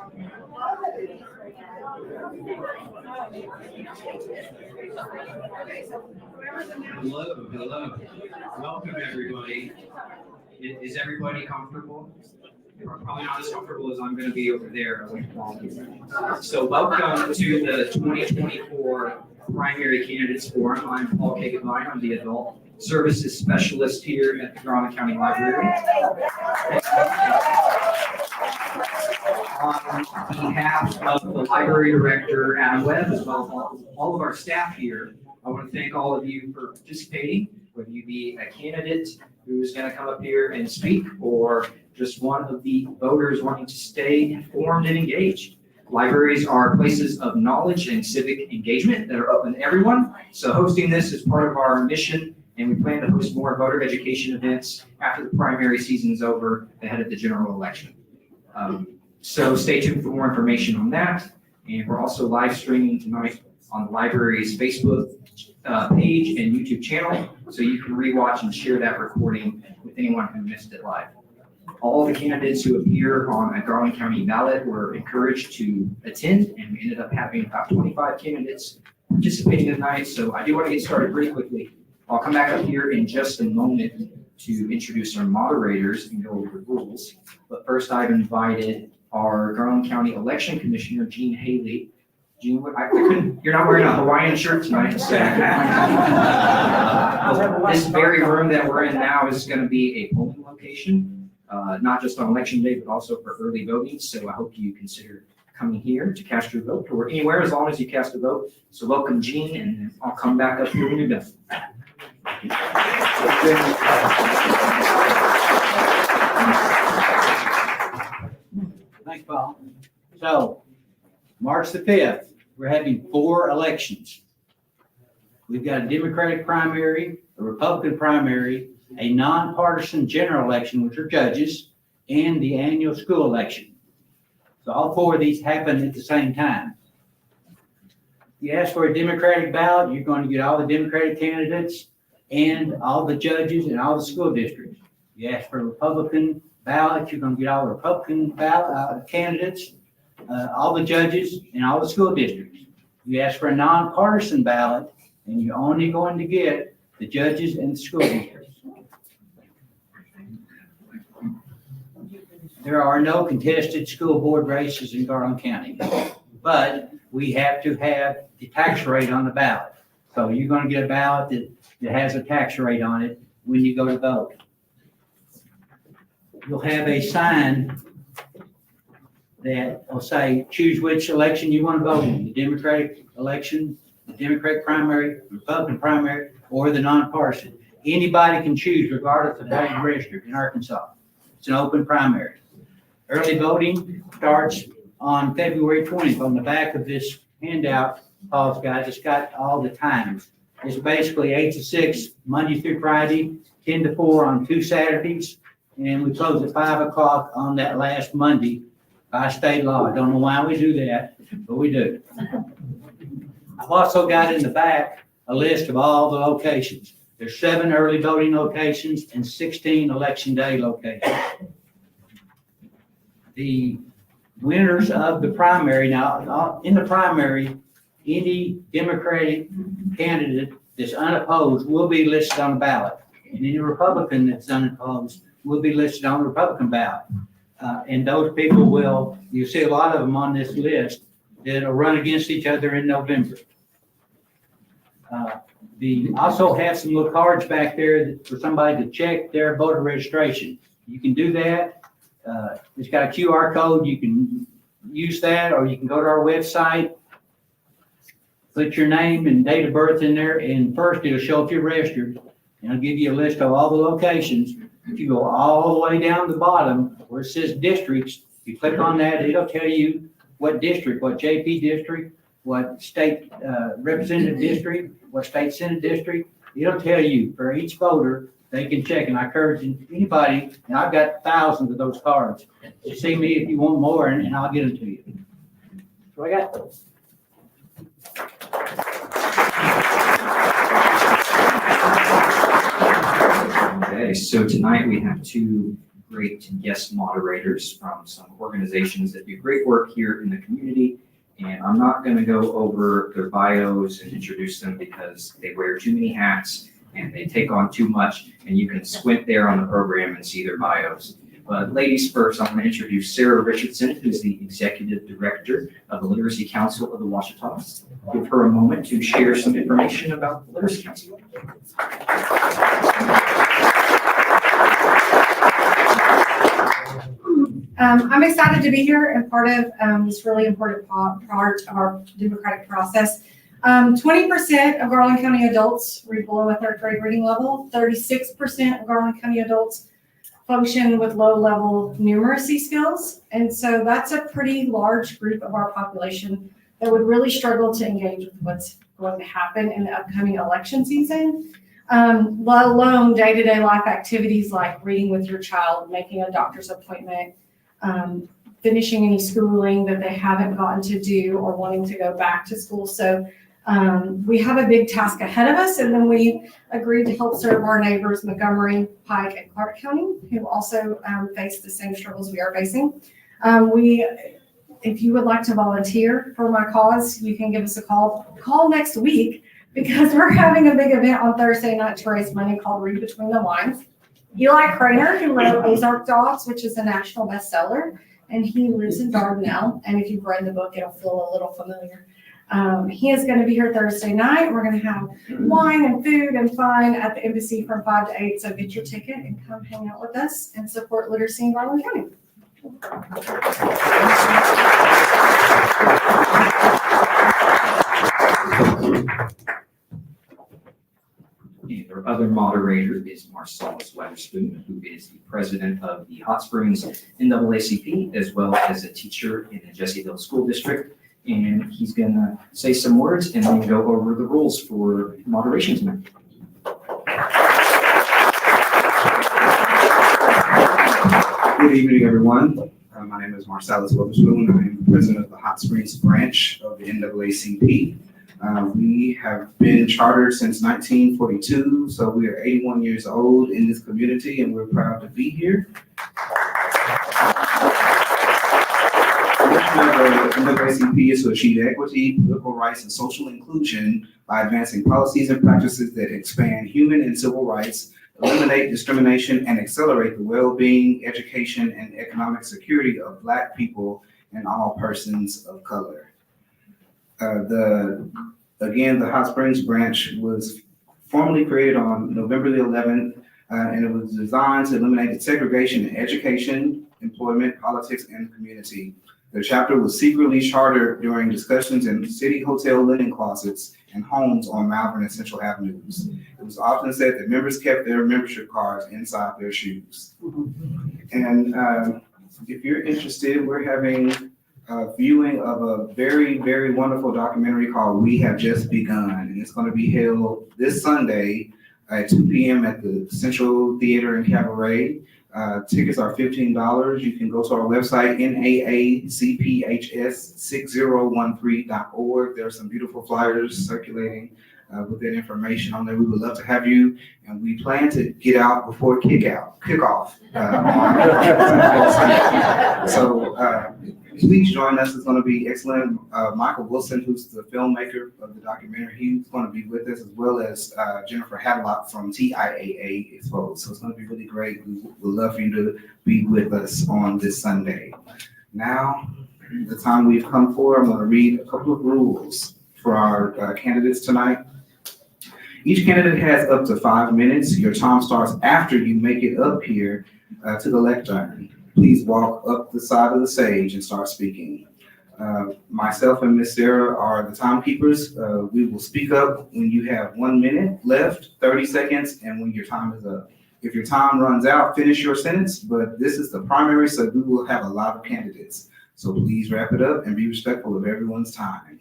Hello, hello. Welcome, everybody. Is everybody comfortable? Probably not as comfortable as I'm going to be over there. So welcome to the 2024 Primary Candidates Forum. I'm Paul Kagan. I'm the Adult Services Specialist here at the Garland County Library. On behalf of the Library Director, Adam Webb, as well as all of our staff here, I want to thank all of you for participating, whether you be a candidate who's going to come up here and speak, or just one of the voters wanting to stay informed and engaged. Libraries are places of knowledge and civic engagement that are open to everyone. So hosting this is part of our mission, and we plan to host more voter education events after the primary season is over, ahead of the general election. So stay tuned for more information on that. And we're also live streaming tonight on the library's Facebook page and YouTube channel, so you can rewatch and share that recording with anyone who missed it live. All the candidates who appear on a Garland County ballot were encouraged to attend, and we ended up having about 25 candidates participating tonight. So I do want to get started pretty quickly. I'll come back up here in just a moment to introduce our moderators and go over the rules. But first, I've invited our Garland County Election Commissioner, Jean Haley. Jean, you're not wearing a Hawaiian shirt tonight, so this very room that we're in now is going to be a polling location, not just on election day, but also for early voting. So I hope you consider coming here to cast your vote, or anywhere as long as you cast a vote. So welcome, Jean, and I'll come back up here when you're done. Thanks, Paul. So, March the 5th, we're having 4 elections. We've got a Democratic primary, a Republican primary, a nonpartisan general election, which are judges, and the annual school election. So all 4 of these happen at the same time. You ask for a Democratic ballot, you're going to get all the Democratic candidates and all the judges and all the school districts. You ask for a Republican ballot, you're going to get all the Republican ballot candidates, all the judges, and all the school districts. You ask for a nonpartisan ballot, and you're only going to get the judges and the school districts. There are no contested school board races in Garland County, but we have to have the tax rate on the ballot. So you're going to get a ballot that has a tax rate on it when you go to vote. You'll have a sign that will say, choose which election you want to vote in, the Democratic election, the Democratic primary, Republican primary, or the nonpartisan. Anybody can choose regardless of how you registered in Arkansas. It's an open primary. Early voting starts on February 20th. On the back of this handout, Paul's got, it's got all the times. It's basically 8 to 6, Monday through Friday, 10 to 4 on 2 Saturdays, and we close at 5 o'clock on that last Monday by state law. I don't know why we do that, but we do. I've also got in the back a list of all the locations. There's 7 early voting locations and 16 election day locations. The winners of the primary, now in the primary, any Democratic candidate that's unopposed will be listed on the ballot. And any Republican that's unopposed will be listed on the Republican ballot. And those people will, you see a lot of them on this list that'll run against each other in November. We also have some little cards back there for somebody to check their voter registration. You can do that. It's got a QR code. You can use that, or you can go to our website, put your name and date of birth in there, and first it'll show if you're registered, and it'll give you a list of all the locations. If you go all the way down to the bottom where it says districts, you click on that, it'll tell you what district, what JP district, what state representative district, what state senate district. It'll tell you for each voter. They can check, and I encourage anybody, and I've got thousands of those cards. So see me if you want more, and I'll get them to you. So I got those. Okay, so tonight we have 2 great guest moderators from some organizations that do great work here in the community. And I'm not going to go over their bios and introduce them because they wear too many hats and they take on too much, and you can squint there on the program and see their bios. But ladies first, I'm going to introduce Sarah Richardson, who's the Executive Director of the Literacy Council of the Ouachitas. Give her a moment to share some information about the Literacy Council. I'm excited to be here and part of this really important part of our democratic process. 20% of Garland County adults read below a third grade reading level. 36% of Garland County adults function with low-level numeracy skills. And so that's a pretty large group of our population that would really struggle to engage with what's going to happen in the upcoming election season, let alone day-to-day life activities like reading with your child, making a doctor's appointment, finishing any schooling that they haven't gotten to do or wanting to go back to school. So we have a big task ahead of us, and then we agreed to help serve our neighbors, Montgomery, Pike, and Clark County, who also face the same struggles we are facing. If you would like to volunteer for my cause, you can give us a call. Call next week because we're having a big event on Thursday night to raise money called Read Between the Lines. Eli Craner, who wrote Ozark Dogs, which is a national bestseller, and he lives in Dardanelle. And if you've read the book, it'll feel a little familiar. He is going to be here Thursday night. We're going to have wine and food and fun at the embassy from 5 to 8. So get your ticket and come hang out with us and support literacy in Garland County. And our other moderator is Marsalis Weatherspoon, who is the president of the Hot Springs N.A.A.C.P, as well as a teacher in the Jessieville School District. And he's going to say some words and then go over the rules for moderation tonight. Good evening, everyone. My name is Marsalis Weatherspoon. I am the president of the Hot Springs branch of the N.A.A.C.P. We have been chartered since 1942, so we are 81 years old in this community, and we're proud to be here. The N.A.A.C.P is to achieve equity, political rights, and social inclusion by advancing policies and practices that expand human and civil rights, eliminate discrimination, and accelerate the well-being, education, and economic security of Black people and all persons of color. The Hot Springs branch was formally created on November the 11th, and it was designed to eliminate segregation in education, employment, politics, and community. The chapter was secretly chartered during discussions in city hotel linen closets and homes on Malvern and Central Avenues. It was often said that members kept their membership cards inside their shoes. And if you're interested, we're having a viewing of a very, very wonderful documentary called We Have Just Begun. And it's going to be held this Sunday at 2 p.m. at the Central Theater and Cabaret. Tickets are $15. You can go to our website, NAACPHS6013.org. There are some beautiful flyers circulating with that information on there. We would love to have you, and we plan to get out before kickoff. So please join us. It's going to be excellent. Michael Wilson, who's the filmmaker of the documentary, he's going to be with us, as well as Jennifer Hadlock from TIAA Exposed. So it's going to be really great. We would love for you to be with us on this Sunday. Now, the time we've come for, I'm going to read a couple of rules for our candidates tonight. Each candidate has up to 5 minutes. Your time starts after you make it up here to the lectern. Please walk up the side of the stage and start speaking. Myself and Miss Sarah are the timekeepers. We will speak up when you have 1 minute left, 30 seconds, and when your time is up. If your time runs out, finish your sentence, but this is the primary, so we will have a lot of candidates. So please wrap it up and be respectful of everyone's time.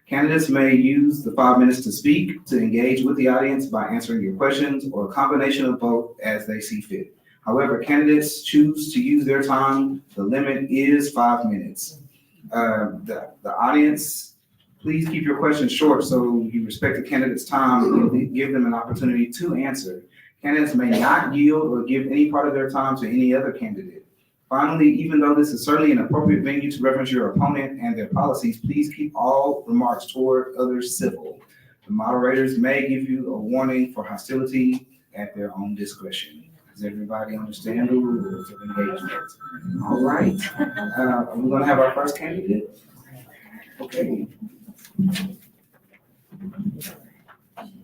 Candidates may use the 5 minutes to speak, to engage with the audience by answering your questions, or a combination of both as they see fit. However, candidates choose to use their time. The limit is 5 minutes. The audience, please keep your questions short so you respect the candidate's time and give them an opportunity to answer. Candidates may not yield or give any part of their time to any other candidate. Finally, even though this is certainly an appropriate venue to reference your opponent and their policies, please keep all remarks toward others civil. The moderators may give you a warning for hostility at their own discretion. Does everybody understand the rules of engagement? All right. We're gonna have our first candidate. Okay.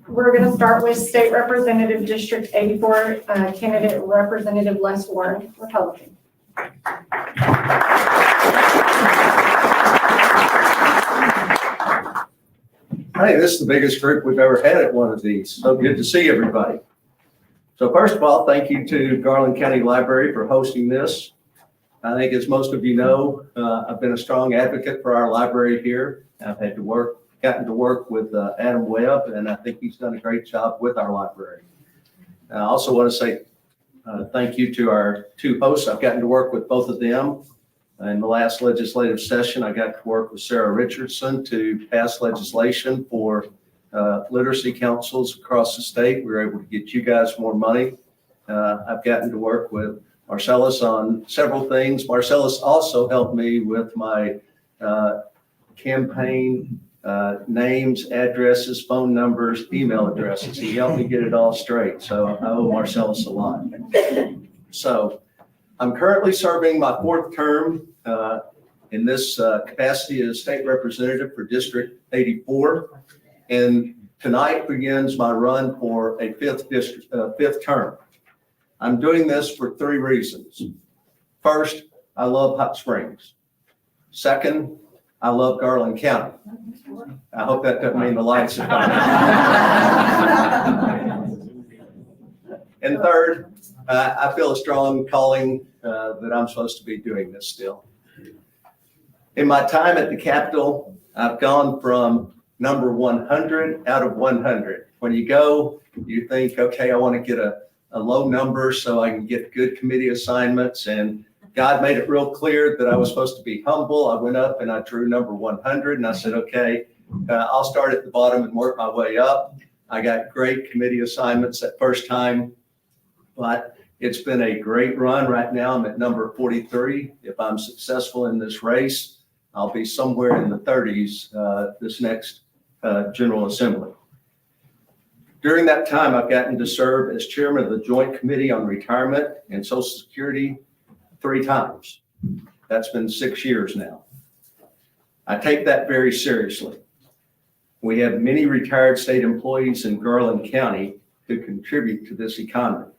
We're going to start with State Representative District 84, candidate Representative Les Warren, Republican. Hey, this is the biggest group we've ever had at one of these. So good to see everybody. So first of all, thank you to Garland County Library for hosting this. I think as most of you know, I've been a strong advocate for our library here. I've gotten to work with Adam Webb, and I think he's done a great job with our library. I also want to say thank you to our two hosts. I've gotten to work with both of them. In the last legislative session, I got to work with Sarah Richardson to pass legislation for literacy councils across the state. We were able to get you guys more money. I've gotten to work with Marsalis on several things. Marsalis also helped me with my campaign names, addresses, phone numbers, email addresses. He helped me get it all straight. So I owe Marsalis a lot. So I'm currently serving my fourth term in this capacity as state representative for District 84. And tonight begins my run for a fifth term. I'm doing this for three reasons. First, I love Hot Springs. Second, I love Garland County. I hope that doesn't mean the lights are coming. And third, I feel a strong calling that I'm supposed to be doing this still. In my time at the Capitol, I've gone from number 100 out of 100. When you go, you think, okay, I want to get a low number so I can get good committee assignments. And God made it real clear that I was supposed to be humble. I went up and I drew number 100 and I said, okay, I'll start at the bottom and work my way up. I got great committee assignments that first time, but it's been a great run. Right now I'm at number 43. If I'm successful in this race, I'll be somewhere in the 30s this next General Assembly. During that time, I've gotten to serve as chairman of the Joint Committee on Retirement and Social Security 3 times. That's been 6 years now. I take that very seriously. We have many retired state employees in Garland County who contribute to this economy.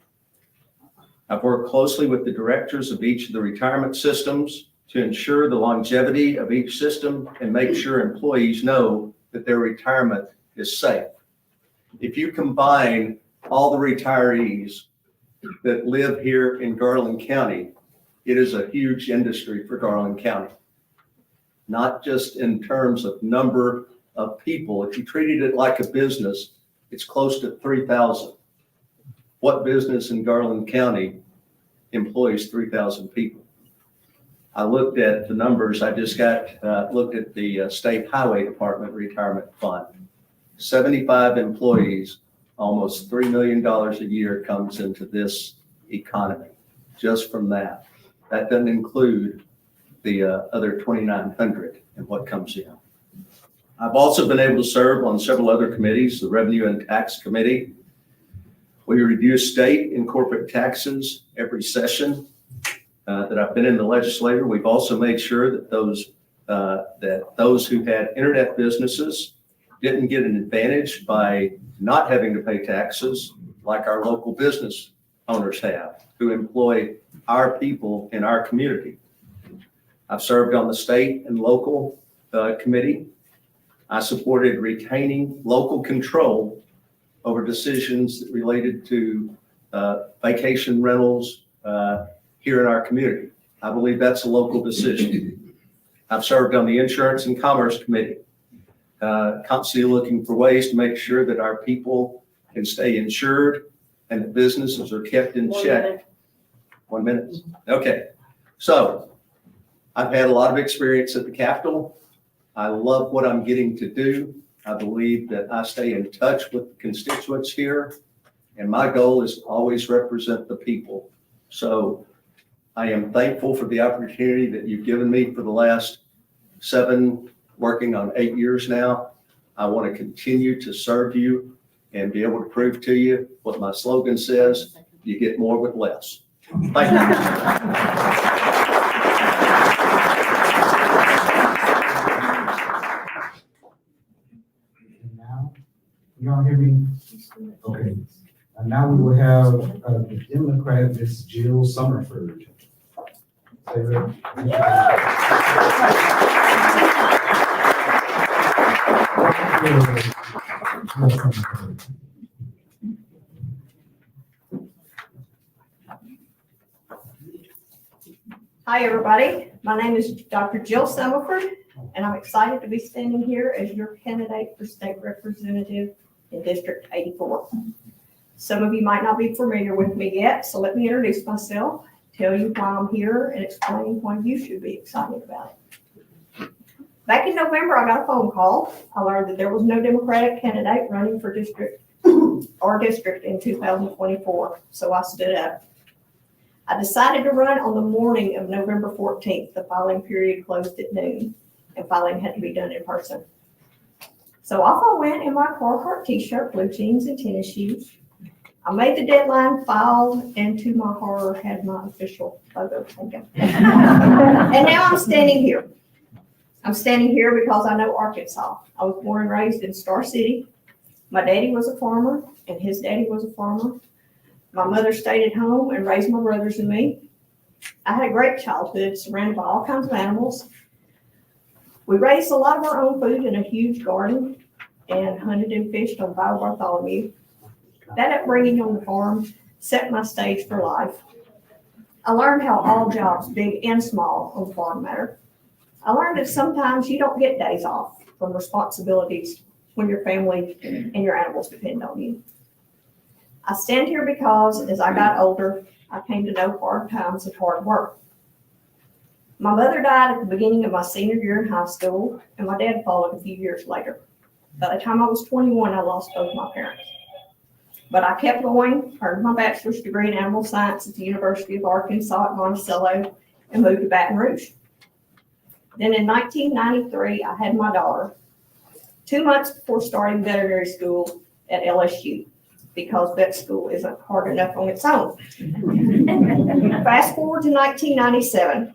I've worked closely with the directors of each of the retirement systems to ensure the longevity of each system and make sure employees know that their retirement is safe. If you combine all the retirees that live here in Garland County, it is a huge industry for Garland County. Not just in terms of number of people. If you treated it like a business, it's close to 3,000. What business in Garland County employs 3,000 people? I looked at the numbers. I just looked at the State Highway Department Retirement Fund. 75 employees, almost $3 million a year comes into this economy just from that. That doesn't include the other 2,900 and what comes in. I've also been able to serve on several other committees, the Revenue and Tax Committee. We review state and corporate taxes every session that I've been in the legislature. We've also made sure that those who had internet businesses didn't get an advantage by not having to pay taxes like our local business owners have, who employ our people in our community. I've served on the state and local committee. I supported retaining local control over decisions that related to vacation rentals here in our community. I believe that's a local decision. I've served on the Insurance and Commerce Committee, constantly looking for ways to make sure that our people can stay insured and that businesses are kept in check. 1 minute. Okay. So I've had a lot of experience at the Capitol. I love what I'm getting to do. I believe that I stay in touch with the constituents here. And my goal is to always represent the people. So I am thankful for the opportunity that you've given me for the last 7, working on 8 years now. I want to continue to serve you and be able to prove to you what my slogan says, you get more with less. Thank you. And now, y'all hear me? Okay. And now we will have the Democrat, Ms. Jill Summerford. Sarah. Hi, everybody. My name is Dr. Jill Summerford, and I'm excited to be standing here as your candidate for state representative in District 84. Some of you might not be familiar with me yet, so let me introduce myself, tell you why I'm here, and explain why you should be excited about it. Back in November, I got a phone call. I learned that there was no Democratic candidate running for our district in 2024, so I stood up. I decided to run on the morning of November 14th. The filing period closed at noon, and filing had to be done in person. So off I went in my Carhartt t-shirt, blue jeans, and tennis shoes. I made the deadline, filed, and to my horror, had my official photo taken. And now I'm standing here. I'm standing here because I know Arkansas. I was born and raised in Star City. My daddy was a farmer, and his daddy was a farmer. My mother stayed at home and raised my brothers and me. I had a great childhood surrounded by all kinds of animals. We raised a lot of our own food in a huge garden and hunted and fished on Bayou Bartholomew. That upbringing on the farm set my stage for life. I learned how all jobs, big and small, on the farm matter. I learned that sometimes you don't get days off from responsibilities when your family and your animals depend on you. I stand here because as I got older, I came to know hard times and hard work. My mother died at the beginning of my senior year in high school, and my dad followed a few years later. By the time I was 21, I lost both my parents. But I kept going, earned my bachelor's degree in animal science at the University of Arkansas at Monticello, and moved to Baton Rouge. Then in 1993, I had my daughter, 2 months before starting veterinary school at LSU, because vet school isn't hard enough on its own. Fast forward to 1997.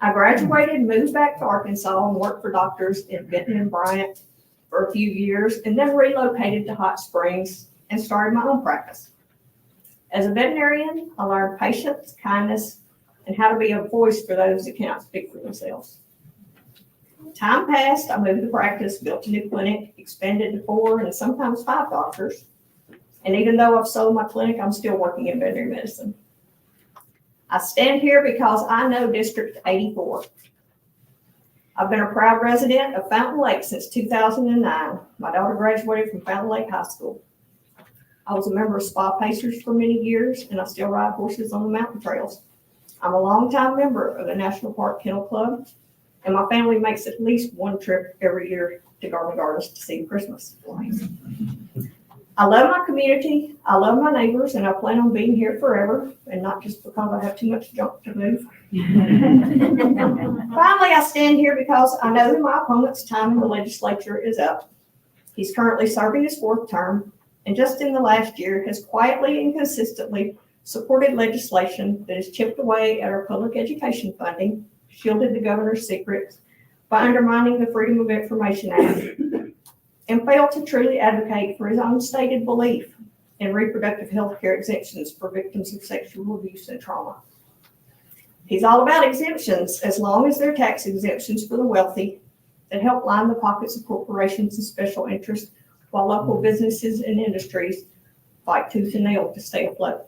I graduated, moved back to Arkansas, and worked for doctors in Benton and Bryant for a few years, and then relocated to Hot Springs and started my own practice. As a veterinarian, I learned patience, kindness, and how to be a voice for those that cannot speak for themselves. Time passed, I moved to practice, built a new clinic, expanded to 4 and sometimes 5 doctors. And even though I've sold my clinic, I'm still working in veterinary medicine. I stand here because I know District 84. I've been a proud resident of Fountain Lake since 2009. My daughter graduated from Fountain Lake High School. I was a member of Spa Pacers for many years, and I still ride horses on the mountain trails. I'm a longtime member of the National Park Kennel Club, and my family makes at least one trip every year to Garland Gardens to see the Christmas lights. I love my community, I love my neighbors, and I plan on being here forever, and not just because I have too much junk to move. Finally, I stand here because I know that my opponent's time in the legislature is up. He's currently serving his 4th term, and just in the last year has quietly and consistently supported legislation that has chipped away at our public education funding, shielded the governor's secrets by undermining the Freedom of Information Act, and failed to truly advocate for his own stated belief in reproductive health care exemptions for victims of sexual abuse and trauma. He's all about exemptions as long as they're tax exemptions for the wealthy that help line the pockets of corporations and special interests while local businesses and industries fight tooth and nail to stay afloat.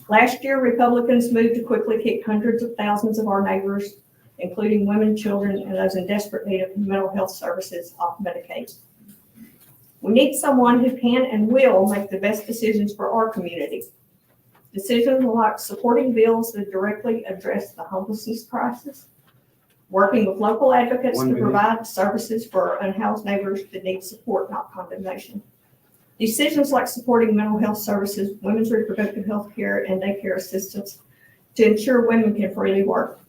Last year, Republicans moved to quickly kick hundreds of thousands of our neighbors, including women, children, and those in desperate need of mental health services, off Medicaid. We need someone who can and will make the best decisions for our community. Decisions like supporting bills that directly address the homelessness crisis, working with local advocates to provide services for our unhoused neighbors that need support, not condemnation, Decisions like supporting mental health services, women's reproductive health care, and daycare assistance to ensure women can freely work.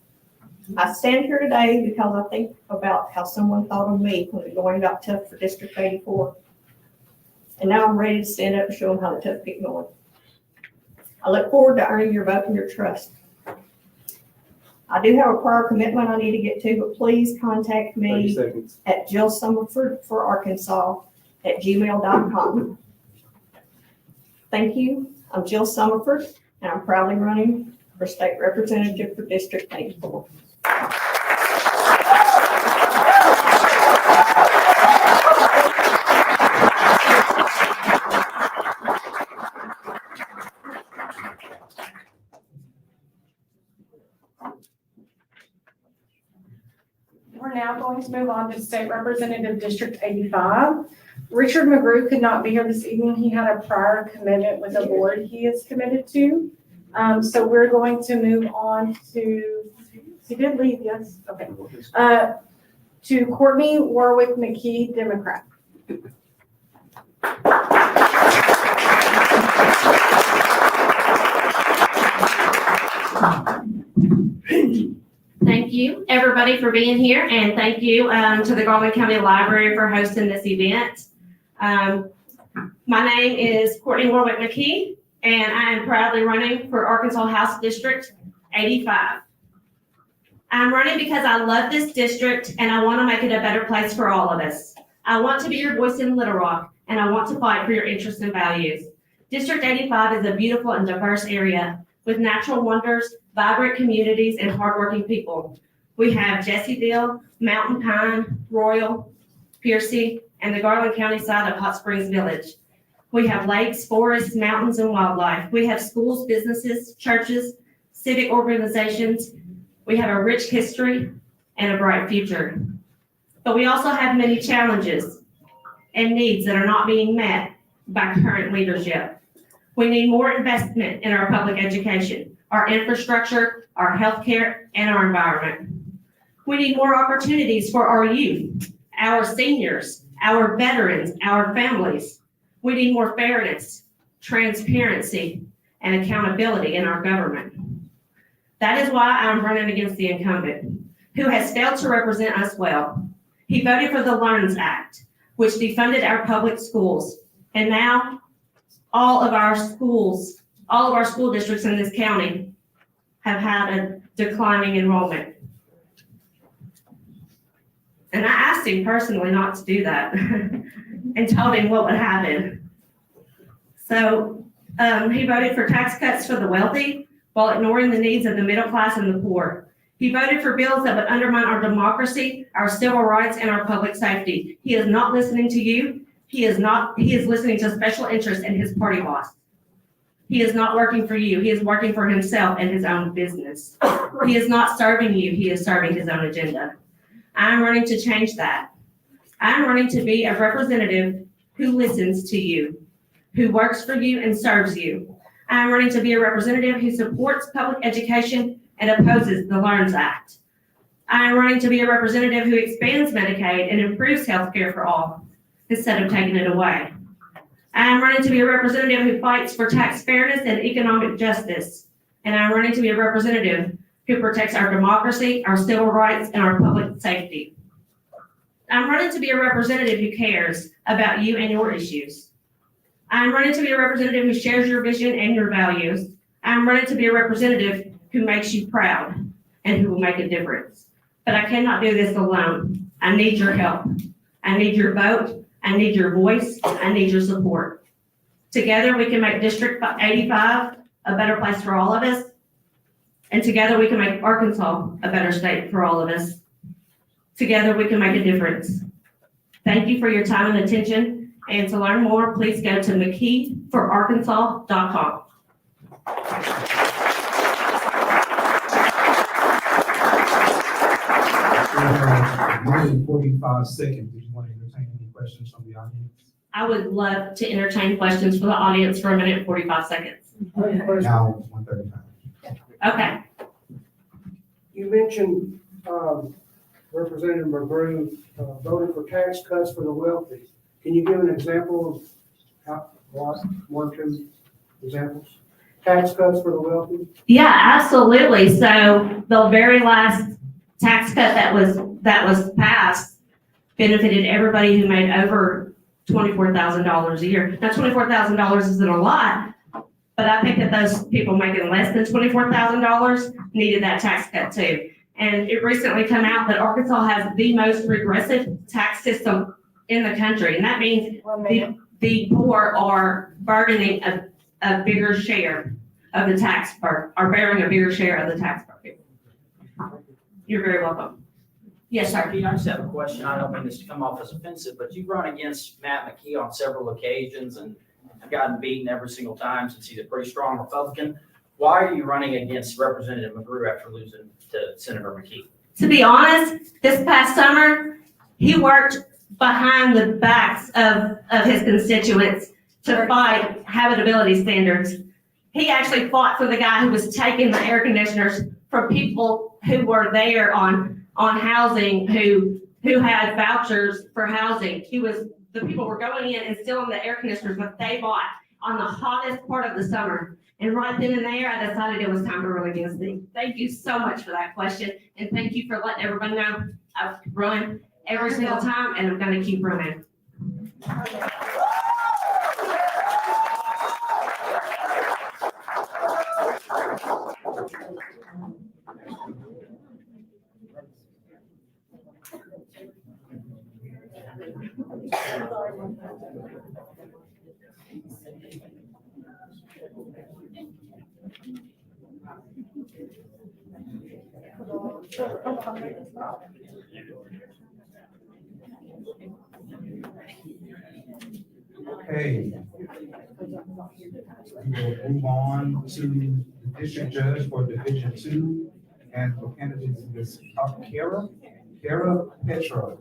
I stand here today because I think about how someone thought of me when the going got tough for District 84. And now I'm ready to stand up and show them how the tough get going. I look forward to earning your vote and your trust. I do have a prior commitment I need to get to, but please contact 30 me seconds. at jillsummerford@gmail.com. Thank you. I'm Jill Summerford, and I'm proudly running for state representative for District 84. We're now going to move on to State Representative District 85. Richard McGrew could not be here this evening. He had a prior commitment with the board he is committed to. So we're going to move on to, he did leave, yes? Okay. To Courtney Warwick McKee, Democrat. Thank you, everybody, for being here, and thank you to the Garland County Library for hosting this event. My name is Courtney Warwick McKee, and I am proudly running for Arkansas House District 85. I'm running because I love this district, and I want to make it a better place for all of us. I want to be your voice in Little Rock, and I want to fight for your interests and values. District 85 is a beautiful and diverse area with natural wonders, vibrant communities, and hardworking people. We have Jessieville, Mountain Pine, Royal, Piercy, and the Garland County side of Hot Springs Village. We have lakes, forests, mountains, and wildlife. We have schools, businesses, churches, civic organizations. We have a rich history and a bright future. But we also have many challenges and needs that are not being met by current leadership. We need more investment in our public education, our infrastructure, our healthcare, and our environment. We need more opportunities for our youth, our seniors, our veterans, our families. We need more fairness, transparency, and accountability in our government. That is why I'm running against the incumbent, who has failed to represent us well. He voted for the Loans Act, which defunded our public schools, and now all of our school districts in this county have had a declining enrollment. And I asked him personally not to do that and told him what would happen. So he voted for tax cuts for the wealthy while ignoring the needs of the middle class and the poor. He voted for bills that would undermine our democracy, our civil rights, and our public safety. He is not listening to you. He is listening to special interests and his party boss. He is not working for you. He is working for himself and his own business. He is not serving you. He is serving his own agenda. I'm running to change that. I'm running to be a representative who listens to you, who works for you and serves you. I'm running to be a representative who supports public education and opposes the Loans Act. I'm running to be a representative who expands Medicaid and improves health care for all instead of taking it away. I'm running to be a representative who fights for tax fairness and economic justice. And I'm running to be a representative who protects our democracy, our civil rights, and our public safety. I'm running to be a representative who cares about you and your issues. I'm running to be a representative who shares your vision and your values. I'm running to be a representative who makes you proud and who will make a difference. But I cannot do this alone. I need your help. I need your vote. I need your voice. I need your support. Together we can make District 85 a better place for all of us. And together we can make Arkansas a better state for all of us. Together we can make a difference. Thank you for your time and attention. And to learn more, please go to McKeeforArkansas.com. 45 seconds. Did you want to entertain any questions from the audience? I would love to entertain questions for the audience for a minute and 45 seconds. Now, 1:35. Okay. You mentioned Representative McGrew voted for tax cuts for the wealthy. Can you give an example of one, two examples? Tax cuts for the wealthy? Yeah, absolutely. So the very last tax cut that was passed benefited everybody who made over $24,000 a year. Now, $24,000 isn't a lot, but I think that those people making less than $24,000 needed that tax cut too. And it recently come out that Arkansas has the most regressive tax system in the country. And that means the poor are burdening a bigger share of the tax burden, are bearing a bigger share of the tax burden. You're very welcome. Yes, sir. I just have a question. I don't mean this to come off as offensive, but you've run against Matt McGee on several occasions and have gotten beaten every single time since he's a pretty strong Republican. Why are you running against Representative McGrew after losing to Senator McKee? To be honest, this past summer, he worked behind the backs of his constituents to fight habitability standards. He actually fought for the guy who was taking the air conditioners from people who were there on housing, who had vouchers for housing. The people were going in and stealing the air conditioners that they bought on the hottest part of the summer. And right then and there, I decided it was time to run against him. Thank you so much for that question. And thank you for letting everybody know I've run every single time and I'm gonna keep running. Okay. We will move on to the district judge for Division 2, and for candidates is Cara Petro. Cara Petro.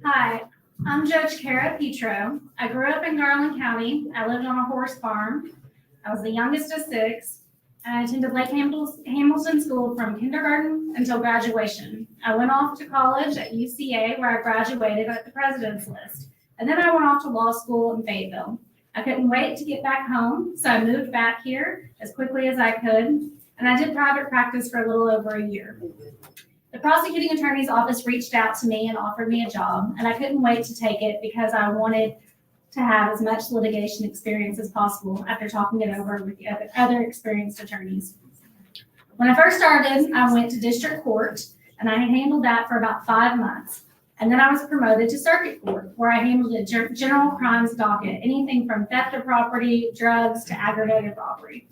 Hi, I'm Judge Cara Petro. I grew up in Garland County. I lived on a horse farm. I was the youngest of 6. I attended Lake Hamilton School from kindergarten until graduation. I went off to college at UCA where I graduated at the President's List. And then I went off to law school in Fayetteville. I couldn't wait to get back home, so I moved back here as quickly as I could. And I did private practice for a little over a year. The prosecuting attorney's office reached out to me and offered me a job, and I couldn't wait to take it because I wanted to have as much litigation experience as possible after talking it over with the other experienced attorneys. When I first started, I went to district court, and I handled that for about 5 months. And then I was promoted to circuit court, where I handled a general crimes docket, anything from theft of property, drugs, to aggravated robbery.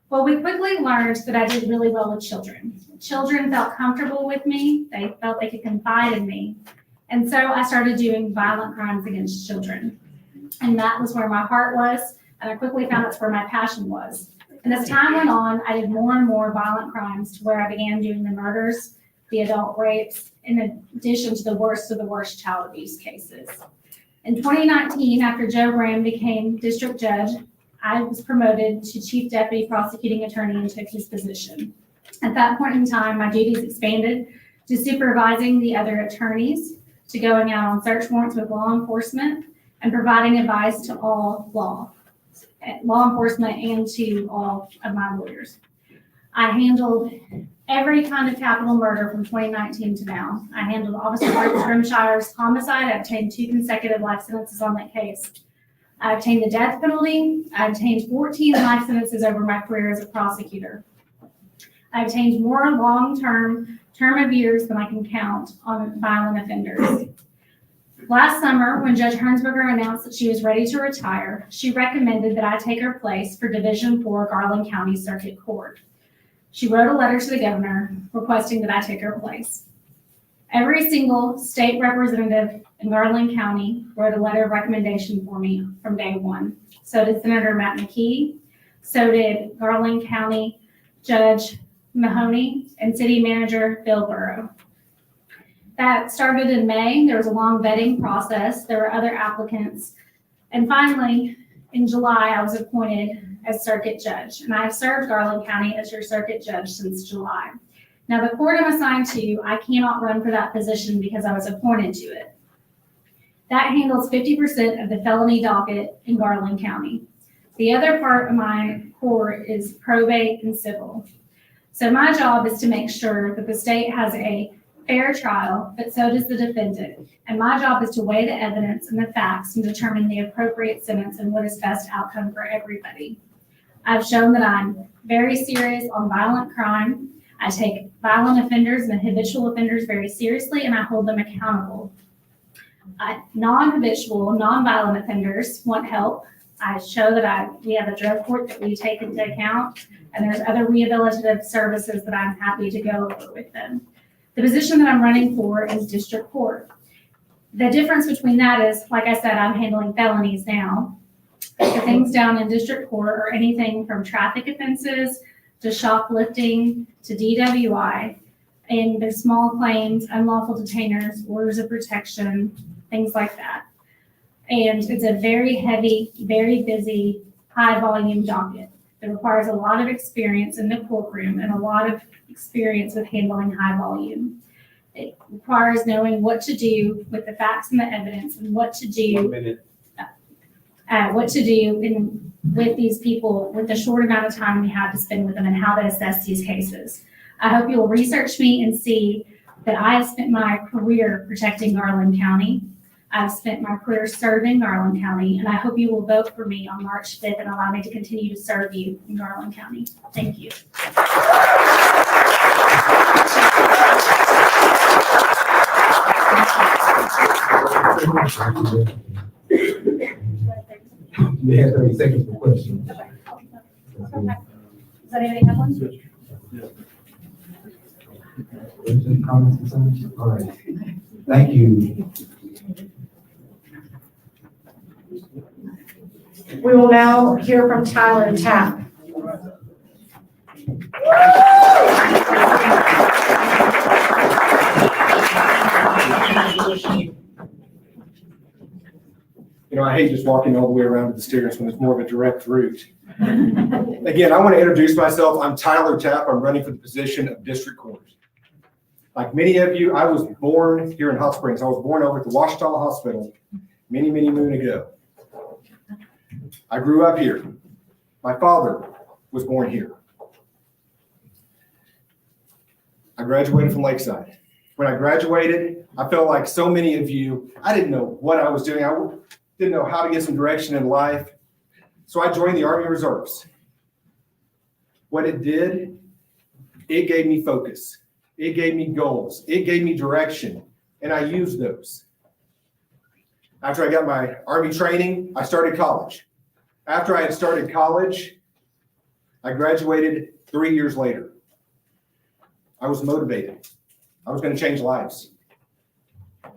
Well, we quickly learned that I did really well with children. Children felt comfortable with me. They felt they could confide in me. And so I started doing violent crimes against children. And that was where my heart was. And I quickly found that's where my passion was. And as time went on, I did more and more violent crimes to where I began doing the murders, the adult rapes, in addition to the worst of the worst child abuse cases. In 2019, after Joe Graham became district judge, I was promoted to chief deputy prosecuting attorney and took his position. At that point in time, my duties expanded to supervising the other attorneys, to going out on search warrants with law enforcement, and providing advice to all law enforcement and to all of my lawyers. I handled every kind of capital murder from 2019 to now. I handled Officer Grimshire's homicide. I obtained 2 consecutive life sentences on that case. I obtained the death penalty. I obtained 14 life sentences over my career as a prosecutor. I obtained more long-term term of years than I can count on violent offenders. Last summer, when Judge Hernsberger announced that she was ready to retire, she recommended that I take her place for Division 4 Garland County Circuit Court. She wrote a letter to the governor requesting that I take her place. Every single state representative in Garland County wrote a letter of recommendation for me from day one. So did Senator Matt McKee, so did Garland County Judge Mahoney, and City Manager Bill Burrow. That started in May. There was a long vetting process. There were other applicants. And finally, in July, I was appointed as circuit judge, and I have served Garland County as your circuit judge since July. Now, the court I'm assigned to, I cannot run for that position because I was appointed to it. That handles 50% of the felony docket in Garland County. The other part of my court is probate and civil. So my job is to make sure that the state has a fair trial, but so does the defendant. And my job is to weigh the evidence and the facts and determine the appropriate sentence and what is best outcome for everybody. I've shown that I'm very serious on violent crime. I take violent offenders and habitual offenders very seriously, and I hold them accountable. Non-habitual, non-violent offenders want help. I show that we have a drug court that we take into account, and there's other rehabilitative services that I'm happy to go over with them. The position that I'm running for is district court. The difference between that is, like I said, I'm handling felonies now. The things down in district court are anything from traffic offenses to shoplifting to DWI, and there's small claims, unlawful detainers, orders of protection, things like that. And it's a very heavy, very busy, high volume docket that requires a lot of experience in the courtroom and a lot of experience with handling high volume. It requires knowing what to do with the facts and the evidence and what to do with these people with the short amount of time we have to spend with them and how to assess these cases. I hope you will research me and see that I have spent my career protecting Garland County. I've spent my career serving Garland County, and I hope you will vote for me on March 5th and allow me to continue to serve you in Garland County. Thank you. You have 30 seconds for questions. Okay. Does anybody have one? Questions, comments, concerns? All right. Thank you. We will now hear from Tyler Tapp. You know, I hate just walking all the way around to the stairs when it's more of a direct route. Again, I want to introduce myself. I'm Tyler Tapp. I'm running for the position of district court. Like many of you, I was born here in Hot Springs. I was born over at the Ouachitas Hospital many, many moons ago. I grew up here. My father was born here. I graduated from Lakeside. When I graduated, I felt like so many of you, I didn't know what I was doing. I didn't know how to get some direction in life. So I joined the Army Reserves. What it did, it gave me focus. It gave me goals. It gave me direction, and I used those. After I got my Army training, I started college. After I had started college, I graduated 3 years later. I was motivated. I was going to change lives. I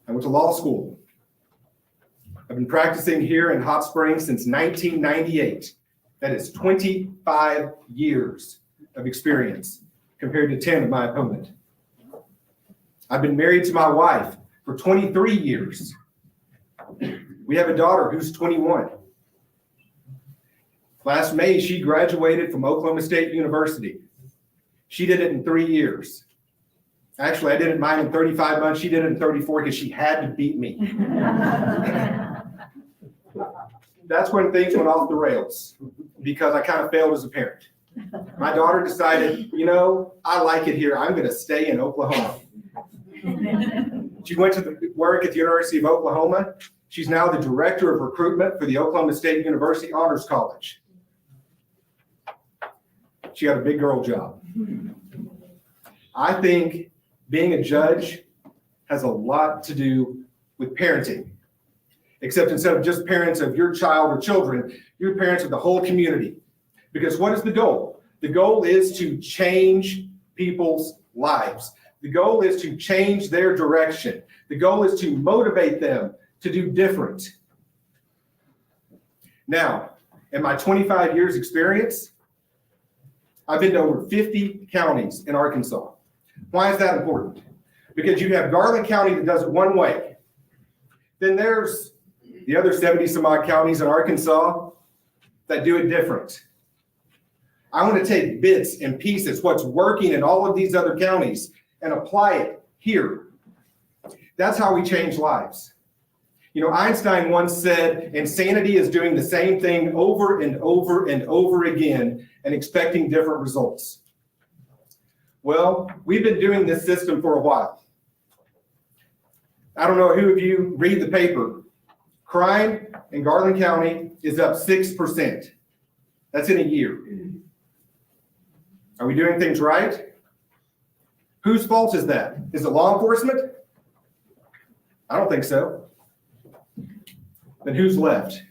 went to law school. I've been practicing here in Hot Springs since 1998. That is 25 years of experience compared to 10 of my opponent. I've been married to my wife for 23 years. We have a daughter who's 21. Last May, she graduated from Oklahoma State University. She did it in 3 years. Actually, I did it mine in 35 months. She did it in 34 because she had to beat me. That's when things went off the rails because I kind of failed as a parent. My daughter decided, you know, I like it here. I'm going to stay in Oklahoma. She went to work at the University of Oklahoma. She's now the director of recruitment for the Oklahoma State University Honors College. She got a big girl job. I think being a judge has a lot to do with parenting, except instead of just parents of your child or children, you're parents of the whole community. Because what is the goal? The goal is to change people's lives. The goal is to change their direction. The goal is to motivate them to do different. Now, in my 25 years experience, I've been to over 50 counties in Arkansas. Why is that important? Because you have Garland County that does it one way. Then there's the other 70 some odd counties in Arkansas that do it different. I want to take bits and pieces, what's working in all of these other counties, and apply it here. That's how we change lives. You know, Einstein once said, insanity is doing the same thing over and over and over again and expecting different results. Well, we've been doing this system for a while. I don't know who of you read the paper. Crime in Garland County is up 6%. That's in a year. Are we doing things right? Whose fault is that? Is it law enforcement? I don't think so. Then who's left?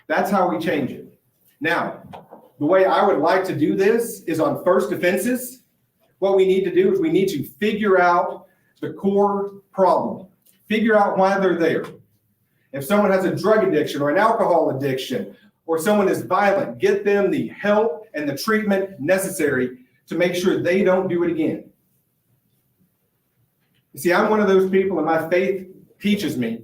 That's how we change it. Now, the way I would like to do this is on first offenses. What we need to do is we need to figure out the core problem. Figure out why they're there. If someone has a drug addiction or an alcohol addiction, or someone is violent, get them the help and the treatment necessary to make sure they don't do it again. You see, I'm one of those people, and my faith teaches me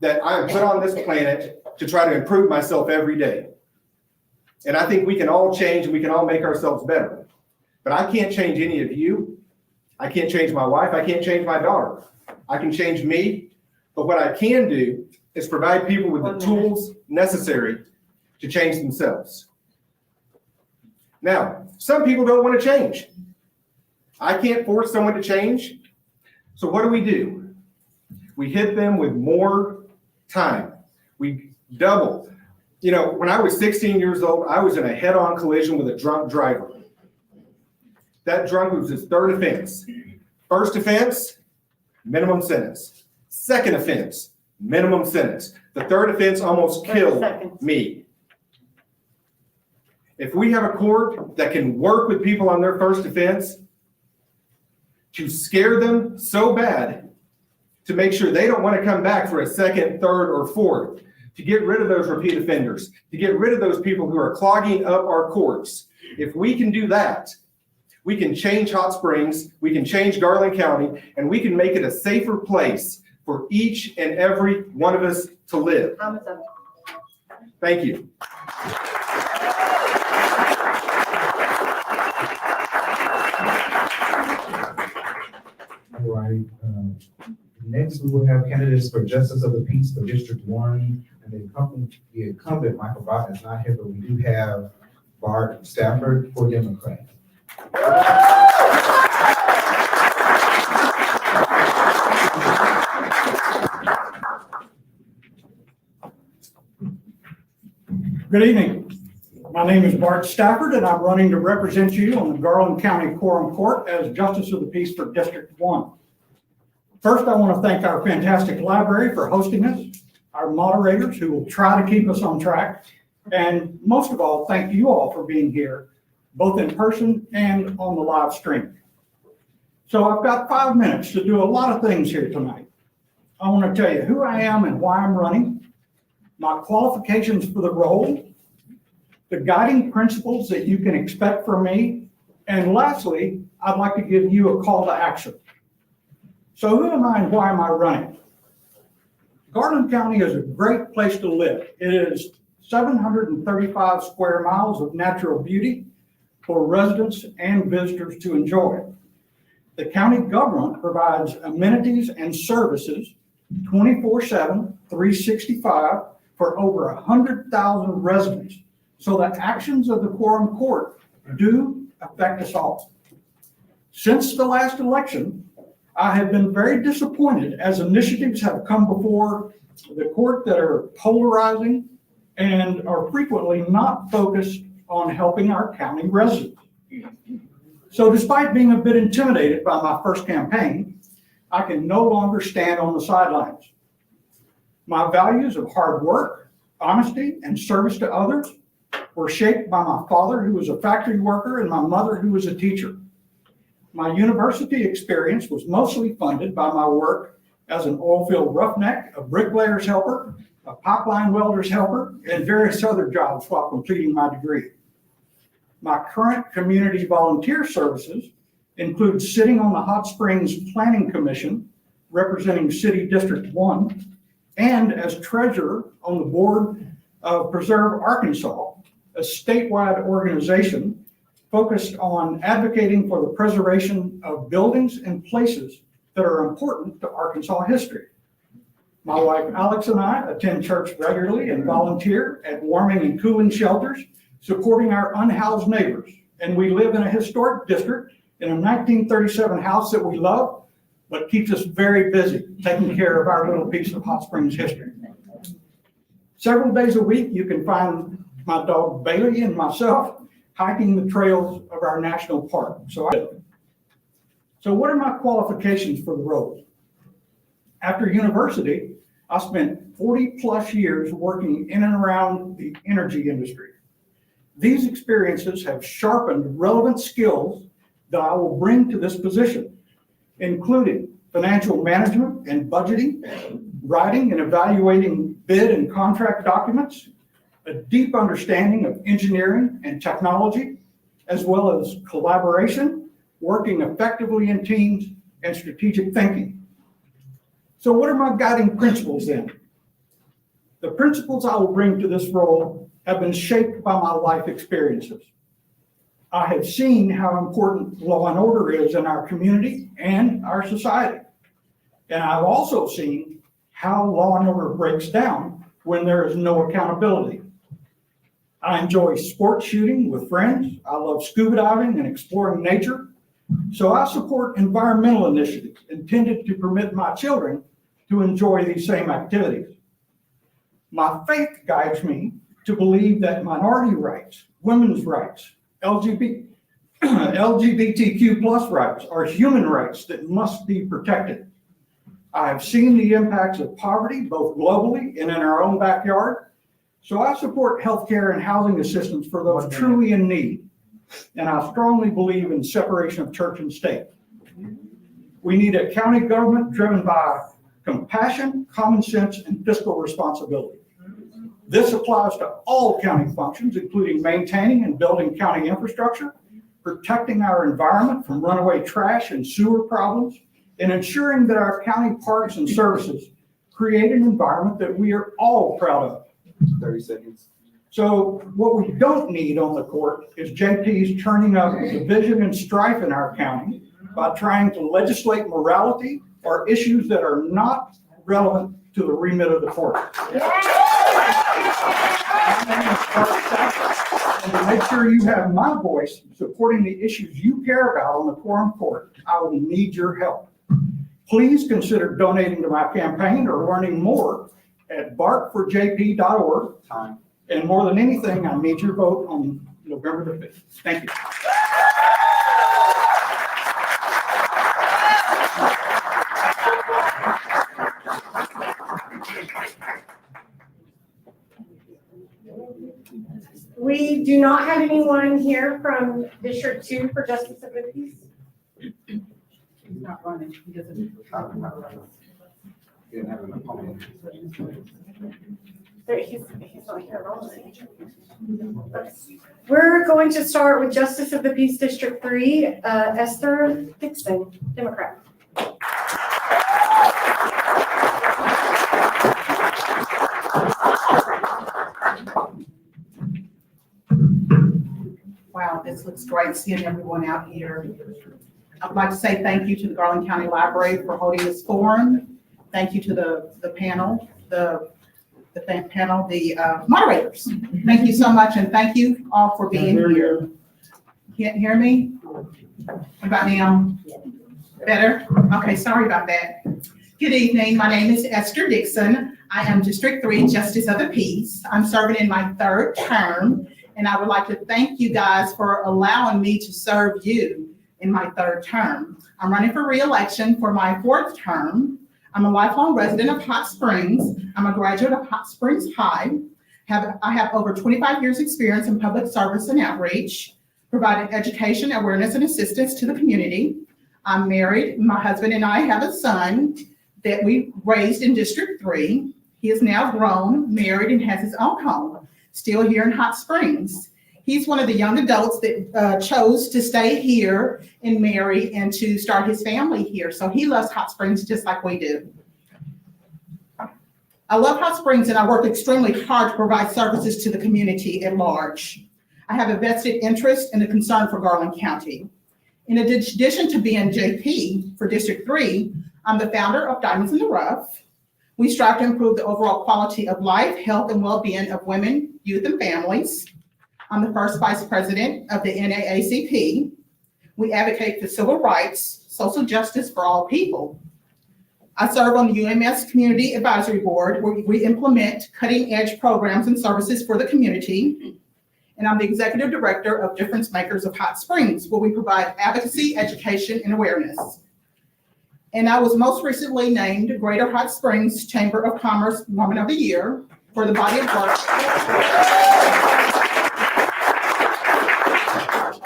that I am put on this planet to try to improve myself every day. And I think we can all change and we can all make ourselves better. But I can't change any of you. I can't change my wife. I can't change my daughter. I can change me. But what I can do is provide people with the tools necessary to change themselves. Now, some people don't want to change. I can't force someone to change. So what do? We hit them with more time. We double. You know, when I was 16 years old, I was in a head-on collision with a drunk driver. That drunk was his third offense. First offense, minimum sentence. Second offense, minimum sentence. The third offense almost killed me. If we have a court that can work with people on their first offense to scare them so bad to make sure they don't want to come back for a second, third, or fourth, to get rid of those repeat offenders, to get rid of those people who are clogging up our courts. If we can do that, we can change Hot Springs, we can change Garland County, and we can make it a safer place for each and every one of us to live. Thank you. All right. Next, we will have candidates for Justice of the Peace for District 1. And the incumbent, Michael Bart, is not here, but we do have Bart Stafford for Democrat. Good evening. My name is Bart Stafford, and I'm running to represent you on the Garland County Quorum Court as Justice of the Peace for District 1. First, I want to thank our fantastic library for hosting us, our moderators who will try to keep us on track, and most of all, thank you all for being here, both in person and on the live stream. So I've got 5 minutes to do a lot of things here tonight. I want to tell you who I am and why I'm running, my qualifications for the role, the guiding principles that you can expect from me, and lastly, I'd like to give you a call to action. So who am I and why am I running? Garland County is a great place to live. It is 735 square miles of natural beauty for residents and visitors to enjoy. The county government provides amenities and services 24/7, 365 for over 100,000 residents. So the actions of the Quorum Court do affect us all. Since the last election, I have been very disappointed as initiatives have come before the court that are polarizing and are frequently not focused on helping our county residents. So despite being a bit intimidated by my first campaign, I can no longer stand on the sidelines. My values of hard work, honesty, and service to others were shaped by my father, who was a factory worker, and my mother, who was a teacher. My university experience was mostly funded by my work as an oilfield roughneck, a bricklayer's helper, a pipeline welder's helper, and various other jobs while completing my degree. My current community volunteer services include sitting on the Hot Springs Planning Commission, representing City District 1, and as treasurer on the board of Preserve Arkansas, a statewide organization focused on advocating for the preservation of buildings and places that are important to Arkansas history. My wife Alex and I attend church regularly and volunteer at warming and cooling shelters, supporting our unhoused neighbors. And we live in a historic district in a 1937 house that we love, but keeps us very busy taking care of our little piece of Hot Springs history. Several days a week, you can find my dog Bailey and myself hiking the trails of our national park. So what are my qualifications for the role? After university, I spent 40 plus years working in and around the energy industry. These experiences have sharpened relevant skills that I will bring to this position, including financial management and budgeting, writing and evaluating bid and contract documents, a deep understanding of engineering and technology, as well as collaboration, working effectively in teams, and strategic thinking. So what are my guiding principles then? The principles I will bring to this role have been shaped by my life experiences. I have seen how important law and order is in our community and our society. And I've also seen how law and order breaks down when there is no accountability. I enjoy sport shooting with friends. I love scuba diving and exploring nature. So I support environmental initiatives intended to permit my children to enjoy these same activities. My faith guides me to believe that minority rights, women's rights, LGBTQ plus rights are human rights that must be protected. I have seen the impacts of poverty both globally and in our own backyard. So I support healthcare and housing assistance for those truly in need. And I strongly believe in separation of church and state. We need a county government driven by compassion, common sense, and fiscal responsibility. This applies to all county functions, including maintaining and building county infrastructure, protecting our environment from runaway trash and sewer problems, and ensuring that our county parks and services create an environment that we are all proud of. 30 seconds. So what we don't need on the court is JPs turning up division and strife in our county by trying to legislate morality or issues that are not relevant to the remit of the court. And to make sure you have my voice supporting the issues you care about on the quorum court, I will need your help. Please consider donating to my campaign or learning more at bartforjp.org. Time. And more than anything, I need your vote on November the 5th. Thank you. We do not have anyone here from District 2 for Justice of the Peace. He's not running. He doesn't. He didn't have an opponent. He's not here at all. We're going to start with Justice of the Peace District 3, Esther Dixon, Democrat. Wow, this looks great seeing everyone out here. I'd like to say thank you to the Garland County Library for holding this forum. Thank you to the panel, the moderators. Thank you so much, and thank you all for being here. Can't hear me? What about now? Better? Okay, sorry about that. Good evening. My name is Esther Dixon. I am District 3 Justice of the Peace. I'm serving in my 3rd term, and I would like to thank you guys for allowing me to serve you in my 3rd term. I'm running for re-election for my 4th term. I'm a lifelong resident of Hot Springs. I'm a graduate of Hot Springs High. I have over 25 years experience in public service and outreach, providing education, awareness, and assistance to the community. I'm married. My husband and I have a son that we raised in District 3. He is now grown, married, and has his own home, still here in Hot Springs. He's one of the young adults that chose to stay here and marry and to start his family here. So he loves Hot Springs just like we do. I love Hot Springs and I work extremely hard to provide services to the community at large. I have a vested interest and a concern for Garland County. In addition to being JP for District 3, I'm the founder of Diamonds in the Rough. We strive to improve the overall quality of life, health, and well-being of women, youth, and families. I'm the first vice president of the N.A.A.C.P. We advocate for civil rights, social justice for all people. I serve on the UMS Community Advisory Board, where we implement cutting-edge programs and services for the community. And I'm the executive director of Difference Makers of Hot Springs, where we provide advocacy, education, and awareness. And I was most recently named Greater Hot Springs Chamber of Commerce Woman of the Year for the body of work.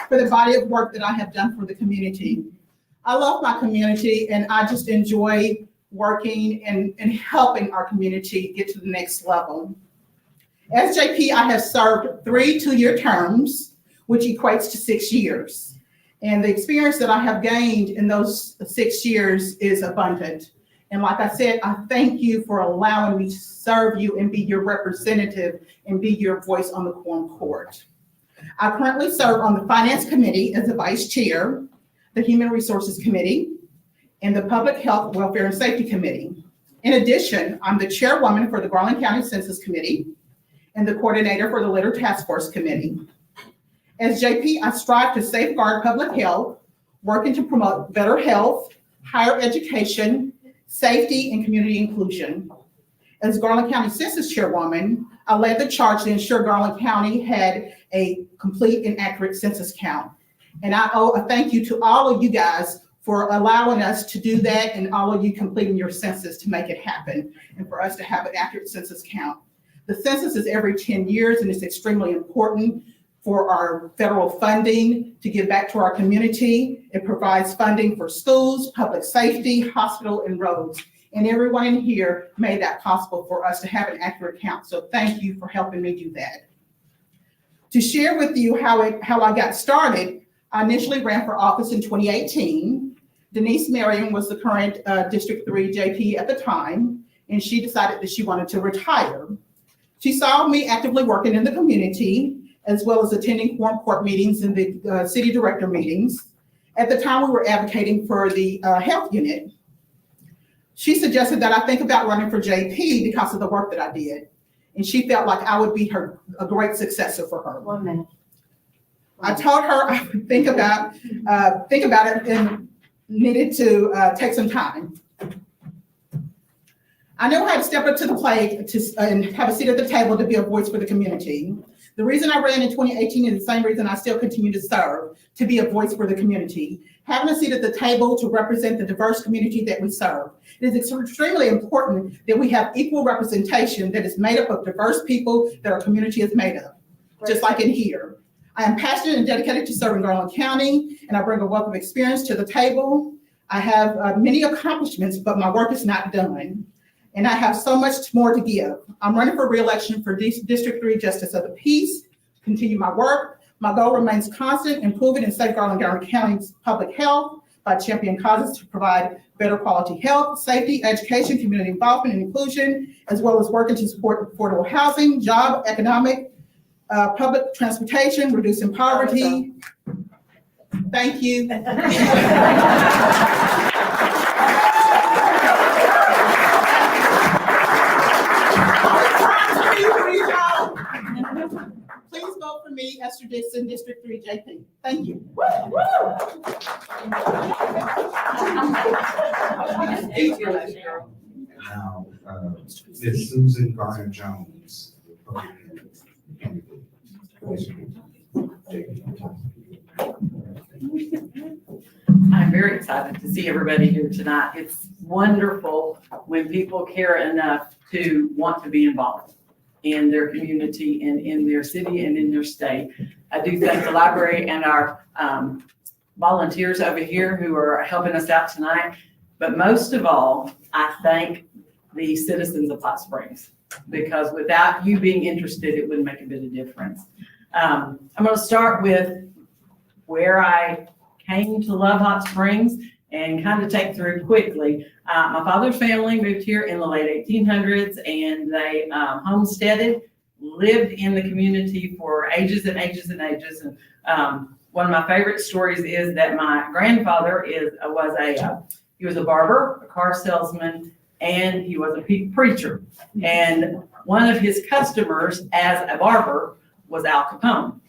For the body of work that I have done for the community. I love my community and I just enjoy working and helping our community get to the next level. As JP, I have served 3 two-year terms, which equates to 6 years. And the experience that I have gained in those 6 years is abundant. And like I said, I thank you for allowing me to serve you and be your representative and be your voice on the Quorum Court. I currently serve on the Finance Committee as the Vice Chair, the Human Resources Committee, and the Public Health, Welfare, and Safety Committee. In addition, I'm the Chairwoman for the Garland County Census Committee and the Coordinator for the Litter Task Force Committee. As JP, I strive to safeguard public health, working to promote better health, higher education, safety, and community inclusion. As Garland County Census Chairwoman, I led the charge to ensure Garland County had a complete and accurate census count. And I owe a thank you to all of you guys for allowing us to do that and all of you completing your census to make it happen and for us to have an accurate census count. The census is every 10 years and it's extremely important for our federal funding to give back to our community. It provides funding for schools, public safety, hospital, and roads. And everyone in here made that possible for us to have an accurate count. So thank you for helping me do that. To share with you how I got started, I initially ran for office in 2018. Denise Merriam was the current District 3 JP at the time, and she decided that she wanted to retire. She saw me actively working in the community, as well as attending Quorum Court meetings and the city director meetings. At the time, we were advocating for the health unit. She suggested that I think about running for JP because of the work that I did. And she felt like I would be a great successor for her. 1 minute. I told her I would think about it and needed to take some time. I knew I had to step up to the plate and have a seat at the table to be a voice for the community. The reason I ran in 2018 is the same reason I still continue to serve, to be a voice for the community. Having a seat at the table to represent the diverse community that we serve. It is extremely important that we have equal representation that is made up of diverse people that our community is made of, just like in here. I am passionate and dedicated to serving Garland County, and I bring a wealth of experience to the table. I have many accomplishments, but my work is not done. And I have so much more to give. I'm running for re-election for District 3 Justice of the Peace, to continue my work. My goal remains constant, improving and safeguarding Garner County's public health by championing causes to provide better quality health, safety, education, community involvement, and inclusion, as well as working to support affordable housing, job, economic, public transportation, reducing poverty. Thank you. Please vote for me, Esther Dixon, District 3 JP. Thank you. Now, Ms. Susan Garner Jones. I'm very excited to see everybody here tonight. It's wonderful when people care enough to want to be involved in their community and in their city and in their state. I do thank the library and our volunteers over here who are helping us out tonight. But most of all, I thank the citizens of Hot Springs, because without you being interested, it wouldn't make a bit of difference. I'm going to start with where I came to love Hot Springs. and kind of take through quickly. My father's family moved here in the late 1800s, and they homesteaded, lived in the community for ages and ages and ages. And one of my favorite stories is that my grandfather he was a barber, a car salesman, and he was a preacher. And one of his customers as a barber was Al Capone.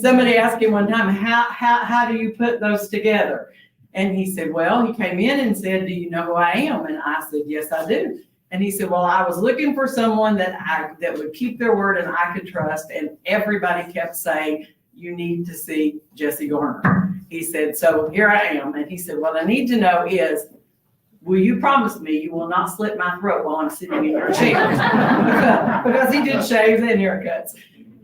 Somebody asked him one time, how do you put those together? And he said, well, he came in and said, do you know who I am? And I said, yes, I do. And he said, well, I was looking for someone that would keep their word and I could trust. And everybody kept saying, you need to see Jesse Garner. He said, so here I am. And he said, what I need to know is, will you promise me you will not slit my throat while I'm sitting in your chair? Because he did shaves and haircuts.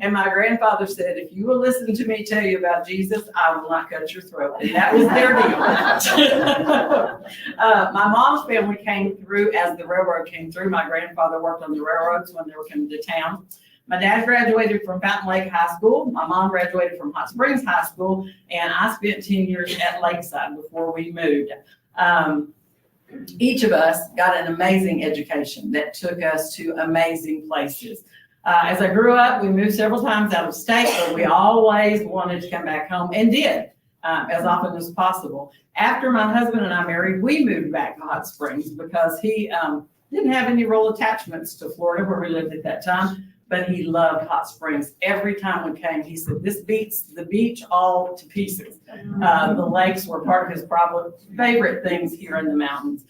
And my grandfather said, if you will listen to me tell you about Jesus, I will not cut your throat. And that was their deal. My mom's family came through as the railroad came through. My grandfather worked on the railroads when they were coming to town. My dad graduated from Fountain Lake High School. My mom graduated from Hot Springs High School. And I spent 10 years at Lakeside before we moved. Each of us got an amazing education that took us to amazing places. As I grew up, we moved several times out of state, but we always wanted to come back home and did as often as possible. After my husband and I married, we moved back to Hot Springs because he didn't have any real attachments to Florida where we lived at that time, but he loved Hot Springs. Every time we came, he said, this beats the beach all to pieces. The lakes were part of his favorite things here in the mountains.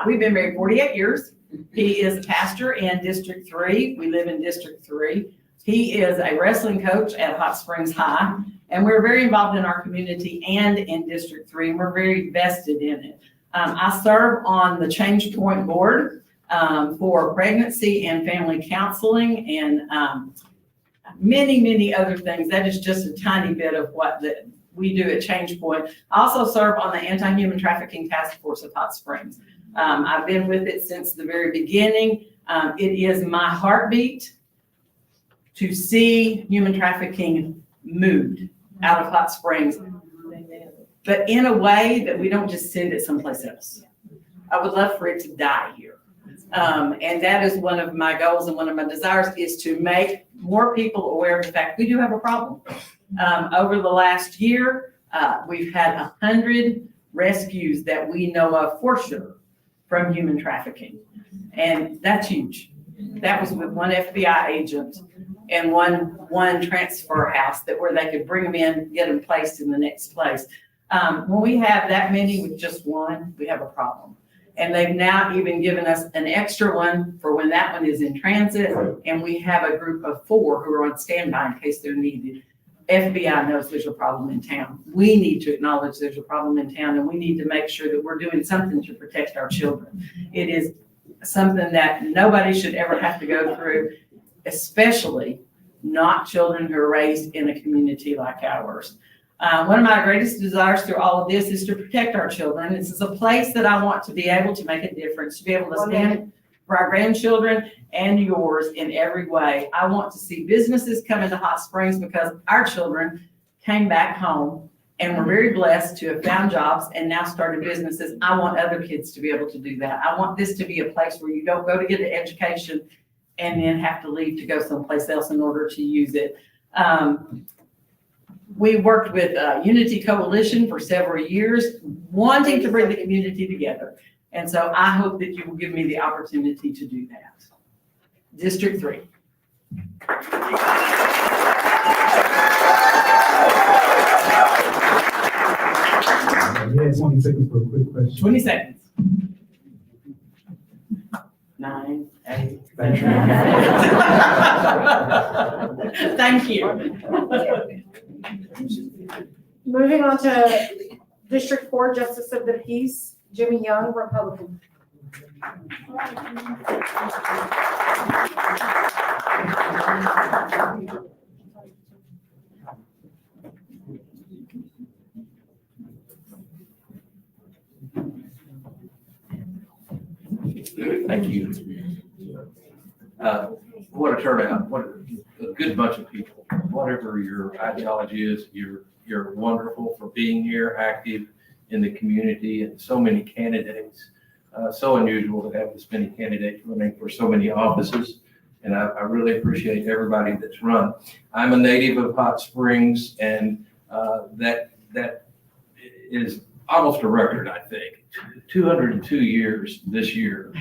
We've been married 48 years. He is a pastor in District 3. We live in District 3. He is a wrestling coach at Hot Springs High, and we're very involved in our community and in District 3, and we're very vested in it. I serve on the Change Point Board for pregnancy and family counseling and many, many other things. That is just a tiny bit of what we do at Change Point. I also serve on the Anti-Human Trafficking Task Force of Hot Springs. I've been with it since the very beginning. It is my heartbeat to see human trafficking moved out of Hot Springs, but in a way that we don't just send it someplace else. I would love for it to die here. And that is one of my goals and one of my desires is to make more people aware of the fact we do have a problem. Over the last year, we've had 100 rescues that we know of for sure from human trafficking. And that's huge. That was with one FBI agent and one transfer house where they could bring them in, get them placed in the next place. When we have that many with just one, we have a problem. And they've now even given us an extra one for when that one is in transit. And we have a group of 4 who are on standby in case they're needed. FBI knows there's a problem in town. We need to acknowledge there's a problem in town, and we need to make sure that we're doing something to protect our children. It is something that nobody should ever have to go through, especially not children who are raised in a community like ours. One of my greatest desires through all of this is to protect our children. This is a place that I want to be able to make a difference, to be able to stand for our grandchildren and yours in every way. I want to see businesses come into Hot Springs because our children came back home and were very blessed to have found jobs and now started businesses. I want other kids to be able to do that. I want this to be a place where you don't go to get an education and then have to leave to go someplace else in order to use it. We worked with Unity Coalition for several years, wanting to bring the community together. And so I hope that you will give me the opportunity to do that. District 3. You had 20 seconds for a quick question. 20 seconds. 9, 8. Thank you. Moving on to District 4, Justice of the Peace, Jimmy Young, Republican. Thank you. What a turnout, what a good bunch of people. Whatever your ideology is, you're wonderful for being here, active, in the community and so many candidates. So unusual to have this many candidates running for so many offices. And I really appreciate everybody that's run. I'm a native of Hot Springs, and that is almost a record, I think. 202 years this year.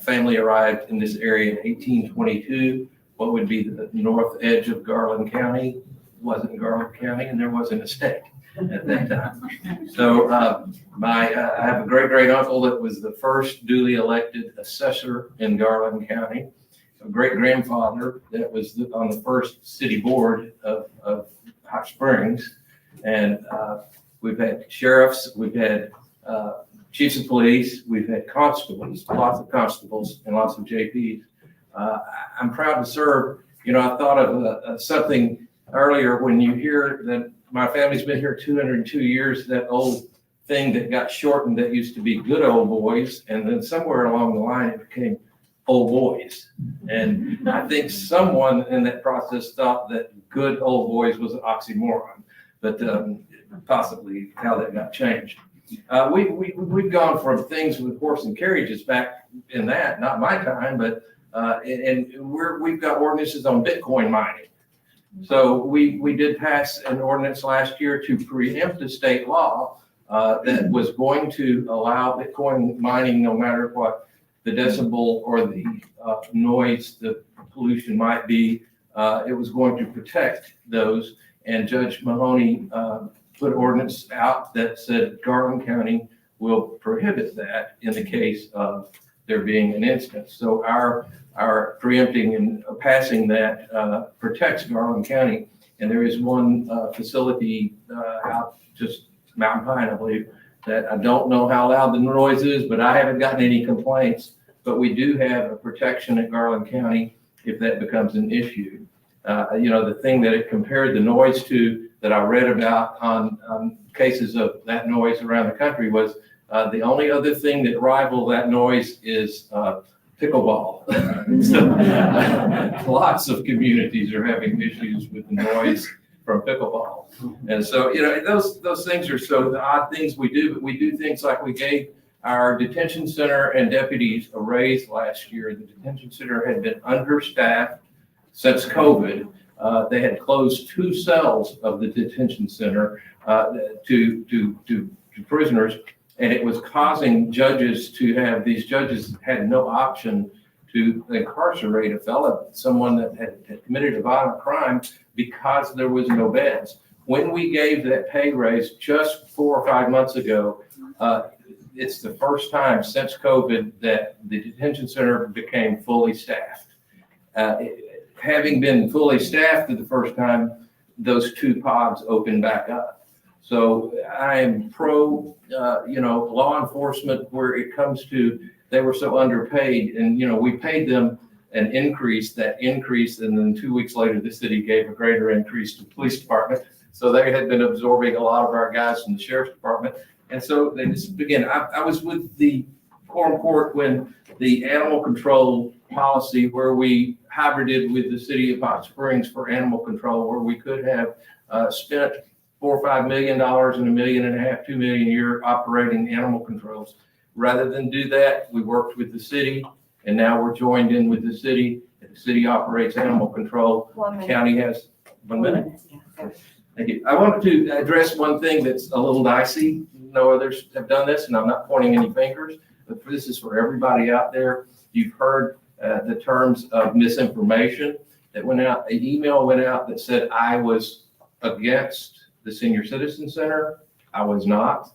Family arrived in this area in 1822. What would be the north edge of Garland County wasn't Garland County, and there wasn't a state at that time. So I have a great uncle that was the first duly elected assessor in Garland County. A great grandfather that was on the first city board of Hot Springs. And we've had sheriffs, we've had chiefs of police, we've had constables, lots of constables and lots of JPs. I'm proud to serve. You know, I thought of something earlier when you hear that my family's been here 202 years, that old thing that got shortened that used to be good old boys. And then somewhere along the line, it became old boys. And I think someone in that process thought that good old boys was an oxymoron, but possibly how that got changed. We've gone from things with horse and carriages back in that, not my time, but and we've got ordinances on Bitcoin mining. So we did pass an ordinance last year to preempt a state law that was going to allow Bitcoin mining, no matter what the decibel or the noise, the pollution might be. It was going to protect those. And Judge Mahoney put ordinance out that said Garland County will prohibit that in the case of there being an instance. So our preempting and passing that protects Garland County. And there is one facility out just Mountain Pine, I believe, that I don't know how loud the noise is, but I haven't gotten any complaints. But we do have a protection at Garland County if that becomes an issue. You know, the thing that it compared the noise to that I read about on cases of that noise around the country was the only other thing that rivaled that noise is pickleball. So lots of communities are having issues with the noise from pickleball. And so, you know, those things are so the odd things we do, but we do things like we gave our detention center and deputies a raise last year. The detention center had been understaffed since COVID. They had closed 2 cells of the detention center to prisoners, and it was causing judges to have, these judges had no option to incarcerate a fellow, someone that had committed a violent crime, because there was no beds. When we gave that pay raise just 4 or 5 months ago, it's the first time since COVID that the detention center became fully staffed. Having been fully staffed for the first time, those 2 pods opened back up. So I am pro, law enforcement where it comes to, they were so underpaid, and, we paid them an increase, and then 2 weeks later, the city gave a greater increase to the police department. So they had been absorbing a lot of our guys from the sheriff's department. And so they just began. I was with the quorum court when the animal control policy, where we hybrided with the city of Hot Springs for animal control, where we could have spent $4 or $5 million and $1.5 million, $2 million a year operating animal controls. Rather than do that, we worked with the city, and now we're joined in with the city. The city operates animal control. The county has 1 minute. Thank you. I wanted to address one thing that's a little dicey. No others have done this, and I'm not pointing any fingers, but this is for everybody out there. You've heard the terms of misinformation that went out. An email went out that said I was against the Senior Citizen Center. I was not.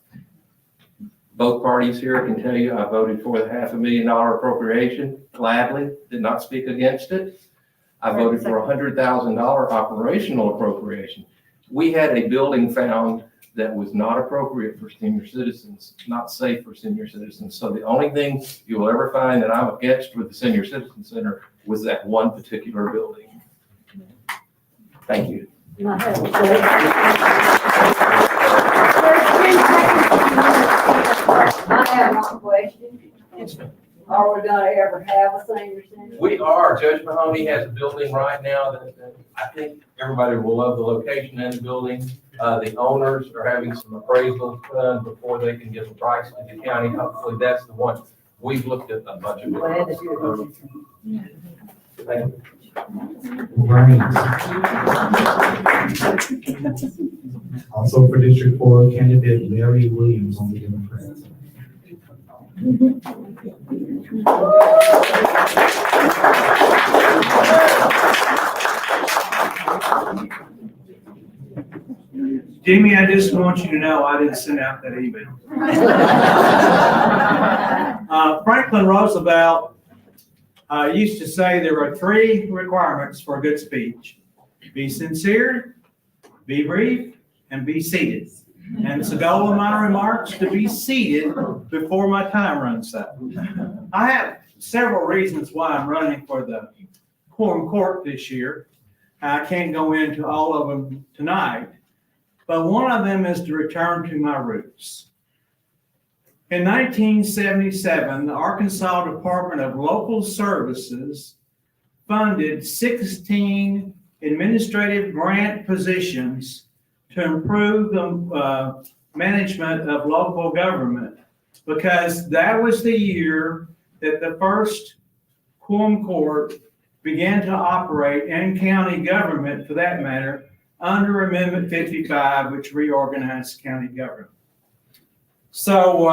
Both parties here can tell you I voted for the $500,000 appropriation gladly, did not speak against it. I voted for $100,000 operational appropriation. We had a building found that was not appropriate for senior citizens, not safe for senior citizens. So the only thing you will ever find that I'm against with the Senior Citizen Center was that one particular building. Thank you. I have one question. Are we gonna ever have a senior center? We are. Judge Mahoney has a building right now that I think everybody will love the location and the building. The owners are having some appraisals done before they can give a price to the county. Hopefully, that's the one. We've looked at a bunch of it. Thank you. Right. Also for District 4, candidate Larry Williams on the Democrats. Jamie, I just want you to know I didn't send out that email. Franklin Roosevelt used to say there are 3 requirements for a good speech: be sincere, be brief, and be seated. And it's the goal of my remarks to be seated before my time runs out. I have several reasons why I'm running for the quorum court this year. I can't go into all of them tonight, but one of them is to return to my roots. In 1977, the Arkansas Department of Local Services funded 16 administrative grant positions to improve the management of local government, because that was the year that the first quorum court began to operate, and county government for that matter, under Amendment 55, which reorganized county government. So,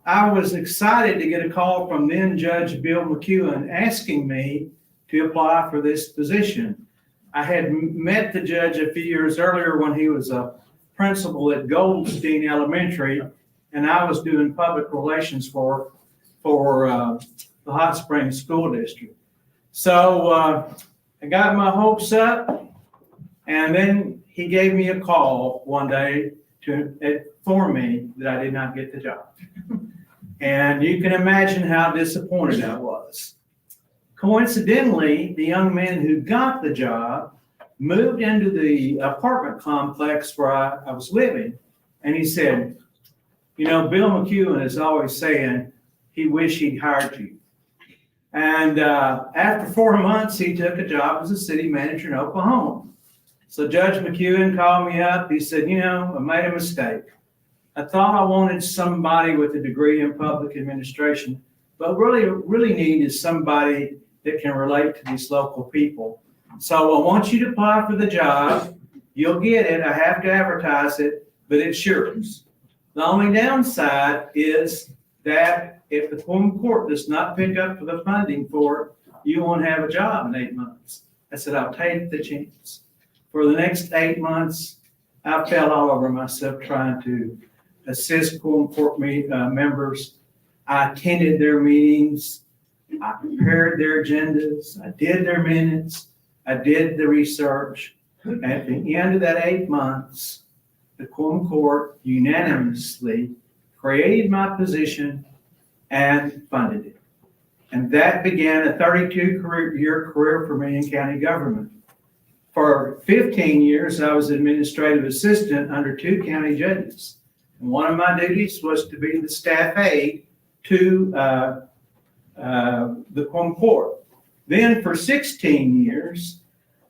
I was excited to get a call from then Judge Bill McGrew asking me to apply for this position. I had met the judge a few years earlier when he was a principal at Goldstein Elementary, and I was doing public relations for the Hot Springs School District. So I got my hopes up, and then he gave me a call one day to inform me that I did not get the job. And you can imagine how disappointed I was. Coincidentally, the young man who got the job moved into the apartment complex where I was living, and he said, you know, Bill McGrew is always saying he wished he'd hired you. And after 4 months, he took a job as a city manager in Oklahoma. So Judge McGrew called me up. He said, you know, I made a mistake. I thought I wanted somebody with a degree in public administration, but really need is somebody that can relate to these local people. So I want you to apply for the job. You'll get it. I have to advertise it, but it's yours. The only downside is that if the quorum court does not pick up for the funding for it, you won't have a job in 8 months. I said, I'll take the chance. For the next 8 months, I fell all over myself trying to assist quorum court members. I attended their meetings. I prepared their agendas. I did their minutes. I did the research. And at the end of that 8 months, the quorum court unanimously created my position and funded it. And that began a 32-year career for me in county government. For 15 years, I was administrative assistant under 2 county judges. And one of my duties was to be the staff aide to the quorum court. Then for 16 years,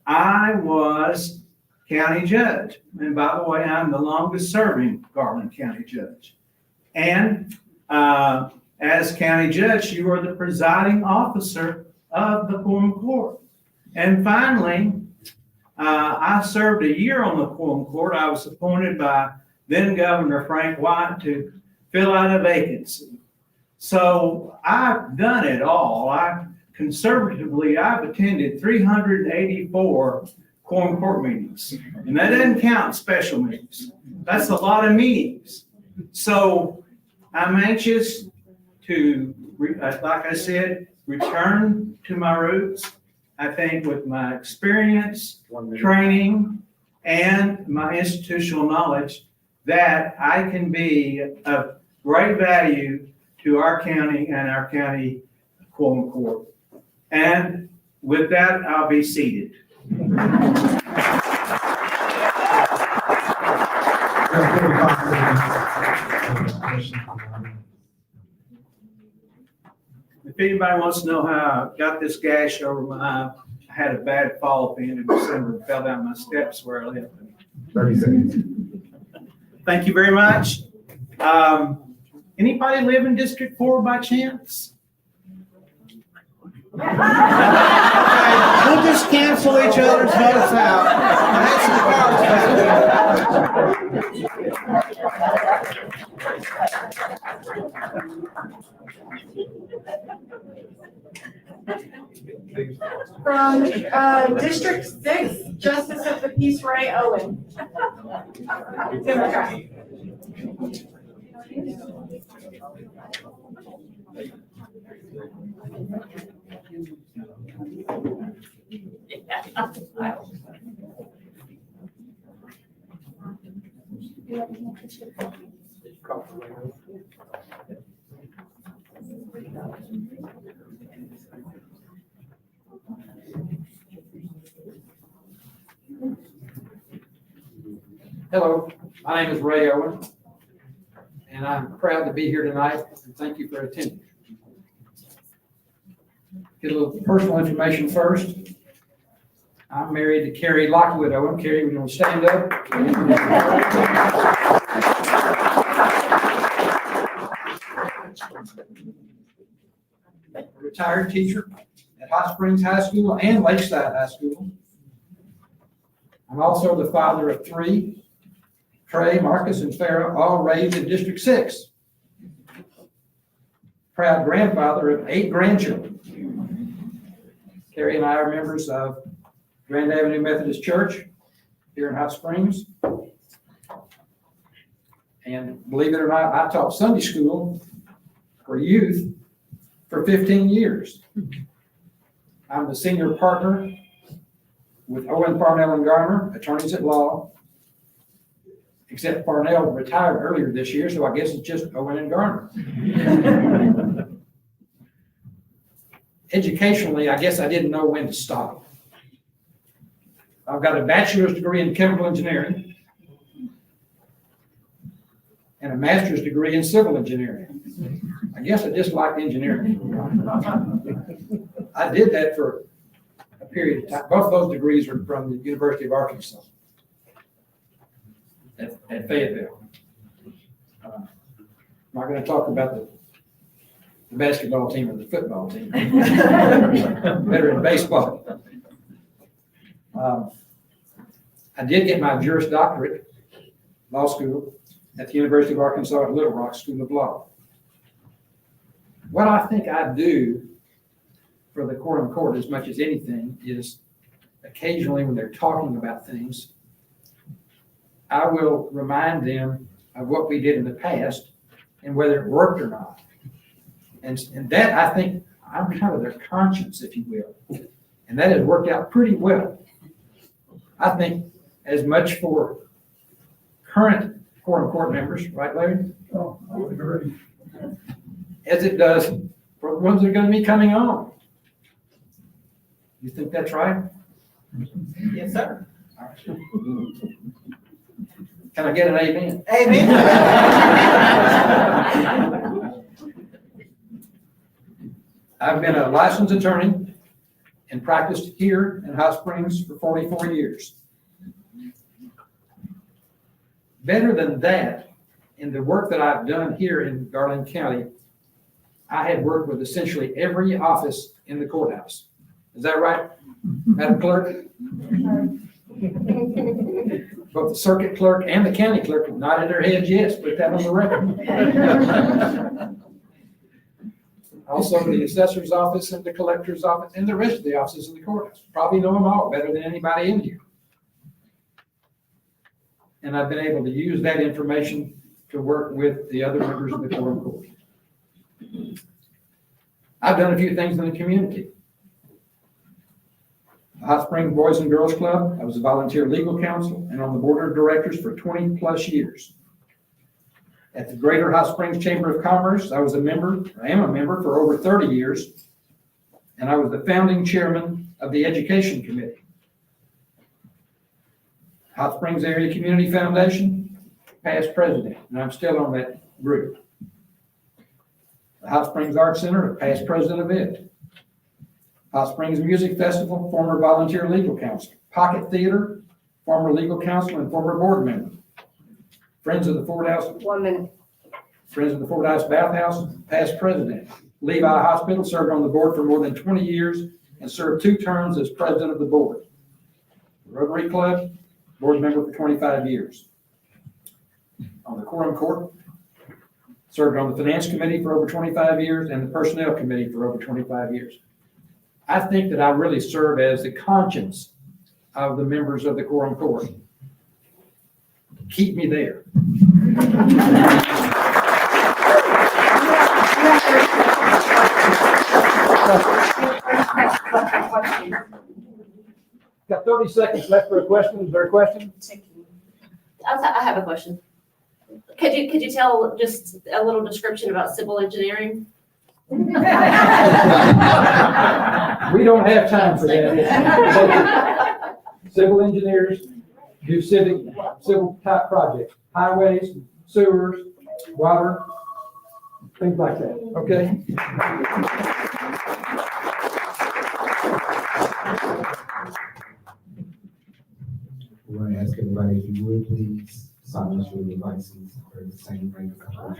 I was county judge. And by the way, I'm the longest serving Garland County judge. And as county judge, you are the presiding officer of the quorum court. And finally, I served a year on the quorum court. I was appointed by then Governor Frank White to fill out a vacancy. So I've done it all. I've attended 384 quorum court meetings, and that doesn't count special meetings. That's a lot of meetings. So I'm anxious to, like I said, return to my roots. I think with my experience, training, and my institutional knowledge, that I can be of great value to our county and our county quorum court. And with that, I'll be seated. If anybody wants to know how I got this gash over my eye, I had a bad fall at the end of December, and fell down my steps where I live. 30 seconds. Thank you very much. Anybody live in District 4 by chance? Okay, we'll just cancel each other's votes out. That's From District 6, Justice of the Peace Ray Owen. Democrat. Hello, my name is Ray Owen, and I'm proud to be here tonight, and thank you for attending. Get a little personal information first. I'm married to Carrie Lockwood Owen. Carrie, we're going to stand up. A retired teacher at Hot Springs High School and Lakeside High School. I'm also the father of 3, Trey, Marcus, and Farrah, all raised in District 6. Proud grandfather of 8 grandchildren. Carrie and I are members of Grand Avenue Methodist Church here in Hot Springs. And believe it or not, I taught Sunday school for youth for 15 years. I'm the senior partner with Owen, Parnell, and Garner, attorneys at law, except Parnell retired earlier this year, so I guess it's just Owen and Garner. Educationally, I guess I didn't know when to stop. I've got a bachelor's degree in chemical engineering and a master's degree in civil engineering. I guess I just liked engineering. I did that for a period of time. Both of those degrees are from the University of Arkansas at Fayetteville. I'm not going to talk about the basketball team or the football team. Better in baseball. I did get my Juris Doctorate, law school, at the University of Arkansas at Little Rock School of Law. What I think I do for the quorum court as much as anything is occasionally when they're talking about things, I will remind them of what we did in the past and whether it worked or not. And that, I think, I'm kind of their conscience, if you will. And that has worked out pretty well. I think as much for current quorum court members, right, Larry? Oh, I would agree. As it does for the ones that are going to be coming on. You think that's right? Yes, sir. All right. Can I get an amen? Amen. I've been a licensed attorney and practiced here in Hot Springs for 44 years. Better than that, in the work that I've done here in Garland County, I have worked with essentially every office in the courthouse. Is that right, Madam Clerk? Both the circuit clerk and the county clerk have nodded their heads yes, put that on the record. Also the assessor's office and the collector's office and the rest of the offices in the courthouse. Probably know them all better than anybody in here. And I've been able to use that information to work with the other members of the quorum court. I've done a few things in the community. The Hot Springs Boys and Girls Club, I was a volunteer legal counsel and on the board of directors for 20 plus years. At the Greater Hot Springs Chamber of Commerce, I was a member, I am a member for over 30 years, and I was the founding chairman of the Education Committee. Hot Springs Area Community Foundation, past president, and I'm still on that group. The Hot Springs Arts Center, past president of it. Hot Springs Music Festival, former volunteer legal counsel. Pocket Theater, former legal counsel and former board member. Friends of the Ford House. 1 minute. Friends of the Ford House Bathhouse, past president. Levi Hospital, served on the board for more than 20 years and served 2 terms as president of the board. Rotary Club, board member for 25 years. On the Quorum Court, served on the Finance Committee for over 25 years and the Personnel Committee for over 25 years. I think that I really serve as the conscience of the members of the Quorum Court. Keep me there. Got 30 seconds left for a question. Is there a question? I have a question. Could you tell just a little description about civil engineering? We don't have time for that. Civil engineers do civil type projects, highways, sewers, water, things like that, okay? We're going to ask everybody if you would please silence your devices for the same rate of coverage.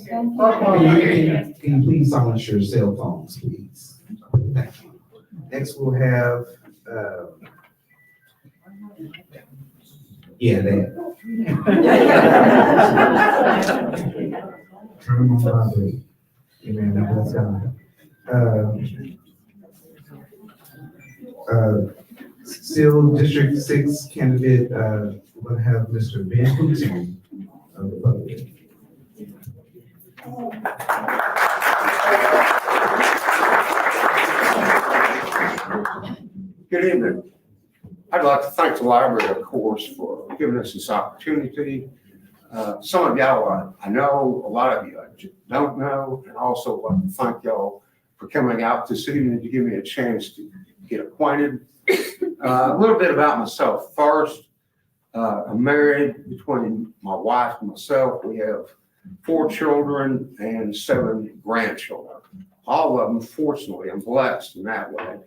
Can you please silence your cell phones, please? Thank you. Next, we'll have, yeah, that. Turn them on vibrate. Amen. Bless God. Still District 6 candidate, we're going to have Mr. Ben Hootie of the public. Good evening. I'd like to thank the library, of course, for giving us this opportunity. Some of y'all I know, a lot of you I just don't know, and also like to thank y'all for coming out this evening to give me a chance to get acquainted. A little bit about myself first. I'm married. Between my wife and myself, we have 4 children and 7 grandchildren. All of them, fortunately, I'm blessed in that way,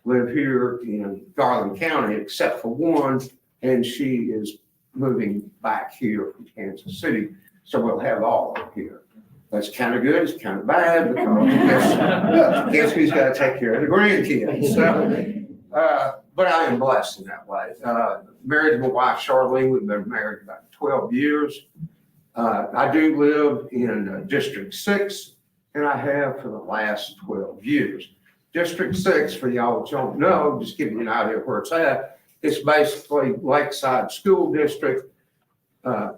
live here in Garland County, except for one, and she is moving back here from Kansas City, so we'll have all of them here. That's kind of good, it's kind of bad, because guess who's got to take care of the grandkids? So, but I am blessed in that way. Married to my wife, Charlene. We've been married about 12 years. I do live in District 6, and I have for the last 12 years. District 6, for y'all that don't know, just give you an idea of where it's at. It's basically Lakeside School District,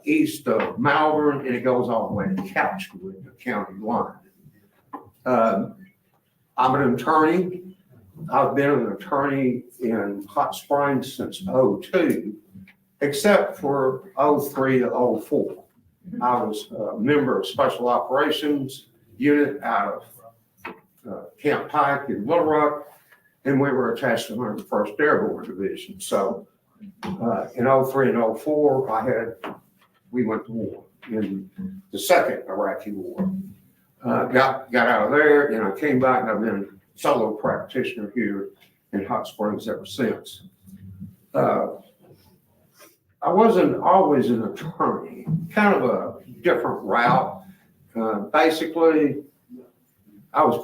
east of Malvern, and it goes all the way to Couchwood, the county line. I'm an attorney. I've been an attorney in Hot Springs since '02, except for '03 to '04. I was a member of Special Operations Unit out of Camp Pike in Little Rock, and we were attached to 101st Airborne Division. So in '03 and '04, we went to war in the second Iraqi war. Got out of there, and I came back, and I've been solo practitioner here in Hot Springs ever since. I wasn't always an attorney, kind of a different route. Basically, I was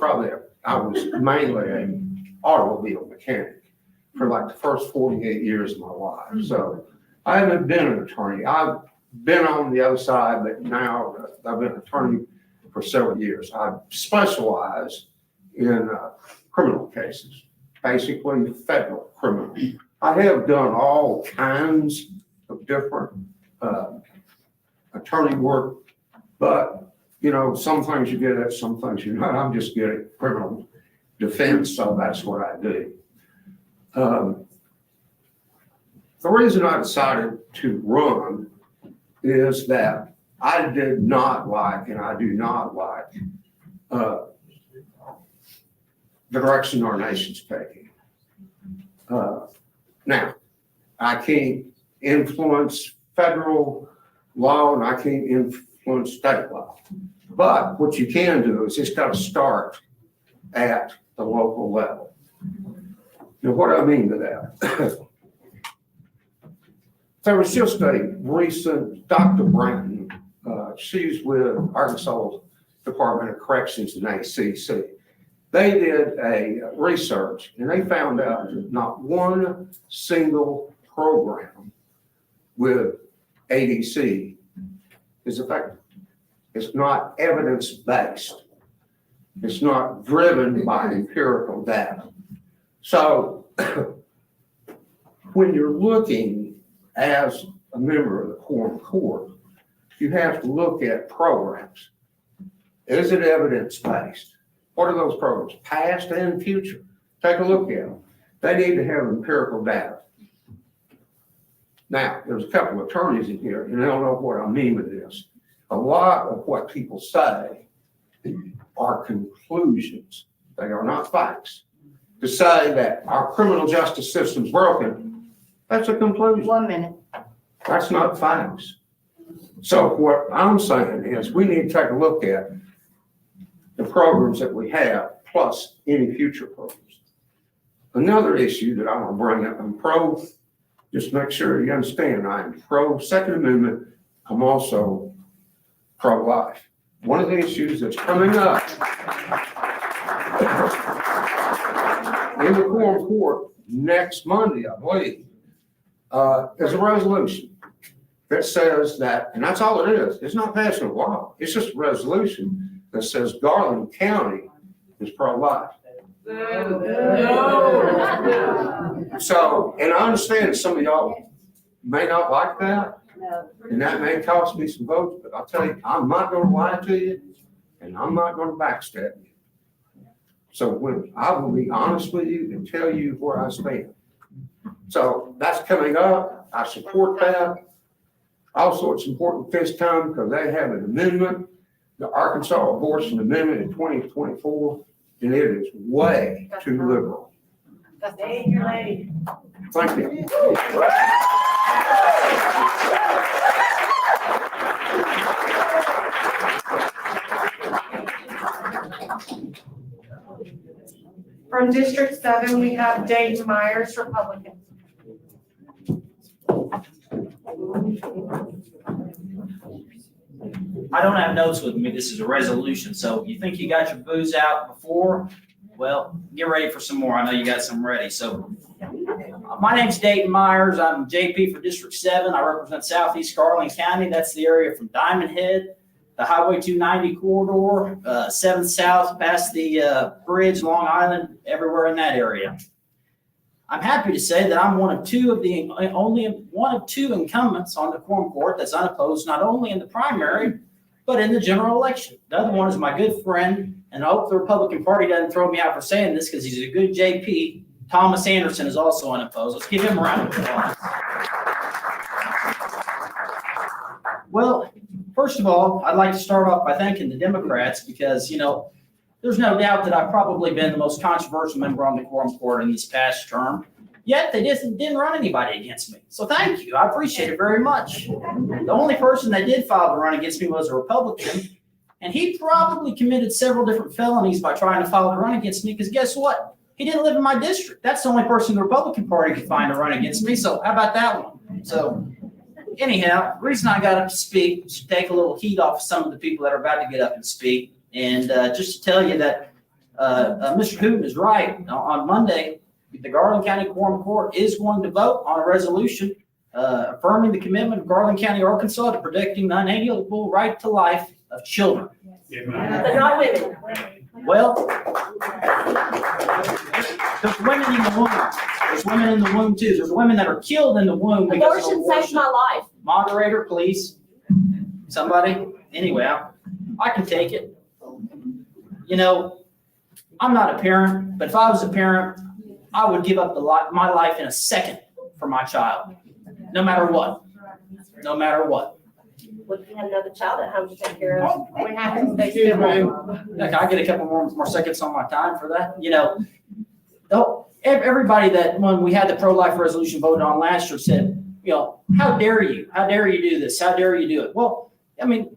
mainly an automobile mechanic for like the first 48 years of my life. So I haven't been an attorney. I've been on the other side, but now I've been an attorney for several years. I specialize in criminal cases, basically federal criminal. I have done all kinds of different attorney work, but some things you get at, some things you're not. I'm just good at criminal defense, so that's what I do. The reason I decided to run is that I did not like, and I do not like, the direction our nation's taking. Now, I can't influence federal law and I can't influence state law. But what you can do is just got to start at the local level. Now, what do I mean by that? There was just a recent, Dr. Branton, she's with Arkansas Department of Corrections and A.C.C. They did a research and they found out that not one single program with ADC is effective. It's not evidence-based. It's not driven by empirical data. So when you're looking as a member of the quorum court, you have to look at programs. Is it evidence-based? What are those programs, past and future? Take a look at them. They need to have empirical data. Now, there's a couple of attorneys in here, and they don't know what I mean with this. A lot of what people say are conclusions. They are not facts. To say that our criminal justice system's broken, that's a conclusion. 1 minute. That's not facts. So what I'm saying is we need to take a look at the programs that we have, plus any future programs. Another issue that I want to bring up, I'm pro, just make sure you understand, I'm pro Second Amendment. I'm also pro-life. One of the issues that's coming up in the quorum court next Monday, I believe, is a resolution that says that, and that's all it is. It's not passing a law. It's just a resolution that says Garland County is pro-life. So, and I understand some of y'all may not like that, and that may cost me some votes, but I'll tell you, I'm not going to lie to you, and I'm not going to backstab you. So when I will be honest with you and tell you where I stand. So that's coming up. I support that. Also, it's important this time because they have an amendment, the Arkansas Abortion Amendment in 2024, and it is way too liberal. Thank you, lady. Thank you. From District 7, we have Dayton Myers, Republican. I don't have notes with me. This is a resolution. So you think you got your booze out before? Well, get ready for some more. I know you got some ready. So my name's Dayton Myers. I'm JP for District 7. I represent Southeast Garland County. That's the area from Diamond Head, the Highway 290 corridor, 7th South, past the bridge, Long Island, everywhere in that area. I'm happy to say that I'm only one of two incumbents on the quorum court that's unopposed, not only in the primary, but in the general election. The other one is my good friend, and I hope the Republican Party doesn't throw me out for saying this because he's a good JP. Thomas Anderson is also unopposed. Let's give him a round of applause. Well, first of all, I'd like to start off by thanking the Democrats because, there's no doubt that I've probably been the most controversial member on the quorum court in this past term, yet they didn't run anybody against me. So thank you. I appreciate it very much. The only person that did file to run against me was a Republican, and he probably committed several different felonies by trying to file to run against me because guess what? He didn't live in my district. That's the only person the Republican Party could find to run against me, so how about that one? So anyhow, the reason I got up to speak was to take a little heat off of some of the people that are about to get up and speak. And just to tell you that Mr. Hooten is right. On Monday, the Garland County Quorum Court is going to vote on a resolution affirming the commitment of Garland County, Arkansas to protecting the unalienable right to life of children. But not women. Well, there's women in the womb. There's women in the womb too. There's women that are killed in the womb because of Abortion saved my life. Moderator, please. Somebody. Anyway, I can take it. I'm not a parent, but if I was a parent, I would give up my life in a second for my child, no matter what. No matter what. What if you had another child at home to take care of? We have to stay civil. Can I get a couple more seconds on my time for that? Everybody that when we had the pro-life resolution voted on last year said, how dare you? How dare you do this? How dare you do it? Well,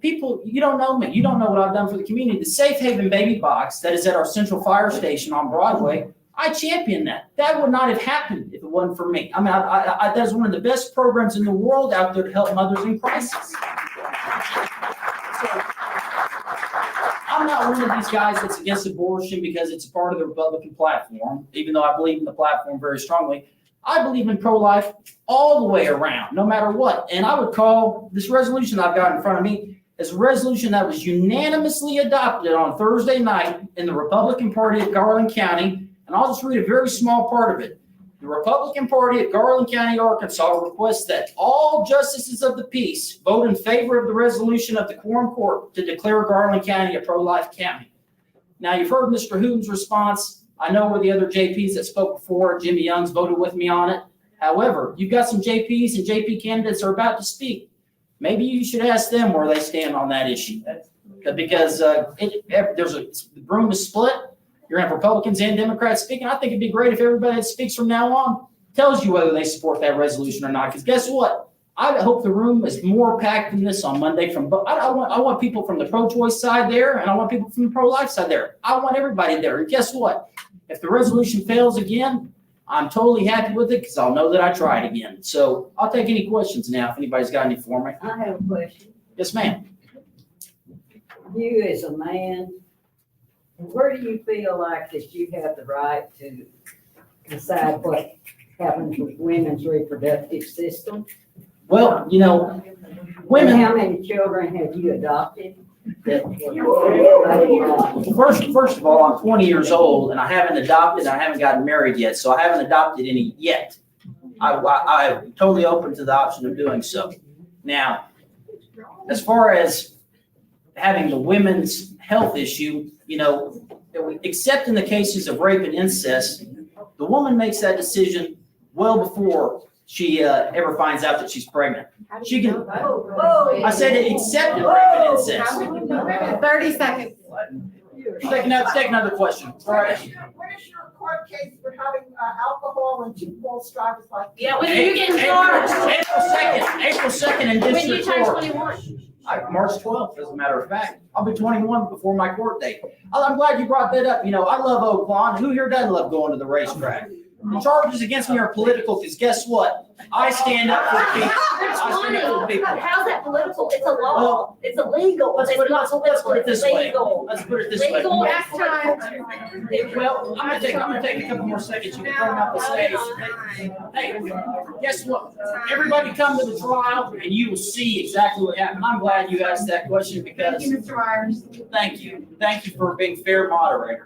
people, you don't know me. You don't know what I've done for the community. The Safe Haven baby box that is at our central fire station on Broadway, I champion that. That would not have happened if it wasn't for me. I mean, that's one of the best programs in the world out there to help mothers in crisis. So, I'm not one of these guys that's against abortion because it's part of the Republican platform, even though I believe in the platform very strongly. I believe in pro-life all the way around, no matter what. And I would call this resolution I've got in front of me as a resolution that was unanimously adopted on Thursday night in the Republican Party of Garland County. And I'll just read a very small part of it. The Republican Party of Garland County, Arkansas requests that all justices of the peace vote in favor of the resolution of the Quorum Court to declare Garland County a pro-life county. Now, you've heard Mr. Hooten's response. I know where the other JPs that spoke before, Jimmy Young's voted with me on it. However, you've got some JPs and JP candidates that are about to speak. Maybe you should ask them where they stand on that issue. Because the room is split. You're going to have Republicans and Democrats speaking. I think it'd be great if everybody that speaks from now on tells you whether they support that resolution or not. Because guess what? I hope the room is more packed than this on Monday. I want people from the pro-choice side there, and I want people from the pro-life side there. I want everybody there. And guess what? If the resolution fails again, I'm totally happy with it because I'll know that I tried again. So I'll take any questions now if anybody's got any for me. I have a question. Yes, ma'am. You as a man, where do you feel like that you have the right to decide what happens with women's reproductive system? Well, you know, women. And how many children have you adopted? First of all, I'm 20 years old and I haven't adopted. I haven't gotten married yet, so I haven't adopted any yet. I'm totally open to the option of doing so. Now, as far as having the women's health issue, you know, except in the cases of rape and incest, the woman makes that decision well before she ever finds out that she's pregnant. She can. I said except in rape and incest. 30 seconds. Take another question. All right. What is your court case for having alcohol and two false drivers like? Yeah, when are you getting charged? April 2nd in When you District turn 4. 21. March 12th, as a matter of fact. I'll be 21 before my court date. I'm glad you brought that up. You know, I love Oakland. Who here doesn't love going to the racetrack? The charges against me are political because guess what? I stand up for the people. I stand up for the people. How's that political? It's a law. It's illegal. Let's put it this way. Let's put it this way. Legal. Last time. Well, I'm gonna take a couple more seconds. You can throw them out the stage. Hey, guess what? Everybody come to the trial and you will see exactly what happened. I'm glad you asked that question because. Thank you, Mr. Myers. Thank you. Thank you for being fair moderator.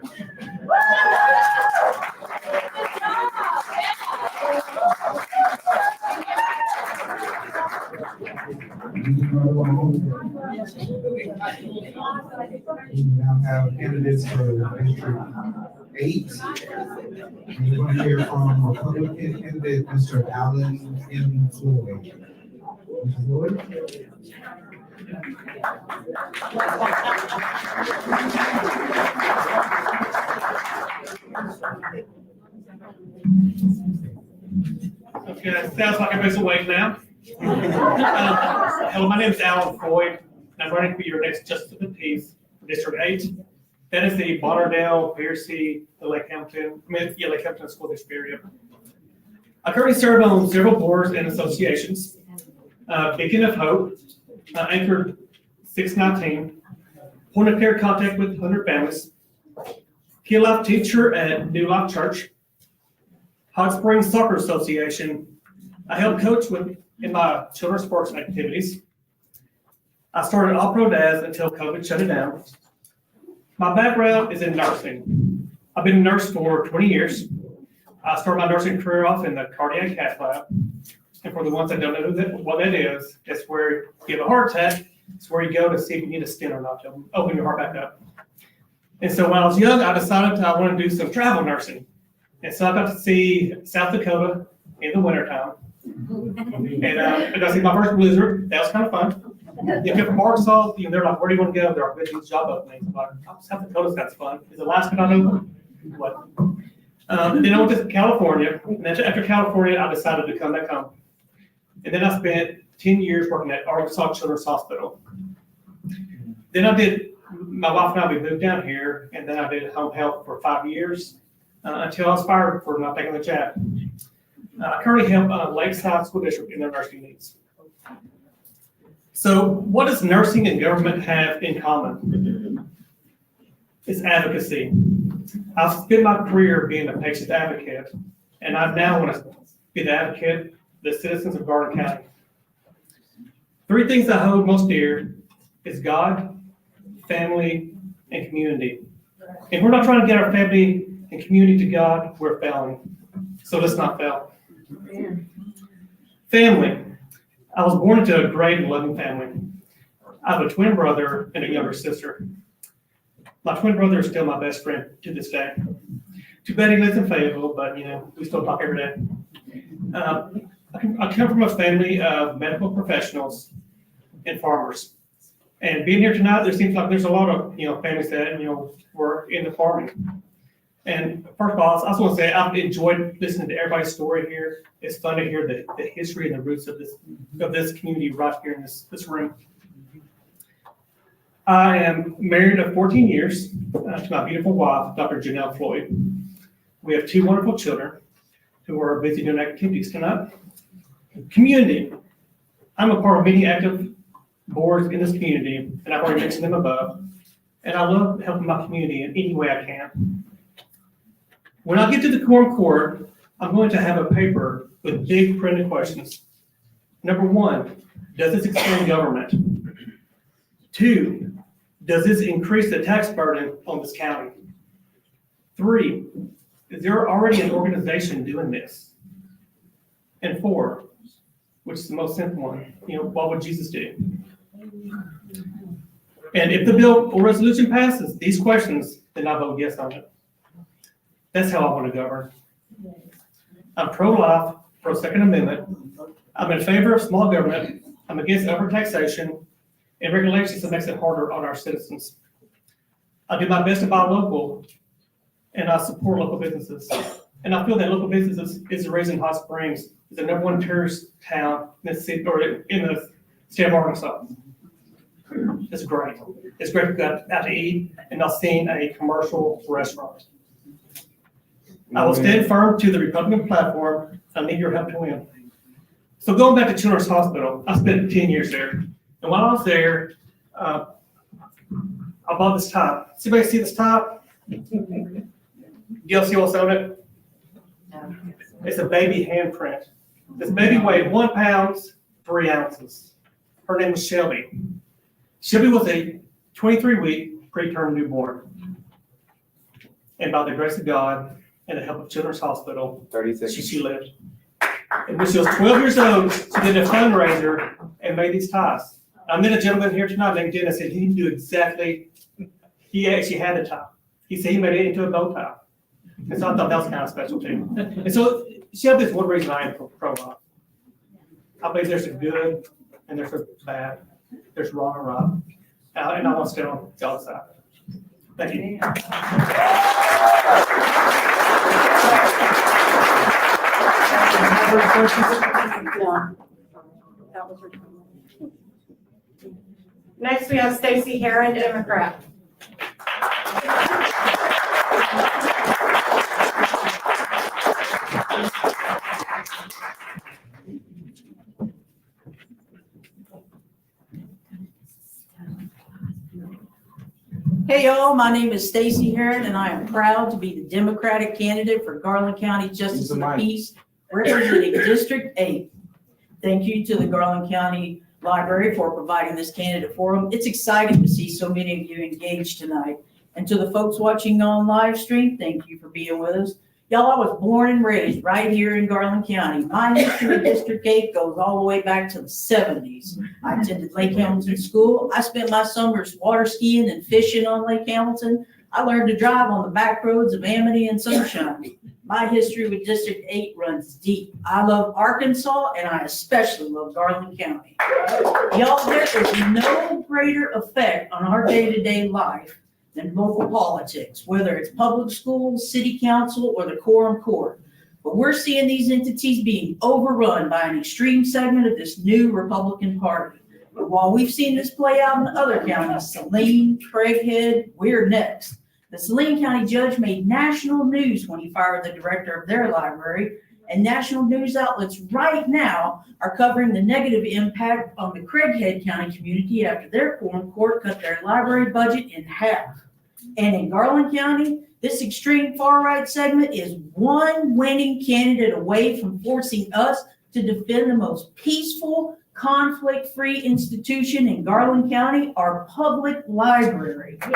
We now have candidates for District 8. We're going to hear from Republican candidate, Mr. Alan M. Floyd. Mr. Floyd? Okay, it sounds like everybody's awake now. Hello, my name is Alan Floyd, and I'm running for your next Justice of the Peace for District 8. That is the Lauderdale, Piercy, the Lake Hampton School District area. I currently serve on several boards and associations. Beacon of Hope, Anchored 619, Point of Care Contact with 100 Families, Key Life Teacher at New Life Church, Hot Springs Soccer Association. I help coach in my children's sports activities. I started All-Pro Dads until COVID shut it down. My background is in nursing. I've been a nurse for 20 years. I started my nursing career off in the cardiac cath lab. And for the ones that don't know what that is, it's where you have a heart attack. It's where you go to see if you need a stent or not to open your heart back up. And so when I was young, I decided I wanted to do some travel nursing. And so I got to see South Dakota in the wintertime. And I got to see my first blizzard. That was kind of fun. If you're from Arkansas, they're like, where do you want to go? There are good job openings. I'm like, oh, South Dakota's that's fun. Is Alaska not open? What? Then I went to California. And then after California, I decided to come back home. And then I spent 10 years working at Arkansas Children's Hospital. Then my wife and I, we moved down here, and then I did home health for 5 years. until I was fired for not taking the chat. I currently help Lakeside School District in their nursing needs. So what does nursing and government have in common? It's advocacy. I've spent my career being a patient advocate, and I now want to be the advocate for the citizens of Garland County. Three things I hold most dear is God, family, and community. If we're not trying to get our family and community to God, we're failing. So let's not fail. Family. I was born into a great and loving family. I have a twin brother and a younger sister. My twin brother is still my best friend to this day. Too bad he lives in Fayetteville, but we still talk every day. I come from a family of medical professionals and farmers. And being here tonight, there seems like there's a lot of families that were in the farming. And first of all, I just want to say I've enjoyed listening to everybody's story here. It's fun to hear the history and the roots of this community right here in this room. I am married of 14 years to my beautiful wife, Dr. Janelle Floyd. We have two wonderful children who are busy doing activities tonight. Community. I'm a part of many active boards in this community, and I've already mentioned them above. And I love helping my community in any way I can. When I get to the quorum court, I'm going to have a paper with big printed questions. Number one, does this expand government? 2, does this increase the tax burden on this county? 3, is there already an organization doing this? And 4, which is the most simple one, what would Jesus do? And if the bill or resolution passes these questions, then I vote yes on it. That's how I want to govern. I'm pro-life, pro-Second Amendment. I'm in favor of small government. I'm against overtaxation and regulations that makes it harder on our citizens. I do my best to buy local, and I support local businesses. And I feel that local businesses is the reason Hot Springs is the #1 tourist town in the city or in the state of Arkansas. It's great. It's great to go out to eat and not seeing a commercial restaurant. I will stand firm to the Republican platform. I need your help to win. So going back to Children's Hospital, I spent 10 years there. And while I was there, I bought this top. Does anybody see this top? Do y'all see what's on it? It's a baby handprint. This baby weighed 1 pound, 3 ounces. Her name was Shelby. Shelby was a 23-week preterm newborn. And by the grace of God and the help of Children's Hospital, 36. she lived. And when she was 12 years old, she did a fundraiser and made these ties. I met a gentleman here tonight named Dennis, and he knew exactly, he actually had a tie. He said he made it into a bow tie. And so I thought that was kind of special too. And so Shelby is one reason I am pro-life. I believe there's a good and there's a bad. There's wrong and right. And I want to stay on the other side. Thank you. Next, we have Stacy, Heron, and McGrew. Hey y'all, my name is Stacy Heron, and I am proud to be the Democratic candidate for Garland County Justice of the Peace, representing District 8. Thank you to the Garland County Library for providing this candidate forum. It's exciting to see so many of you engaged tonight. And to the folks watching on live stream, thank you for being with us. Y'all, I was born and raised right here in Garland County. My history of District 8 goes all the way back to the 70s. I attended Lake Hamilton School. I spent my summers water skiing and fishing on Lake Hamilton. I learned to drive on the back roads of Amity and Sunshine. My history with District 8 runs deep. I love Arkansas, and I especially love Garland County. Y'all, there is no greater effect on our day-to-day life than local politics, whether it's public schools, city council, or the quorum court. But we're seeing these entities being overrun by an extreme segment of this new Republican Party. But while we've seen this play out in other counties, Saline, Craighead, we're next. The Saline County judge made national news when he fired the director of their library, and national news outlets right now are covering the negative impact on the Craighead County community after their quorum court cut their library budget in half. And in Garland County, this extreme far-right segment is one winning candidate away from forcing us to defend the most peaceful, conflict-free institution in Garland County, our public library. Well,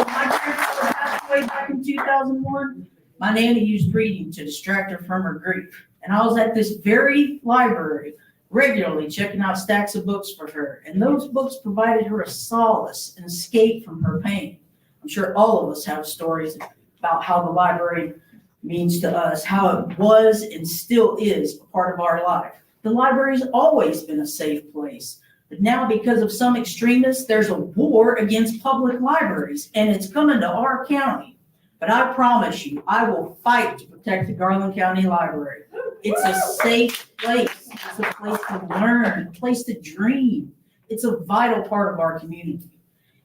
my grandmother passed away back in 2001. My nanny used reading to distract her from her grief. And I was at this very library regularly checking out stacks of books for her. And those books provided her a solace, an escape from her pain. I'm sure all of us have stories about how the library means to us, how it was and still is a part of our life. The library's always been a safe place. But now, because of some extremists, there's a war against public libraries, and it's coming to our county. But I promise you, I will fight to protect the Garland County Library. It's a safe place. It's a place to learn, a place to dream. It's a vital part of our community.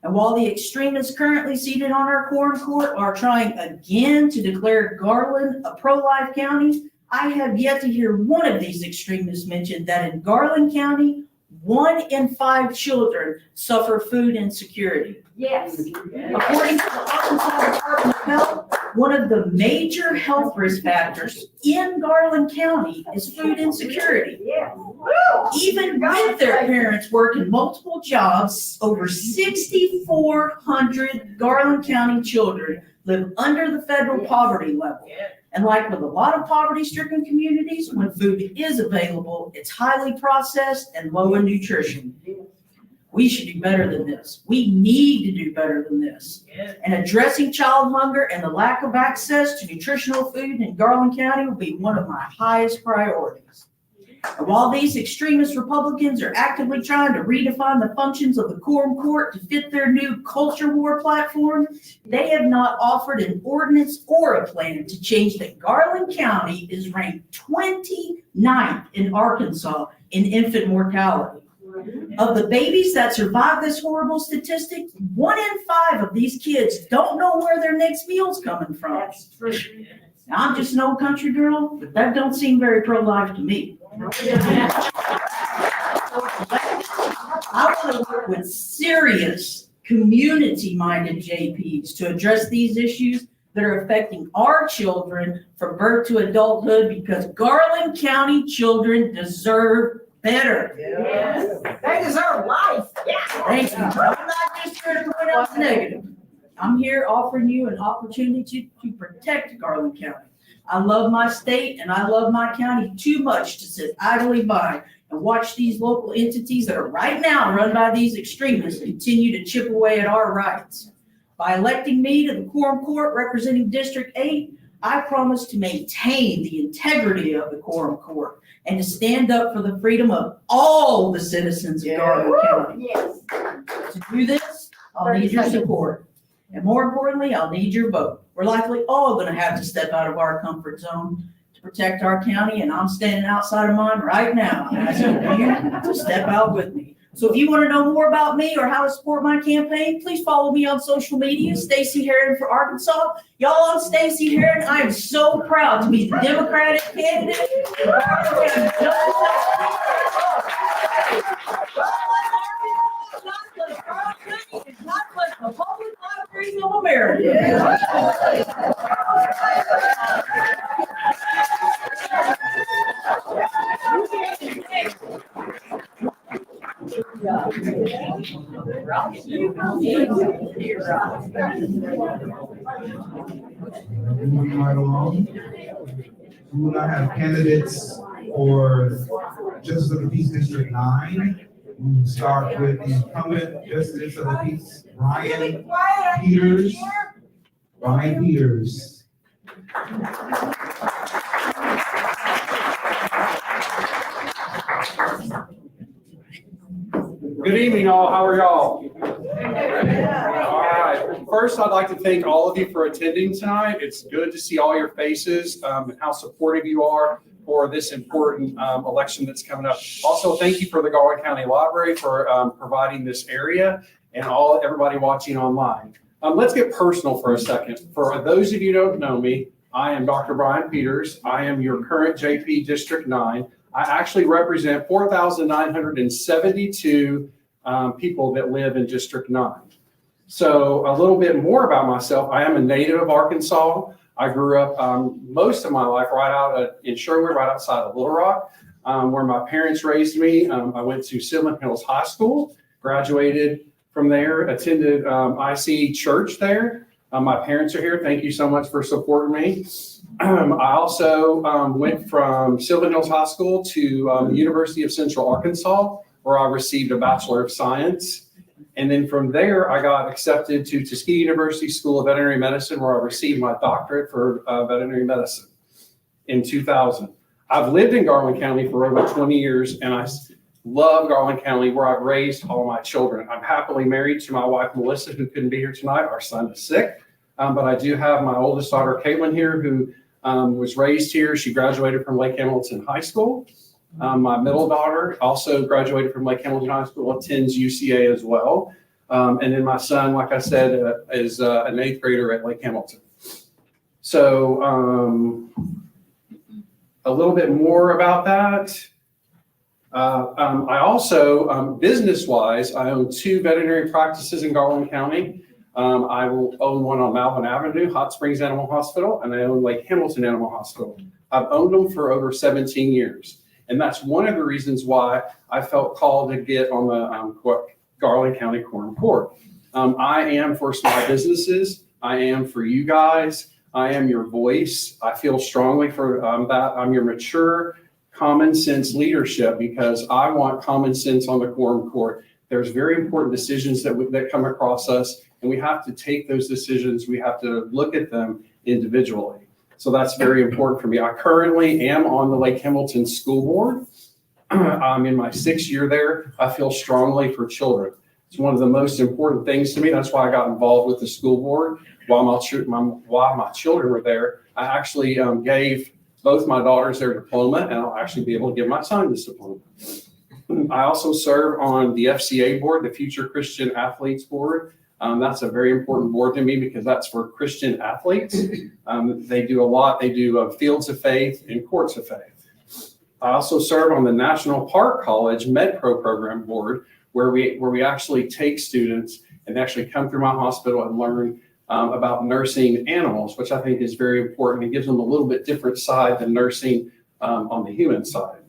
And while the extremists currently seated on our quorum court are trying again to declare Garland a pro-life county, I have yet to hear one of these extremists mention that in Garland County, 1 in 5 children suffer food insecurity. Yes. According to the Arkansas Department of Health, one of the major health risk factors in Garland County is food insecurity. Yes. Even with their parents working multiple jobs, over 6,400 Garland County children live under the federal poverty level. And like with a lot of poverty-stricken communities, when food is available, it's highly processed and low in nutrition. We should do better than this. We need to do better than this. And addressing child hunger and the lack of access to nutritional food in Garland County will be one of my highest priorities. And while these extremist Republicans are actively trying to redefine the functions of the quorum court to fit their new culture war platform, they have not offered an ordinance or a plan to change that Garland County is ranked 29th in Arkansas in infant mortality. Of the babies that survive this horrible statistic, 1 in 5 of these kids don't know where their next meal's coming from. That's true. Now, I'm just an old country girl, but that don't seem very pro-life to me. I want to work with serious, community-minded JPs to address these issues that are affecting our children from birth to adulthood, because Garland County children deserve better. Yes. They deserve life. Yeah. Thank you. I'm not just here to point out the negative. I'm here offering you an opportunity to protect Garland County. I love my state and I love my county too much to sit idly by and watch these local entities that are right now run by these extremists continue to chip away at our rights. By electing me to the quorum court representing District 8, I promise to maintain the integrity of the quorum court and to stand up for the freedom of all the citizens of Garland County. Yes. To do this, I'll need your support. And more importantly, I'll need your vote. We're likely all going to have to step out of our comfort zone to protect our county, and I'm standing outside of mine right now, asking you to step out with me. So if you want to know more about me or how to support my campaign, please follow me on social media, Stacy Heron for Arkansas. Y'all, I'm Stacy Heron. I am so proud to be the Democratic candidate for Garland County. Not like the public libraries of America. Moving right along. We will now have candidates for Justice of the Peace District 9. We will start with the incumbent Justice of the Peace, Ryan Peters. Ryan Peters. Good evening, all. How are y'all? All right. First, I'd like to thank all of you for attending tonight. It's good to see all your faces and how supportive you are for this important election that's coming up. Also, thank you for the Garland County Library for providing this area and everybody watching online. Let's get personal for a second. For those of you who don't know me, I am Dr. Brian Peters. I am your current JP District 9. I actually represent 4,972 people that live in District 9. So a little bit more about myself. I am a native of Arkansas. I grew up most of my life right out in Sherwood, right outside of Little Rock, where my parents raised me. I went to Silver Hills High School, graduated from there, attended IC Church there. My parents are here. Thank you so much for supporting me. I also went from Silver Hills High School to University of Central Arkansas, where I received a Bachelor of Science. And then from there, I got accepted to Tuskegee University School of Veterinary Medicine, where I received my doctorate for veterinary medicine in 2000. I've lived in Garland County for over 20 years, and I love Garland County, where I've raised all my children. I'm happily married to my wife, Melissa, who couldn't be here tonight. Our son is sick. But I do have my oldest daughter, Caitlin, here, who was raised here. She graduated from Lake Hamilton High School. My middle daughter also graduated from Lake Hamilton High School, attends UCA as well. And then my son, like I said, is an 8th grader at Lake Hamilton. So a little bit more about that. I also, business-wise, I own 2 veterinary practices in Garland County. I will own one on Malvern Avenue, Hot Springs Animal Hospital, and I own Lake Hamilton Animal Hospital. I've owned them for over 17 years. And that's one of the reasons why I felt called to get on the Garland County Quorum Court. I am for small businesses. I am for you guys. I am your voice. I feel strongly for that. I'm your mature, common sense leadership, because I want common sense on the Quorum Court. There's very important decisions that come across us, and we have to take those decisions. We have to look at them individually. So that's very important for me. I currently am on the Lake Hamilton School Board. I'm in my 6th year there. I feel strongly for children. It's one of the most important things to me. That's why I got involved with the school board. While my children were there, I actually gave both my daughters their diploma, and I'll actually be able to give my son this diploma. I also serve on the FCA board, the Future Christian Athletes Board. That's a very important board to me because that's for Christian athletes. They do a lot. They do Fields of Faith and Courts of Faith. I also serve on the National Park College MedPro program board, where we actually take students and actually come through my hospital and learn about nursing animals, which I think is very important. It gives them a little bit different side than nursing on the human side.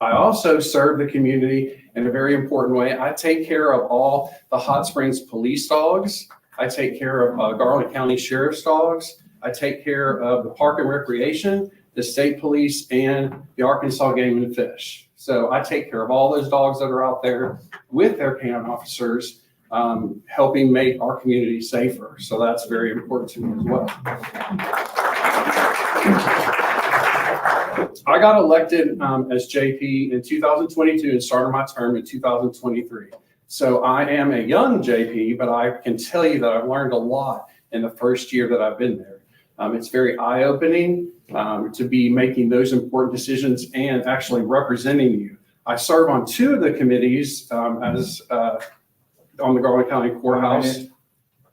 I also serve the community in a very important way. I take care of all the Hot Springs police dogs. I take care of Garland County Sheriff's dogs. I take care of the Park and Recreation, the State Police, and the Arkansas Game and Fish. So I take care of all those dogs that are out there with their canine officers, helping make our community safer. So that's very important to me as well. I got elected as JP in 2022 and started my term in 2023. So I am a young JP, but I can tell you that I've learned a lot in the first year that I've been there. It's very eye-opening to be making those important decisions and actually representing you. I serve on 2 of the committees on the Garland County Courthouse.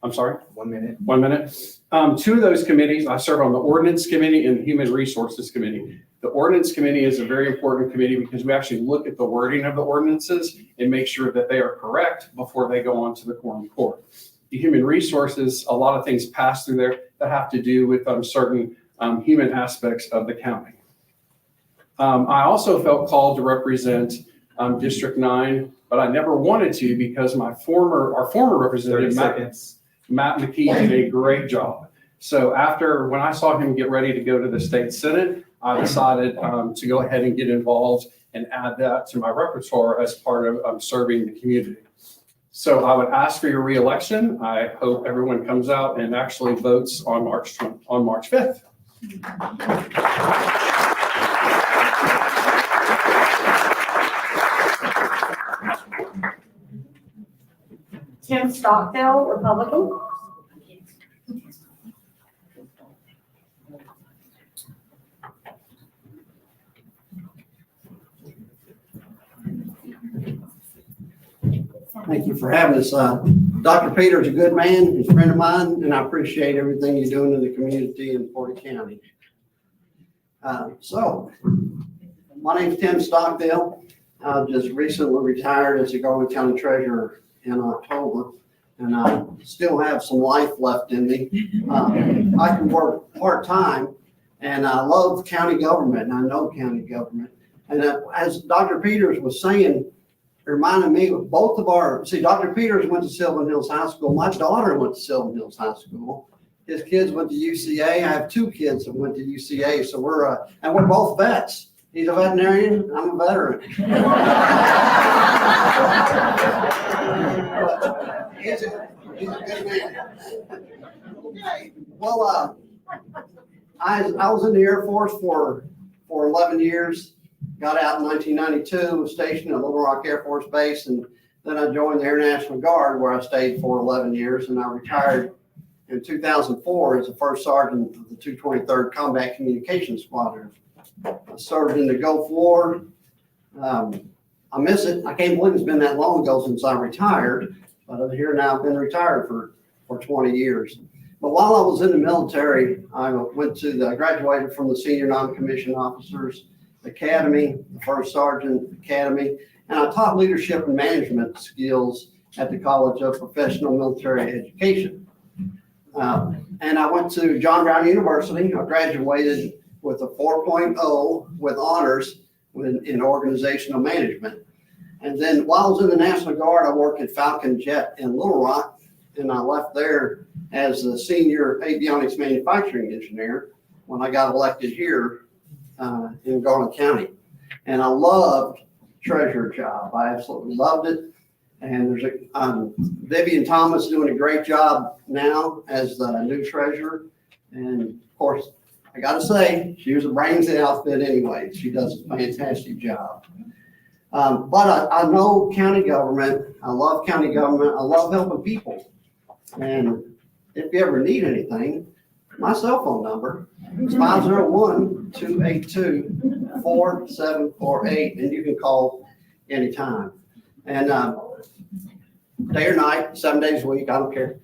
I'm sorry? 1 minute. 1 minute. 2 of those committees, I serve on the Ordinance Committee and the Human Resources Committee. The Ordinance Committee is a very important committee because we actually look at the wording of the ordinances and make sure that they are correct before they go on to the Quorum Court. The Human Resources, a lot of things pass through there that have to do with certain human aspects of the county. I also felt called to represent District 9, but I never wanted to because our former representative, Matt Mckee, did a great job. So when I saw him get ready to go to the state senate, I decided to go ahead and get involved and add that to my repertoire as part of serving the community. So I would ask for your reelection. I hope everyone comes out and actually votes on March 5th. Tim Stockdale, Republican. Thank you for having us. Dr. Peter's a good man, he's a friend of mine, and I appreciate everything you're doing in the community in Porter County. So, my name's Tim Stockdale. I just recently retired as the Garland County Treasurer in October, and I still have some life left in me. I can work part-time, and I love county government, and I know county government. And as Dr. Peters was saying, it reminded me of both of Dr. Peters went to Sylvan Hills High School. My daughter went to Sylvan Hills High School. His kids went to UCA. I have two kids that went to UCA, so we're both vets. He's a veterinarian, I'm a veteran. He's a good man. Okay. Well, I was in the Air Force for 11 years. Got out in 1992, was stationed at Little Rock Air Force Base, and then I joined the Air National Guard, where I stayed for 11 years, and I retired in 2004 as the first sergeant of the 223rd Combat Communications Squadron. I served in the Gulf War. I miss it. I can't believe it's been that long ago since I retired, but I'm here now. I've been retired for 20 years. But while I was in the military, I graduated from the Senior Non-Commissioned Officers Academy, the First Sergeant Academy, and I taught leadership and management skills at the College of Professional Military Education. And I went to John Brown University. I graduated with a 4.0 with honors in organizational management. And then while I was in the National Guard, I worked at Falcon Jet in Little Rock, and I left there as the senior avionics manufacturing engineer when I got elected here in Garland County. And I loved treasurer job. I absolutely loved it. And there's Vivian Thomas doing a great job now as the new treasurer. And of course, I gotta say, she was the brains of the outfit anyway. She does a fantastic job. But I know county government. I love county government. I love helping people. And if you ever need anything, my cell phone number is 501-282-4748, and you can call anytime. And day or night, 7 days a week, I don't care.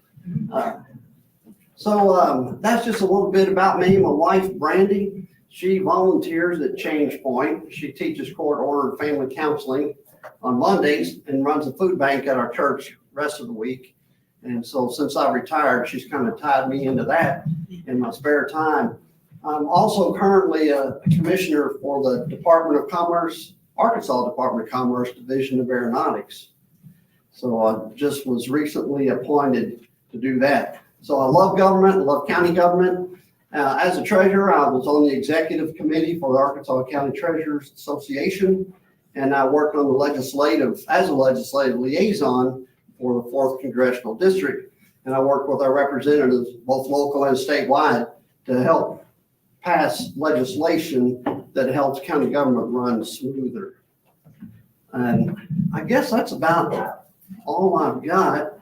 So that's just a little bit about me. My wife, Brandy, she volunteers at Change Point. She teaches court-ordered family counseling on Mondays and runs a food bank at our church rest of the week. And so since I retired, she's kind of tied me into that in my spare time. I'm also currently a commissioner for the Department of Commerce, Arkansas Department of Commerce Division of Aeronautics. So I just was recently appointed to do that. So I love government, I love county government. As a treasurer, I was on the executive committee for the Arkansas County Treasurers Association, and I worked on the legislative liaison for the 4th Congressional District. And I worked with our representatives, both local and statewide, to help pass legislation that helps county government run smoother. And I guess that's about all I've got.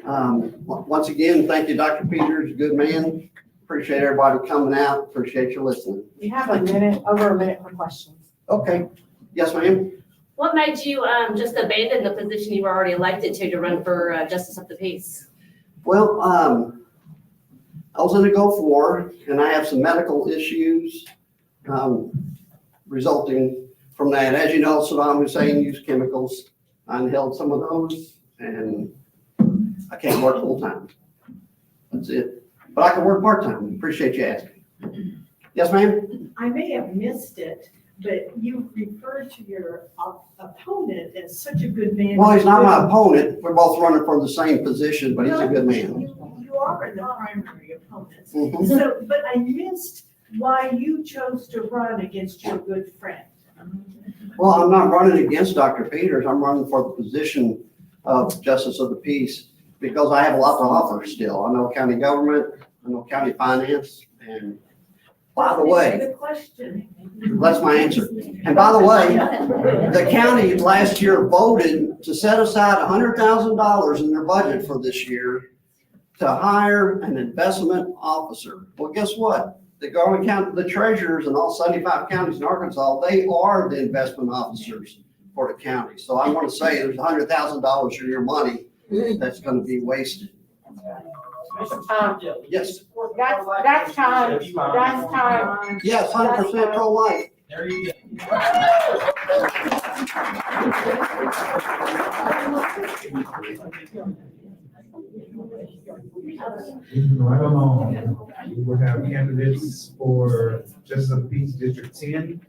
Once again, thank you, Dr. Peters, good man. Appreciate everybody coming out. Appreciate you listening. We have over a minute for questions. Okay. Yes, ma'am. What made you just abandon the position you were already elected to run for Justice of the Peace? Well, I was in the Gulf War, and I have some medical issues resulting from that. As you know, Saddam Hussein used chemicals. I inhaled some of those, and I can't work full time. That's it. But I can work part time. Appreciate you asking. Yes, ma'am? I may have missed it, but you referred to your opponent as such a good man. Well, he's not my opponent. We're both running for the same position, but he's a good man. You are the primary opponents. Mhm. So, but I missed why you chose to run against your good friend. Well, I'm not running against Dr. Peters. I'm running for the position of Justice of the Peace because I have a lot to offer still. I know county government, I know county finance, and by the way, The question. that's my answer. And by the way, the county last year voted to set aside $100,000 in their budget for this year to hire an investment officer. Well, guess what? The Garland County, the treasurers in all 75 counties in Arkansas, they are the investment officers for the county. So I want to say there's $100,000 of your money that's going to be wasted. Yes. That's time, that's time. Yes, 100% pro-life. There you go. Moving right along, we will have candidates for Justice of the Peace District 10,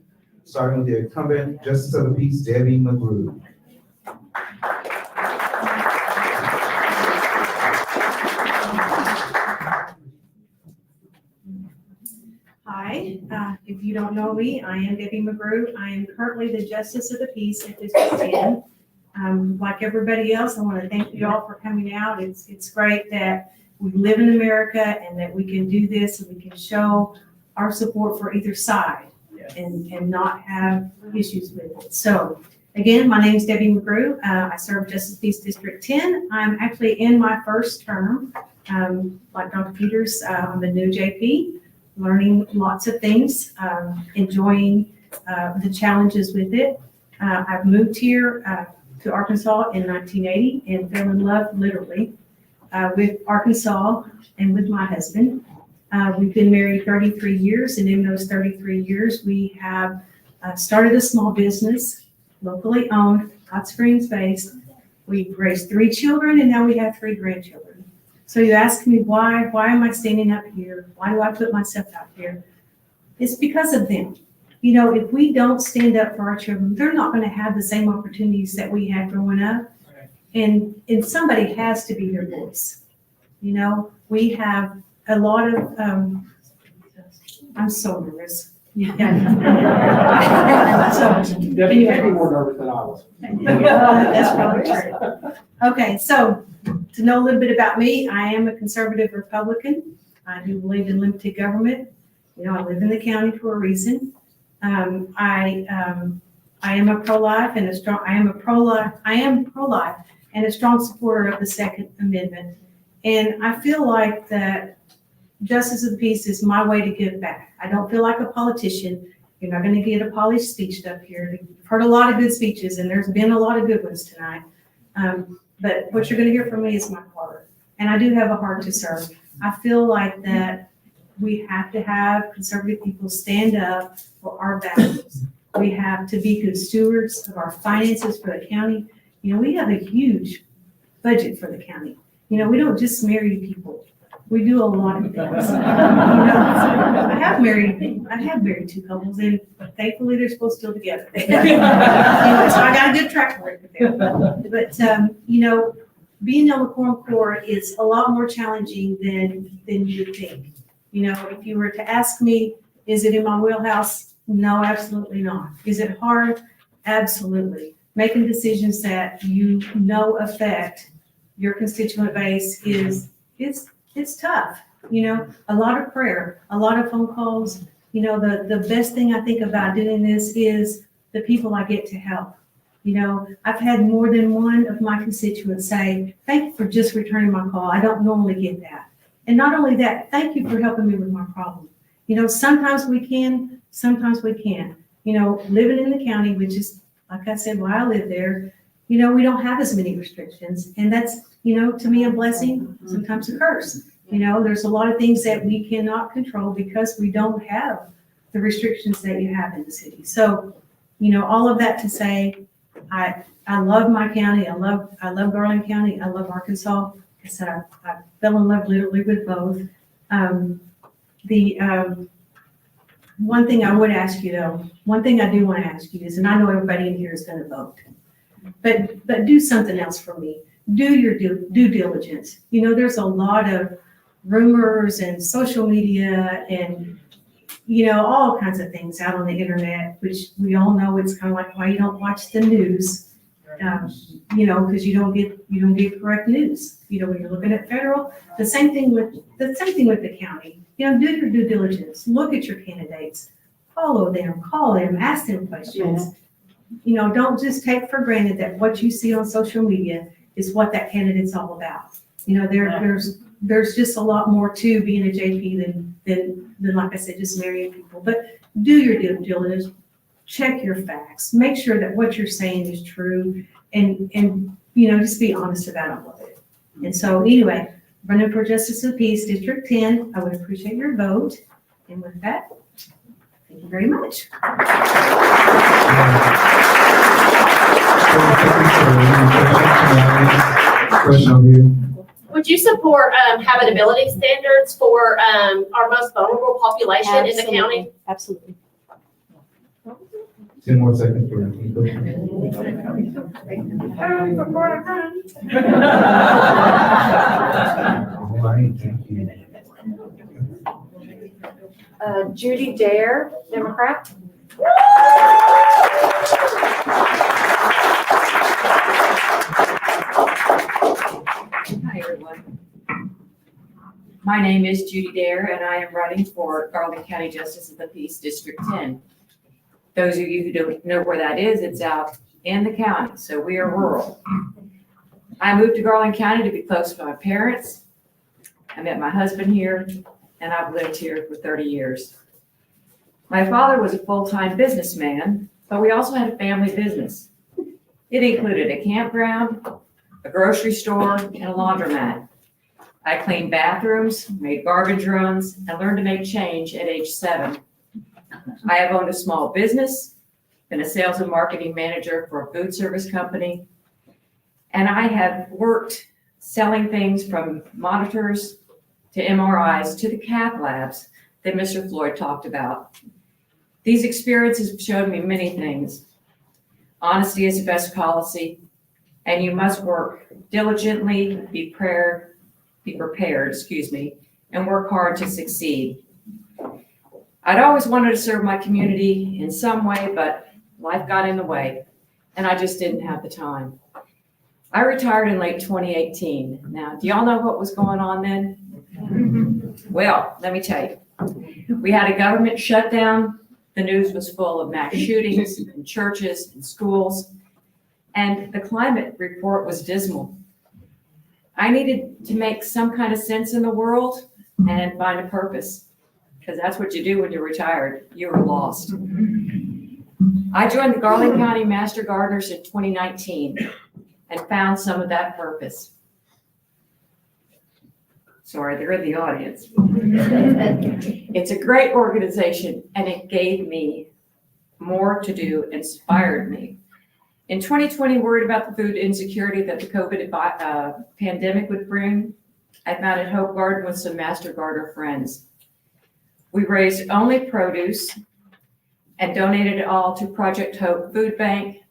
starting with the incumbent Justice of the Peace, Debbie McGrew. Hi, if you don't know me, I am Debbie McGrew. I am currently the Justice of the Peace at District 10. Like everybody else, I want to thank you all for coming out. It's great that we live in America and that we can do this and we can show our support for either side and not have issues with it. So again, my name is Debbie McGrew. I serve Justice of the Peace District 10. I'm actually in my first term. Like Dr. Peters, I'm a new JP, learning lots of things, enjoying the challenges with it. I've moved here to Arkansas in 1980 and fell in love literally with Arkansas and with my husband. We've been married 33 years, and in those 33 years, we have started a small business, locally owned, Hot Springs based. We've raised 3 children, and now we have 3 grandchildren. So you ask me why am I standing up here? Why do I put myself out here? It's because of them. You know, if we don't stand up for our children, they're not going to have the same opportunities that we had growing up. And somebody has to be their voice. You know, we have a lot of, I'm so nervous. Debbie, you may be more nervous than I was. That's probably true. Okay, so to know a little bit about me, I am a conservative Republican. I do believe in limited government. You know, I live in the county for a reason. I am a pro-life and I am pro-life and a strong supporter of the Second Amendment. And I feel like that Justice of the Peace is my way to give back. I don't feel like a politician. You're not going to get a polished speech up here. You've heard a lot of good speeches, and there's been a lot of good ones tonight. But what you're going to hear from me is my heart. And I do have a heart to serve. I feel like that we have to have conservative people stand up for our values. We have to be good stewards of our finances for the county. You know, we have a huge budget for the county. You know, we don't just marry people. We do a lot of things. You know, I have married 2 couples, and thankfully they're still together. You know, so I got a good track record there. But you know, being on the quorum court is a lot more challenging than you would think. You know, if you were to ask me, is it in my wheelhouse? No, absolutely not. Is it hard? Absolutely. Making decisions that you know affect your constituent base it's tough. You know, a lot of prayer, a lot of phone calls. You know, the best thing I think about doing this is the people I get to help. You know, I've had more than one of my constituents say, thank you for just returning my call. I don't normally get that. And not only that, thank you for helping me with my problem. You know, sometimes we can, sometimes we can't. You know, living in the county, which is, like I said, why I live there, you know, we don't have as many restrictions. And that's, you know, to me, a blessing, sometimes a curse. You know, there's a lot of things that we cannot control because we don't have the restrictions that you have in the city. So, you know, all of that to say, I love my county. I love Garland County. I love Arkansas. Like I said, I fell in love literally with both. One thing I would ask you though, one thing I do want to ask you is, and I know everybody in here is going to vote, but do something else for me. Do your due diligence. You know, there's a lot of rumors and social media and, you know, all kinds of things out on the internet, which we all know it's kind of like why you don't watch the news, you know, because you don't get correct news. You know, when you're looking at federal, the same thing with the county. You know, do your due diligence. Look at your candidates. Follow them. Call them. Ask them questions. You know, don't just take for granted that what you see on social media is what that candidate's all about. You know, there's just a lot more to being a JP than like I said, just marrying people. But do your due check your facts, make sure that what you're saying is true, and, you know, just be honest about all of it. And so anyway, running for Justice of the Peace, District 10, I would appreciate your vote. And with that, thank you very much. Question over here. Would you support habitability standards for our most vulnerable population in the county? Absolutely. 10 more seconds for any Judy Dare, Democrat. Hi, everyone. My name is Judy Dare, and I am running for Garland County Justice of the Peace, District 10. Those of you who don't know where that is, it's out in the county, so we are rural. I moved to Garland County to be close to my parents. I met my husband here, and I've lived here for 30 years. My father was a full-time businessman, but we also had a family business. It included a campground, a grocery store, and a laundromat. I cleaned bathrooms, made garbage runs, and learned to make change at age 7. I have owned a small business, been a sales and marketing manager for a food service company, and I have worked selling things from monitors to MRIs to the cath labs that Mr. Floyd talked about. These experiences showed me many things. Honesty is the best policy, and you must work diligently, be prepared, and work hard to succeed. I'd always wanted to serve my community in some way, but life got in the way, and I just didn't have the time. I retired in late 2018. Now, do y'all know what was going on then? Well, let me tell you. We had a government shutdown. The news was full of mass shootings in churches and schools, and the climate report was dismal. I needed to make some kind of sense in the world and find a purpose, because that's what you do when you're retired. You were lost. I joined the Garland County Master Gardeners in 2019 and found some of that purpose. Sorry, they're in the audience. It's a great organization, and it gave me more to do, inspired me. In 2020, worried about the food insecurity that the COVID pandemic would bring, I founded Hope Garden with some Master Gardener friends. We raised only produce and donated it all to Project Hope Food Bank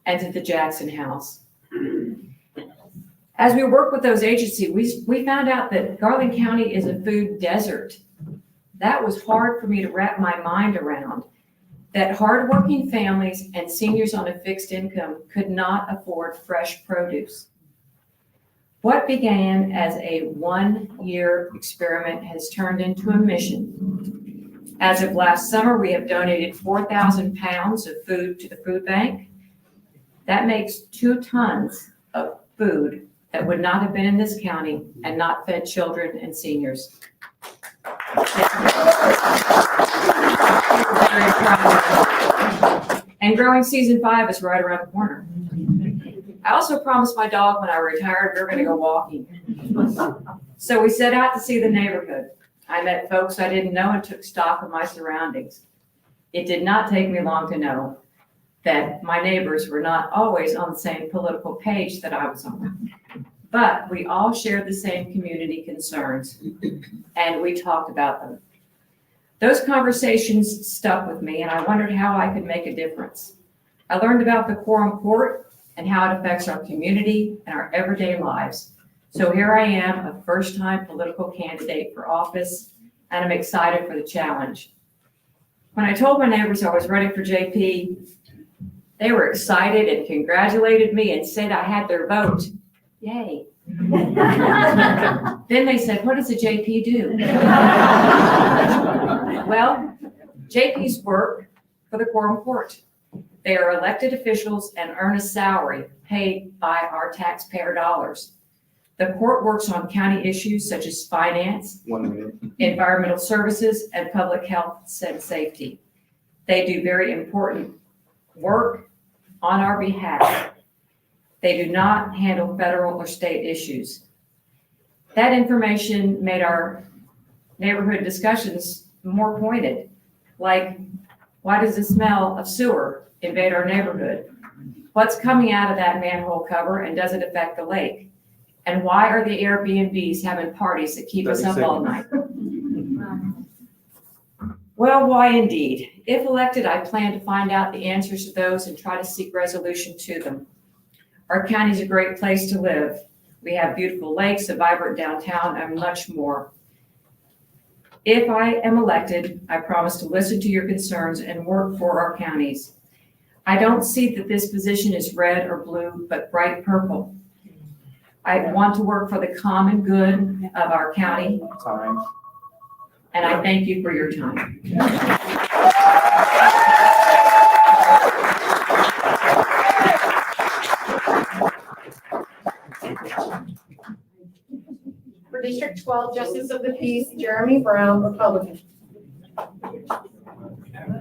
and to the Jackson House. As we work with those agencies, we found out that Garland County is a food desert. That was hard for me to wrap my mind around, that hardworking families and seniors on a fixed income could not afford fresh produce. What began as a one-year experiment has turned into a mission. As of last summer, we have donated 4,000 pounds of food to the food bank. That makes 2 tons of food that would not have been in this county and not fed children and seniors. And growing season 5 is right around the corner. I also promised my dog when I retired we were gonna go walking. So we set out to see the neighborhood. I met folks I didn't know and took stock of my surroundings. It did not take me long to know that my neighbors were not always on the same political page that I was on. But we all shared the same community concerns, and we talked about them. Those conversations stuck with me, and I wondered how I could make a difference. I learned about the Quorum Court and how it affects our community and our everyday lives. So here I am, a first-time political candidate for office, and I'm excited for the challenge. When I told my neighbors I was running for JP, they were excited and congratulated me and said I had their vote. Yay. Then they said, what does a JP do? Well, JPs work for the Quorum Court. They are elected officials and earn a salary paid by our taxpayer dollars. The court works on county issues such as finance, environmental services, and public health and safety. They do very important work on our behalf. They do not handle federal or state issues. That information made our neighborhood discussions more pointed, like, why does the smell of sewer invade our neighborhood? What's coming out of that manhole cover and does it affect the lake? And why are the Airbnbs having parties that keep us up all night? Well, why indeed? If elected, I plan to find out the answers to those and try to seek resolution to them. Our county is a great place to live. We have beautiful lakes, a vibrant downtown, and much more. If I am elected, I promise to listen to your concerns and work for our counties. I don't see that this position is red or blue, but bright purple. I want to work for the common good of our county. And I thank you for your time. For District 12, Justice of the Peace, Jeremy Brown, Republican.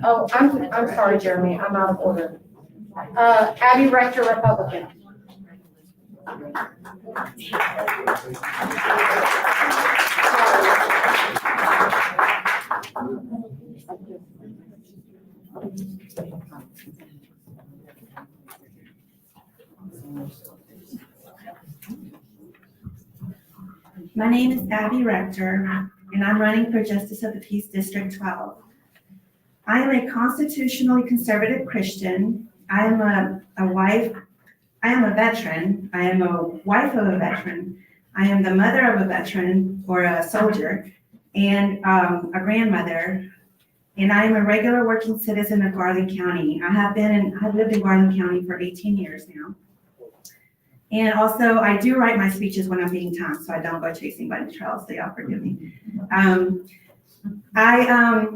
Oh, I'm sorry, Jeremy, I'm out of order. Abby Rector, Republican. My name is Abby Rector, and I'm running for Justice of the Peace District 12. I am a constitutionally conservative Christian. I am a wife. I am a veteran. I am a wife of a veteran. I am the mother of a veteran or a soldier and a grandmother. And I am a regular working citizen of Garland County. I've lived in Garland County for 18 years now. And also, I do write my speeches when I'm being timed, so I don't go chasing bunny trails, so y'all forgive me. I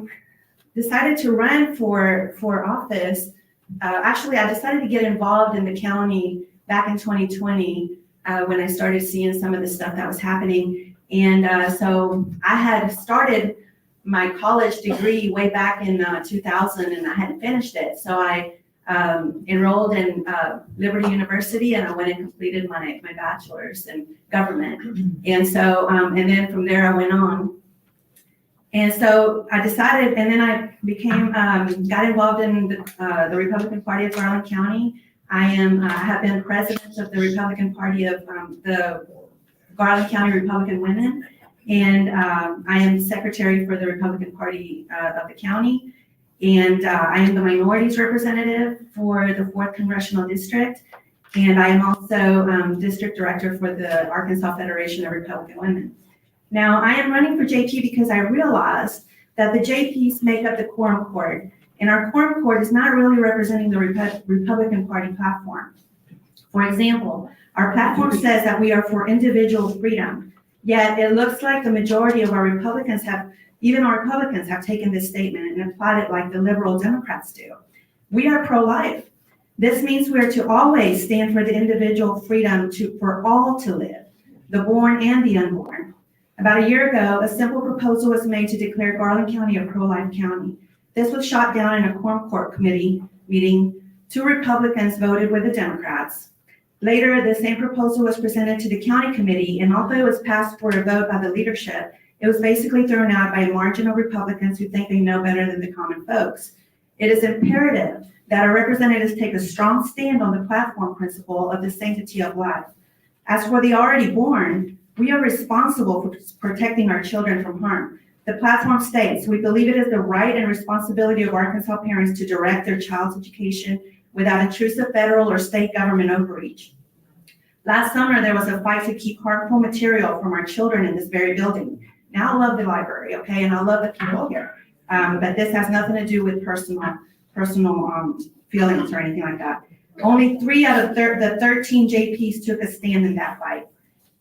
decided to run for office. Actually, I decided to get involved in the county back in 2020 when I started seeing some of the stuff that was happening. And so I had started my college degree way back in 2000, and I hadn't finished it. So I enrolled in Liberty University, and I went and completed my bachelor's in government. And so, and then from there I went on. And so I decided, and then I became, got involved in the Republican Party of Garland County. I have been president of the Republican Party of the Garland County Republican Women. And I am secretary for the Republican Party of the county. And I am the minorities representative for the 4th Congressional District. And I am also district director for the Arkansas Federation of Republican Women. Now, I am running for JP because I realized that the JPs make up the Quorum Court, and our Quorum Court is not really representing the Republican Party platform. For example, our platform says that we are for individual freedom, yet it looks like the majority of our Republicans even our Republicans have taken this statement and applied it like the liberal Democrats do. We are pro-life. This means we are to always stand for the individual freedom for all to live, the born and the unborn. About a year ago, a simple proposal was made to declare Garland County a pro-life county. This was shot down in a Quorum Court committee meeting. 2 Republicans voted with the Democrats. Later, the same proposal was presented to the county committee, and although it was passed for a vote by the leadership, it was basically thrown out by a margin of Republicans who think they know better than the common folks. It is imperative that our representatives take a strong stand on the platform principle of the sanctity of life. As for the already born, we are responsible for protecting our children from harm. The platform states, we believe it is the right and responsibility of Arkansas parents to direct their child's education without intrusive federal or state government overreach. Last summer, there was a fight to keep harmful material from our children in this very building. Now I love the library, okay, and I love the people here, but this has nothing to do with personal feelings or anything like that. Only 3 out of the 13 JPs took a stand in that fight.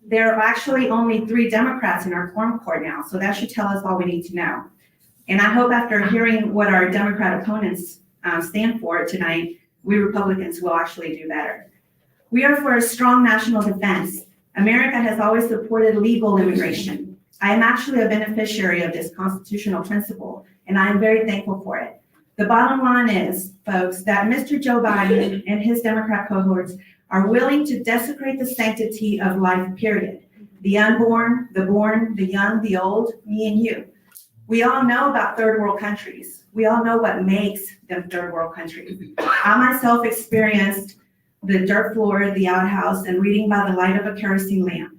There are actually only 3 Democrats in our Quorum Court now, so that should tell us all we need to know. And I hope after hearing what our Democrat opponents stand for tonight, we Republicans will actually do better. We are for a strong national defense. America has always supported legal immigration. I am actually a beneficiary of this constitutional principle, and I am very thankful for it. The bottom line is, folks, that Mr. Joe Biden and his Democrat cohorts are willing to desecrate the sanctity of life, period. The unborn, the born, the young, the old, me and you. We all know about third world countries. We all know what makes them third world countries. I myself experienced the dirt floor, the outhouse, and reading by the light of a kerosene lamp.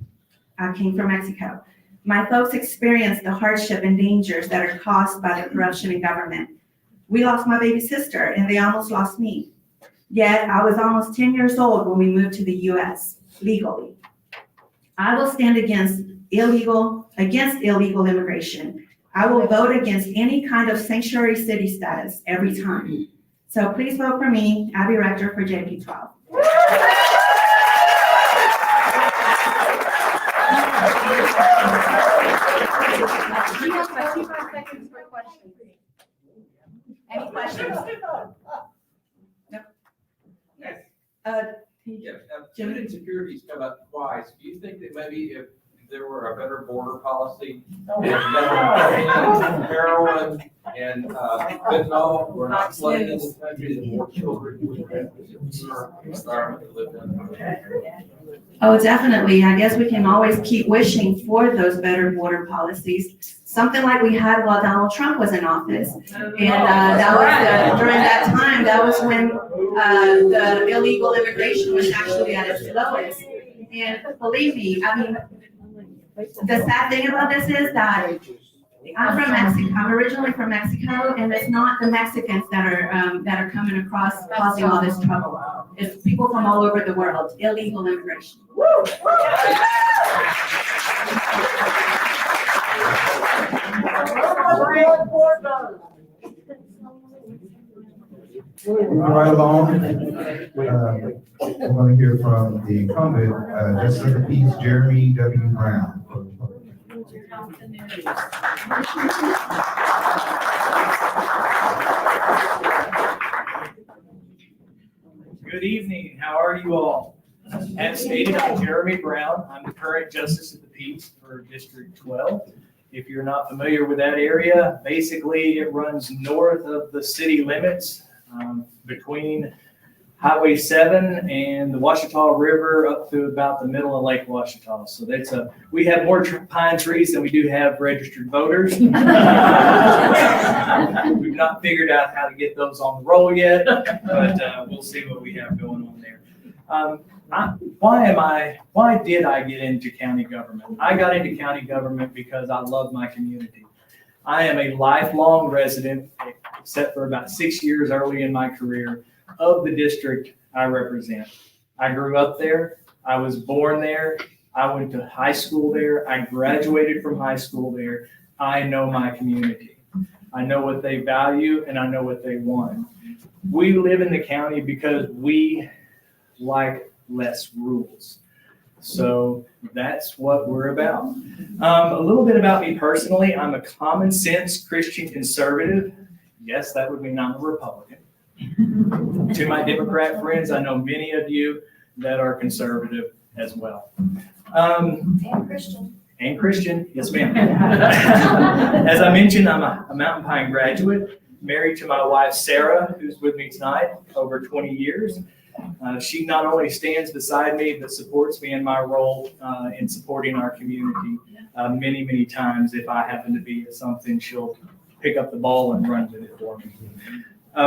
I came from Mexico. My folks experienced the hardship and dangers that are caused by the corruption in government. We lost my baby sister, and they almost lost me. Yet I was almost 10 years old when we moved to the US legally. I will stand against illegal immigration. I will vote against any kind of sanctuary city status every time. So please vote for me, Abby Rector, for JP 12. You have 25 seconds for questions. Any questions? Food insecurity's come up twice. Do you think that maybe if there were a better border policy, and heroin and fentanyl were not flooding in this country, that more children would have this environment to live in? Oh, definitely. I guess we can always keep wishing for those better border policies. Something like we had while Donald Trump was in office. And that was during that time, that was when the illegal immigration was actually at its lowest. And believe me, I mean, the sad thing about this is that I'm from Mexico. I'm originally from Mexico, and it's not the Mexicans that are coming across causing all this trouble. It's people from all over the world, illegal immigration. Moving right along, we're going to hear from the incumbent, Justice of the Peace, Jeremy W. Brown. Good evening. How are you all? As stated, I'm Jeremy Brown. I'm the current Justice of the Peace for District 12. If you're not familiar with that area, basically it runs north of the city limits between Highway 7 and the Ouachita River up to about the middle of Lake Ouachita. So we have more pine trees than we do have registered voters. We've not figured out how to get those on the roll yet, but we'll see what we have going on there. Why did I get into county government? I got into county government because I love my community. I am a lifelong resident, except for about 6 years early in my career, of the district I represent. I grew up there. I was born there. I went to high school there. I graduated from high school there. I know my community. I know what they value and I know what they want. We live in the county because we like less rules. So that's what we're about. A little bit about me personally. I'm a common sense Christian conservative. Yes, that would mean I'm a Republican. To my Democrat friends, I know many of you that are conservative as well. And Christian. And Christian, yes ma'am. As I mentioned, I'm a Mountain Pine graduate, married to my wife Sarah, who's with me tonight, over 20 years. She not only stands beside me, but supports me in my role in supporting our community many, many times. If I happen to be at something, she'll pick up the ball and run with it for me.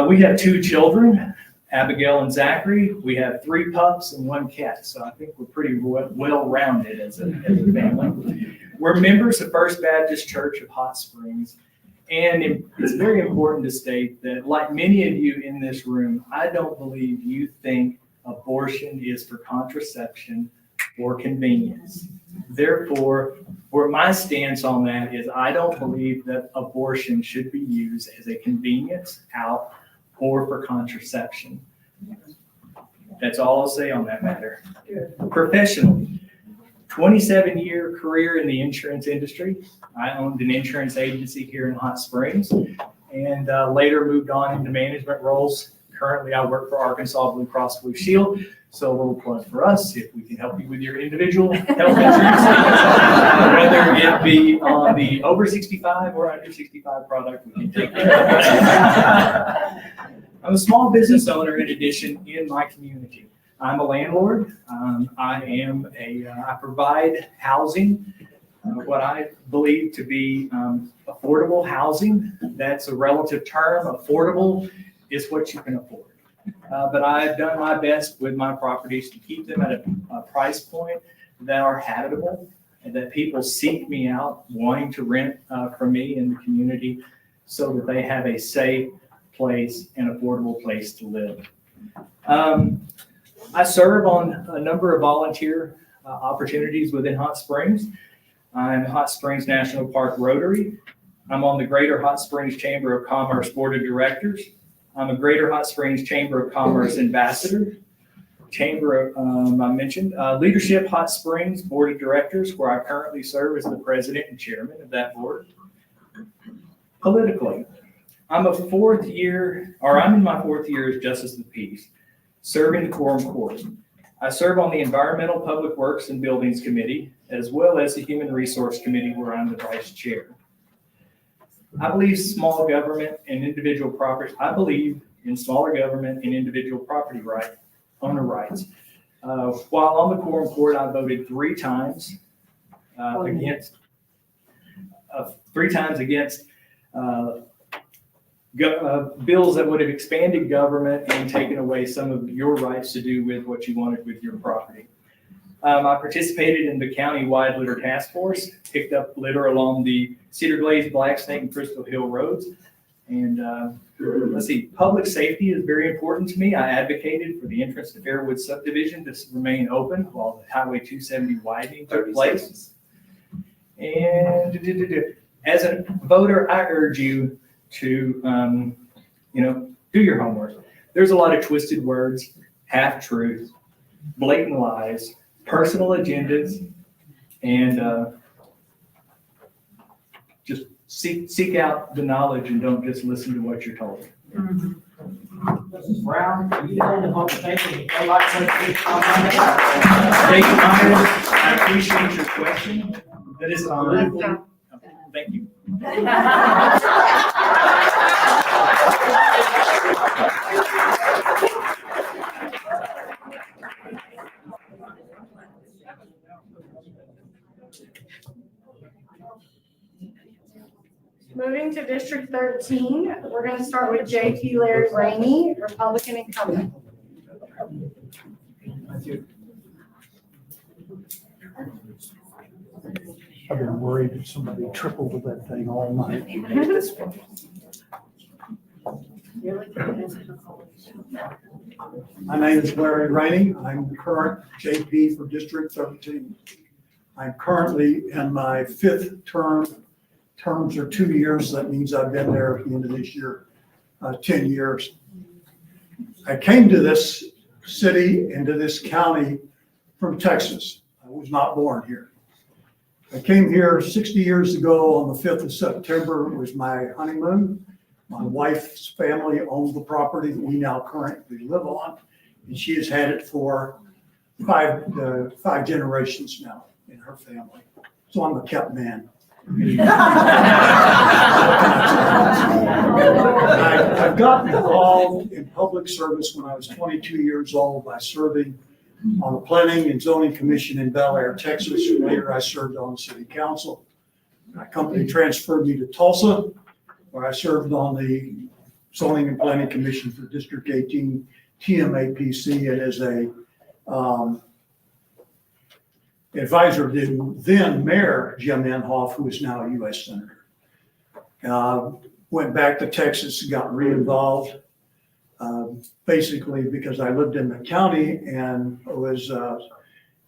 We have 2 children, Abigail and Zachary. We have 3 pups and 1 cat, so I think we're pretty well-rounded as a family. We're members of First Baptist Church of Hot Springs, and it's very important to state that, like many of you in this room, I don't believe you think abortion is for contraception or convenience. Therefore, where my stance on that is I don't believe that abortion should be used as a convenience out or for contraception. That's all I'll say on that matter. Professionally, 27-year career in the insurance industry. I owned an insurance agency here in Hot Springs and later moved on into management roles, Currently, I work for Arkansas Blue Cross Blue Shield. So a little plug for us, if we can help you with your individual health insurance, whether it be on the over 65 or under 65 product, we can take care of it. I'm a small business owner in addition in my community. I'm a landlord. I provide housing, what I believe to be affordable housing. That's a relative term. Affordable is what you can afford. But I've done my best with my properties to keep them at a price point that are habitable and that people seek me out wanting to rent from me in the community so that they have a safe place and affordable place to live. I serve on a number of volunteer opportunities within Hot Springs. I'm Hot Springs National Park Rotary. I'm on the Greater Hot Springs Chamber of Commerce Board of Directors. I'm a Greater Hot Springs Chamber of Commerce Ambassador. Chamber of, I mentioned, Leadership Hot Springs Board of Directors, where I currently serve as the president and chairman of that board. Politically, I'm in my fourth year as Justice of the Peace, serving the Quorum Court. I serve on the Environmental Public Works and Buildings Committee, as well as the Human Resource Committee, where I'm the vice chair. I believe small government and individual property. I believe in smaller government and individual property owner rights. While on the Quorum Court, I voted three times against bills that would have expanded government and taken away some of your rights to do with what you wanted with your property. I participated in the county-wide litter task force, picked up litter along the Cedar Glades, Black Snake, and Crystal Hill roads. And public safety is very important to me. I advocated for the entrance to Fairwood subdivision to remain open while the Highway 270 widening took place. And as a voter, I urge you to, do your homework. There's a lot of twisted words, half-truths, blatant lies, personal agendas, and just seek out the knowledge and don't just listen to what you're told. Mrs. Brown, are you holding up the station? I appreciate your question. That is political. Thank you. Moving to District 13, we're going to start with J.T. Larry Rainey, Republican incumbent. I've been worried that somebody tripled with that thing all night. My name is Larry Rainey. I'm the current JP for District 13. I'm currently in my fifth term. Terms are 2 years. That means I've been there at the end of this year, 10 years. I came to this city and to this county from Texas. I was not born here. I came here 60 years ago on the 5th of September. It was my honeymoon. My wife's family owned the property that we now currently live on, and she has had it for five generations now in her family. So I'm a kept man. I've gotten involved in public service when I was 22 years old by serving on the Planning and Zoning Commission in Bel Air, Texas. Later, I served on the city council. My company transferred me to Tulsa, where I served on the Zoning and Planning Commission for District 18, TMAPC, and as a advisor to then Mayor Jim Inhofe, who is now a U.S. Senator. Went back to Texas, got re-involved, basically because I lived in the county and was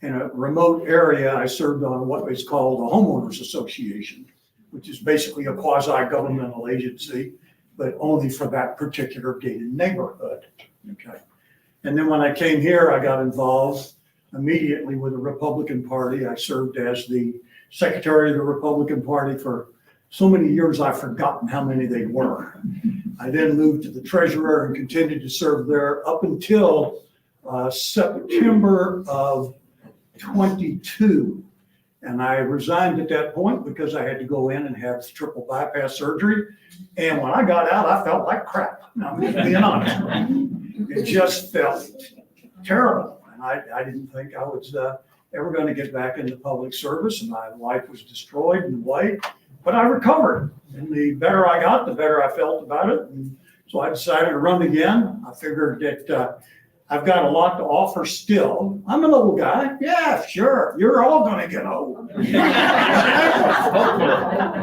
in a remote area. I served on what is called a homeowners association, which is basically a quasi-governmental agency, but only for that particular gated neighborhood. Okay. And then when I came here, I got involved immediately with the Republican Party. I served as the secretary of the Republican Party for so many years I've forgotten how many they were. I then moved to the treasurer and continued to serve there up until September of 22. And I resigned at that point because I had to go in and have triple bypass surgery. And when I got out, I felt like crap. I'm just being honest. It just felt terrible. And I didn't think I was ever going to get back into public service. And my life was destroyed in a way. But I recovered. And the better I got, the better I felt about it. And so I decided to run again. I figured that I've got a lot to offer still. I'm an old guy. Yeah, sure. You're all going to get old.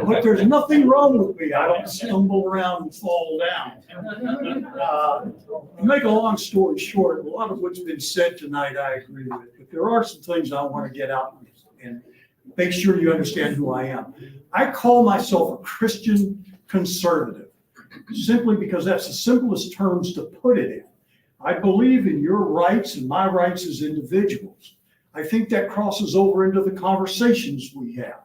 But there's nothing wrong with me. I don't stumble around and fall down. To make a long story short, a lot of what's been said tonight I agree with. But there are some things I want to get out and make sure you understand who I am. I call myself a Christian conservative simply because that's the simplest terms to put it in. I believe in your rights and my rights as individuals. I think that crosses over into the conversations we have.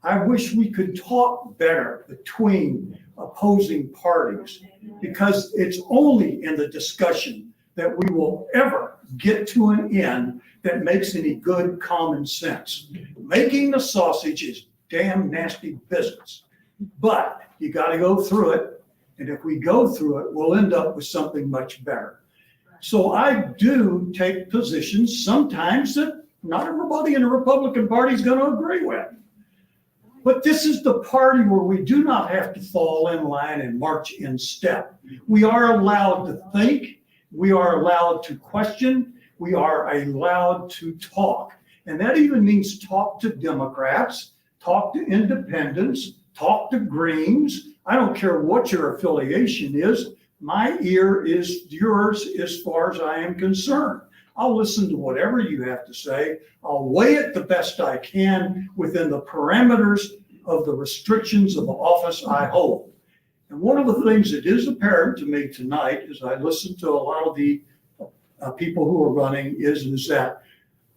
I wish we could talk better between opposing parties because it's only in the discussion that we will ever get to an end that makes any good common sense. Making the sausage is damn nasty business, but you got to go through it. And if we go through it, we'll end up with something much better. So I do take positions sometimes that not everybody in the Republican Party is going to agree with. But this is the party where we do not have to fall in line and march in step. We are allowed to think. We are allowed to question. We are allowed to talk. And that even means talk to Democrats, talk to independents, talk to Greens. I don't care what your affiliation is. My ear is yours as far as I am concerned. I'll listen to whatever you have to say. I'll weigh it the best I can within the parameters of the restrictions of the office I hold. And one of the things that is apparent to me tonight as I listen to a lot of the people who are running is that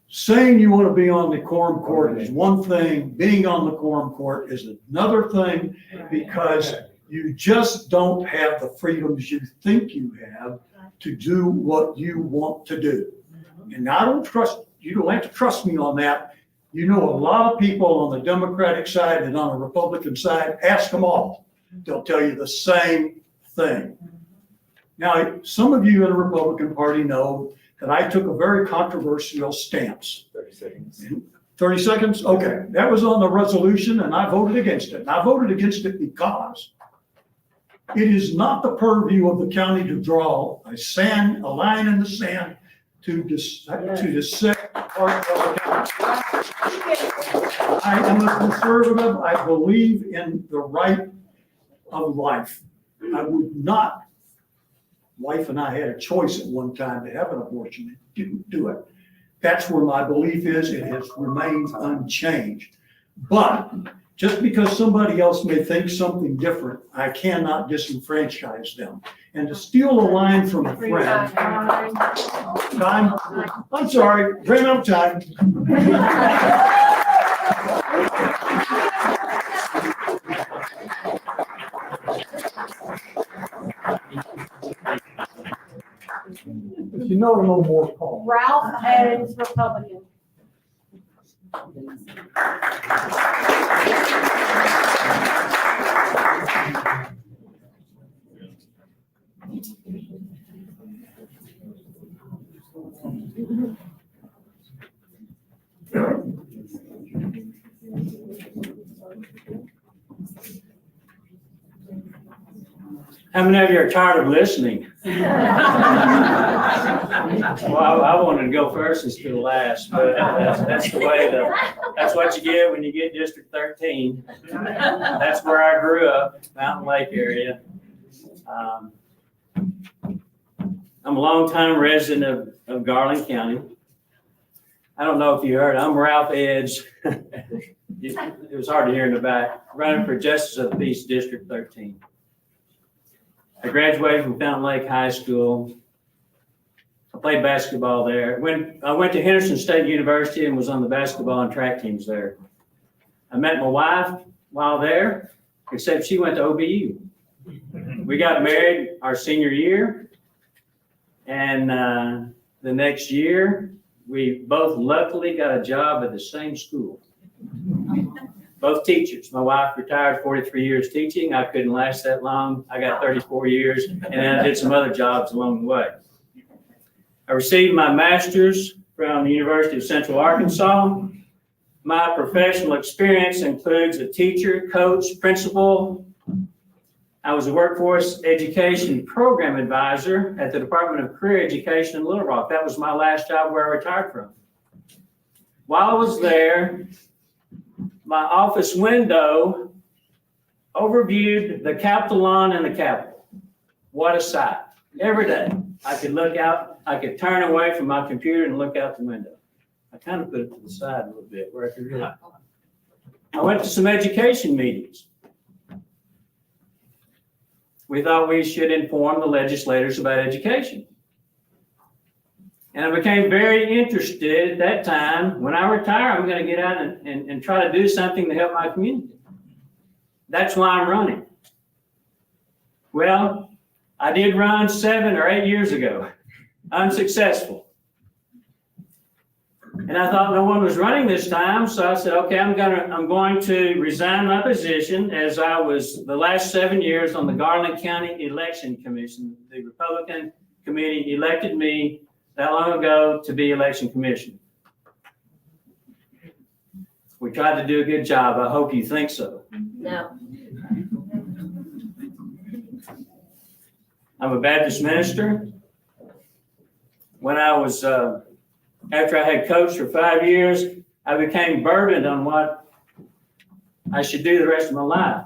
saying you want to be on the quorum court is one thing, being on the quorum court is another thing, because you just don't have the freedoms you think you have to do what you want to do. And I don't trust, you don't have to trust me on that. You know a lot of people on the Democratic side and on the Republican side, ask them all. They'll tell you the same thing. Now, some of you in the Republican Party know that I took a very controversial stance. 30 seconds. 30 seconds? Okay. That was on the resolution and I voted against it. And I voted against it because it is not the purview of the county to draw a line in the sand to dissect part of the county. I am a conservative. I believe in the right of life. I would not, wife and I had a choice at one time to have an abortion and didn't do it. That's where my belief is. It has remained unchanged. But just because somebody else may think something different, I cannot disenfranchise them. And to steal a line from a friend, time, I'm sorry, ran out of time. If you know, no more call. Ralph Evans, Republican. How many of you are tired of listening? Well, I wanted to go first instead of last, but that's the way that's what you get when you get District 13. That's where I grew up, Mountain Lake area. I'm a longtime resident of Garland County. I don't know if you heard, I'm Ralph Edge. It was hard to hear in the back. Running for Justice of the Peace, District 13. I graduated from Fountain Lake High School. I played basketball there. I went to Henderson State University and was on the basketball and track teams there. I met my wife while there. except she went to OBU. We got married our senior year, and the next year, we both luckily got a job at the same school. Both teachers. My wife retired 43 years teaching. I couldn't last that long. I got 34 years, and then I did some other jobs along the way. I received my master's from the University of Central Arkansas. My professional experience includes a teacher, coach, principal. I was a workforce education program advisor at the Department of Career Education in Little Rock. That was my last job where I retired from. While I was there, my office window overviewed the Capitol lawn and the Capitol. What a sight. Every day, I could look out, I could turn away from my computer and look out the window. I kind of put it to the side a little bit where I could really. I went to some education meetings. We thought we should inform the legislators about education. And I became very interested at that time. When I retire, I'm going to get out and try to do something to help my community. That's why I'm running. Well, I did run 7 or 8 years ago, unsuccessful. And I thought no one was running this time, so I said, okay, I'm going to resign my position, as I was the last 7 years on the Garland County Election Commission. The Republican committee elected me that long ago to be election commissioner. We tried to do a good job. I hope you think so. No. I'm a Baptist minister. When I was, after I had coached for 5 years, I became burdened on what I should do the rest of my life.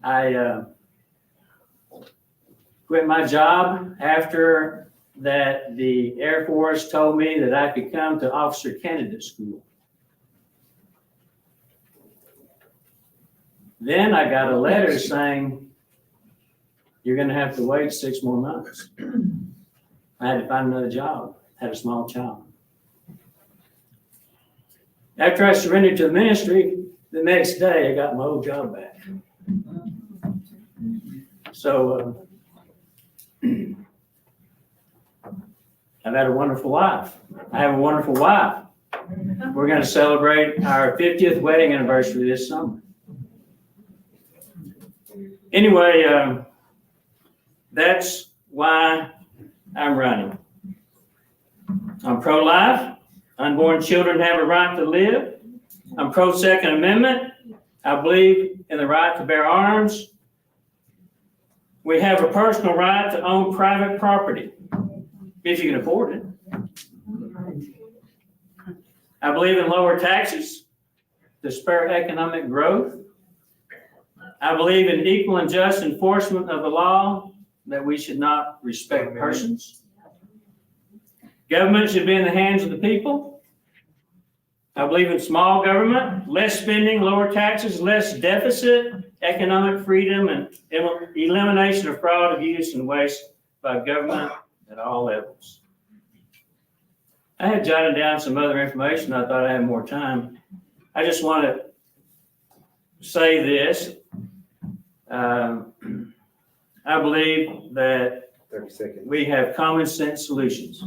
I quit my job after that. The Air Force told me that I could come to officer candidate school. Then I got a letter saying, you're going to have to wait 6 more months. I had to find another job. I had a small child. After I surrendered to the ministry, the next day I got my old job back. So I've had a wonderful life. I have a wonderful wife. We're going to celebrate our 50th wedding anniversary this summer. Anyway, that's why I'm running. I'm pro-life. Unborn children have a right to live. I'm pro-Second Amendment. I believe in the right to bear arms. We have a personal right to own private property, if you can afford it. I believe in lower taxes to spur economic growth. I believe in equal and just enforcement of the law, that we should not respect persons. Government should be in the hands of the people. I believe in small government, less spending, lower taxes, less deficit, economic freedom, and elimination of fraud, abuse, and waste by government at all levels. I had jotted down some other information. I thought I had more time. I just want to say this. I believe that 30 seconds. We have common sense solutions.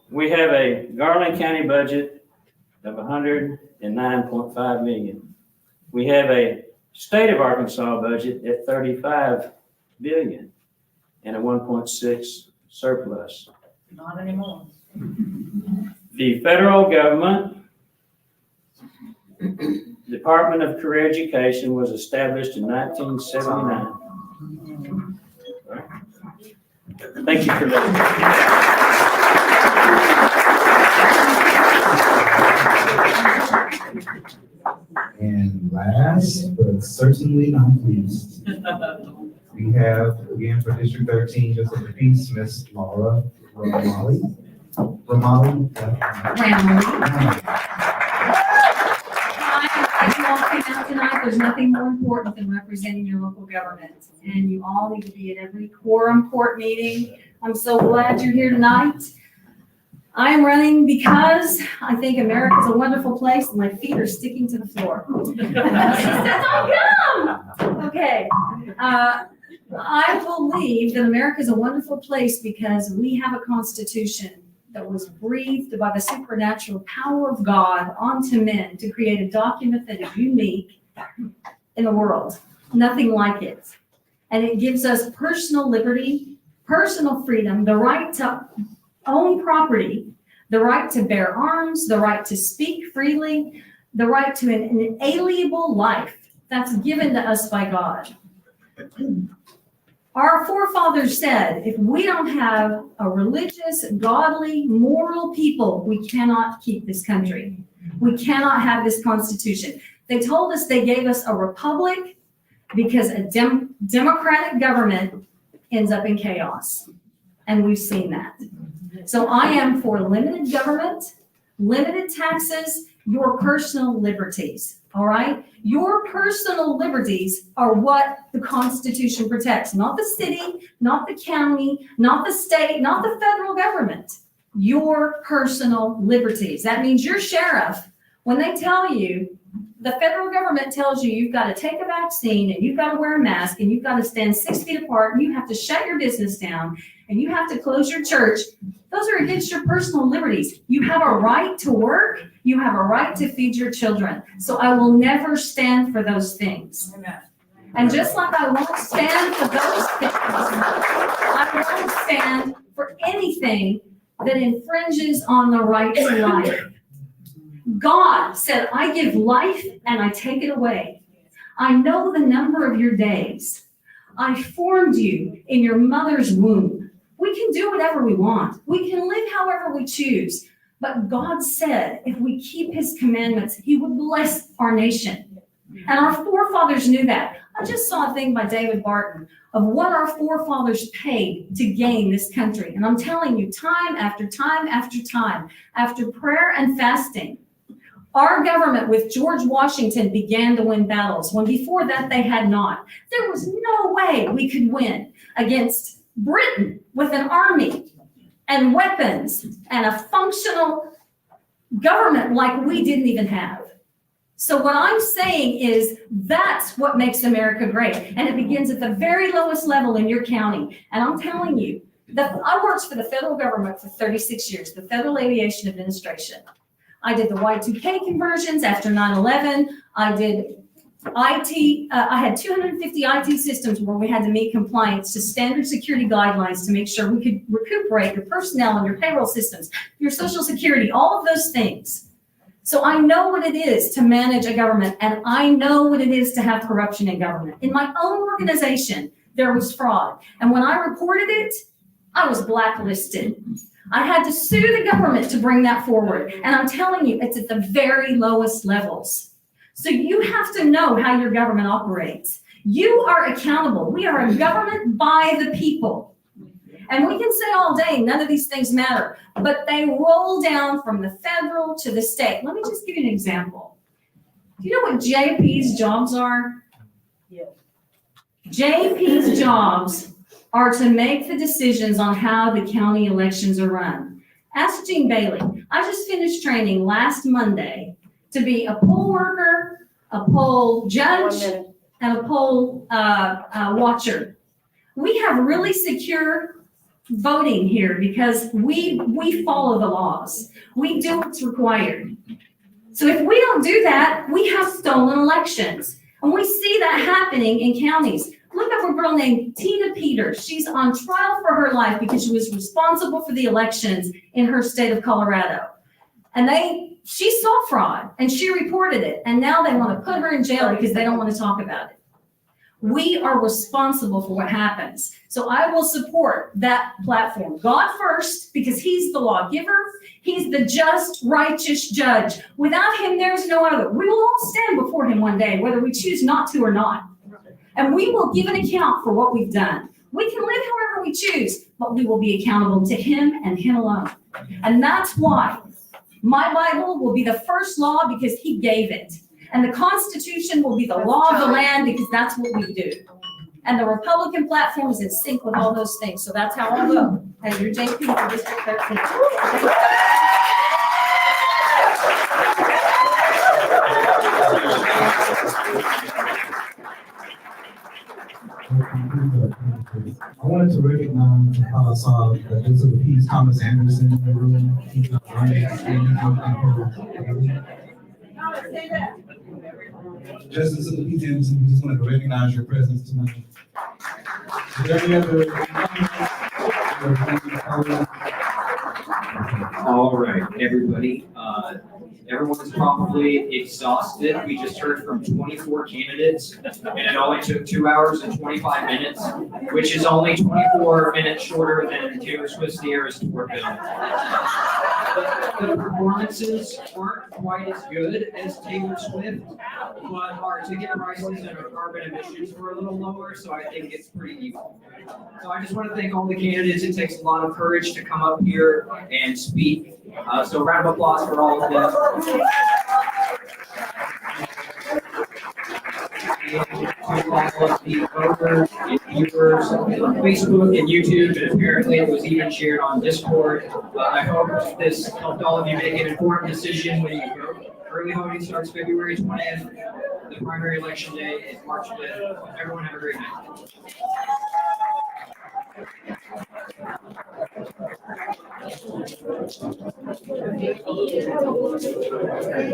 We have a Garland County budget of $109.5 million. We have a state of Arkansas budget at $35 billion and a 1.6 surplus. Not anymore. The federal government Department of Career Education was established in 1979. Thank you for listening. And last, but certainly not least, we have, again, for District 13, just of the peace, Miss Laura Raley. As you all came out tonight, there's nothing more important than representing your local government. And you all need to be at every quorum court meeting. I'm so glad you're here tonight. I am running because I think America is a wonderful place and my feet are sticking to the floor. Okay. I believe that America is a wonderful place because we have a constitution that was breathed by the supernatural power of God onto men to create a document that is unique in the world. Nothing like it. And it gives us personal liberty, personal freedom, the right to own property, the right to bear arms, the right to speak freely, the right to an inalienable life that's given to us by God. Our forefathers said, if we don't have a religious, godly, moral people, we cannot keep this country. We cannot have this constitution. They told us they gave us a republic because a democratic government ends up in chaos. And we've seen that. So I am for limited government, limited taxes, your personal liberties. All right? Your personal liberties are what the Constitution protects, not the city, not the county, not the state, not the federal government. Your personal liberties. That means your sheriff, when they tell you, the federal government tells you you've got to take a vaccine and you've got to wear a mask and you've got to stand 6 feet apart and you have to shut your business down and you have to close your church. Those are against your personal liberties. You have a right to work. You have a right to feed your children. So I will never stand for those things. And just like I won't stand for those things, I won't stand for anything that infringes on the right to life. God said, I give life and I take it away. I know the number of your days. I formed you in your mother's womb. We can do whatever we want. We can live however we choose. But God said, if we keep his commandments, he would bless our nation. And our forefathers knew that. I just saw a thing by David Barton of what our forefathers paid to gain this country. And I'm telling you, time after time after time, after prayer and fasting, our government with George Washington began to win battles when before that they had not. There was no way we could win against Britain with an army and weapons and a functional government like we didn't even have. So what I'm saying is that's what makes America great. And it begins at the very lowest level in your county. And I'm telling you, I worked for the federal government for 36 years, the Federal Aviation Administration. I did the Y2K conversions after 9/11. I did IT. I had 250 IT systems where we had to meet compliance to standard security guidelines to make sure we could recuperate your personnel and your payroll systems, your social security, all of those things. So I know what it is to manage a government, and I know what it is to have corruption in government. In my own organization, there was fraud. And when I reported it, I was blacklisted. I had to sue the government to bring that forward. And I'm telling you, it's at the very lowest levels. So you have to know how your government operates. You are accountable. We are a government by the people. And we can say all day, none of these things matter, but they roll down from the federal to the state. Let me just give you an example. Do you know what JP's jobs are? Yes. JP's jobs are to make the decisions on how the county elections are run. Ask Gene Bailey. I just finished training last Monday to be a poll worker, a poll judge, and a poll watcher. We have really secure voting here because we follow the laws. We do what's required. So if we don't do that, we have stolen elections. And we see that happening in counties. Look up a girl named Tina Peters. She's on trial for her life because she was responsible for the elections in her state of Colorado. And she saw fraud and she reported it. And now they want to put her in jail because they don't want to talk about it. We are responsible for what happens. So I will support that platform. God first, because he's the lawgiver. He's the just, righteous judge. Without him, there's no other. We will all stand before him one day, whether we choose not to or not. And we will give an account for what we've done. We can live however we choose, but we will be accountable to him and him alone. And that's why my Bible will be the first law because he gave it. And the Constitution will be the law of the land because that's what we do. And the Republican platform is in sync with all those things. So that's how I'll vote as your JP for District 13. Thomas Anderson in the room. He's not running. Justice of the Peace Anderson, we just wanted to recognize your presence tonight. Is there any other? All right, everybody, everyone's probably exhausted. We just heard from 24 candidates, and it only took 2 hours and 25 minutes, which is only 24 minutes shorter than Taylor Swift's The Eras Tour film. The performances weren't quite as good as Taylor Swift, but our ticket prices and our carbon emissions were a little lower, so I think it's pretty equal. So I just want to thank all the candidates. It takes a lot of courage to come up here and speak. So round of applause for all of them. And to all of the voters and viewers on Facebook and YouTube, and apparently it was even shared on Discord. I hope this helped all of you make an informed decision when you vote. Early voting starts February 20th. The primary election day is March 5th. Everyone have a great night.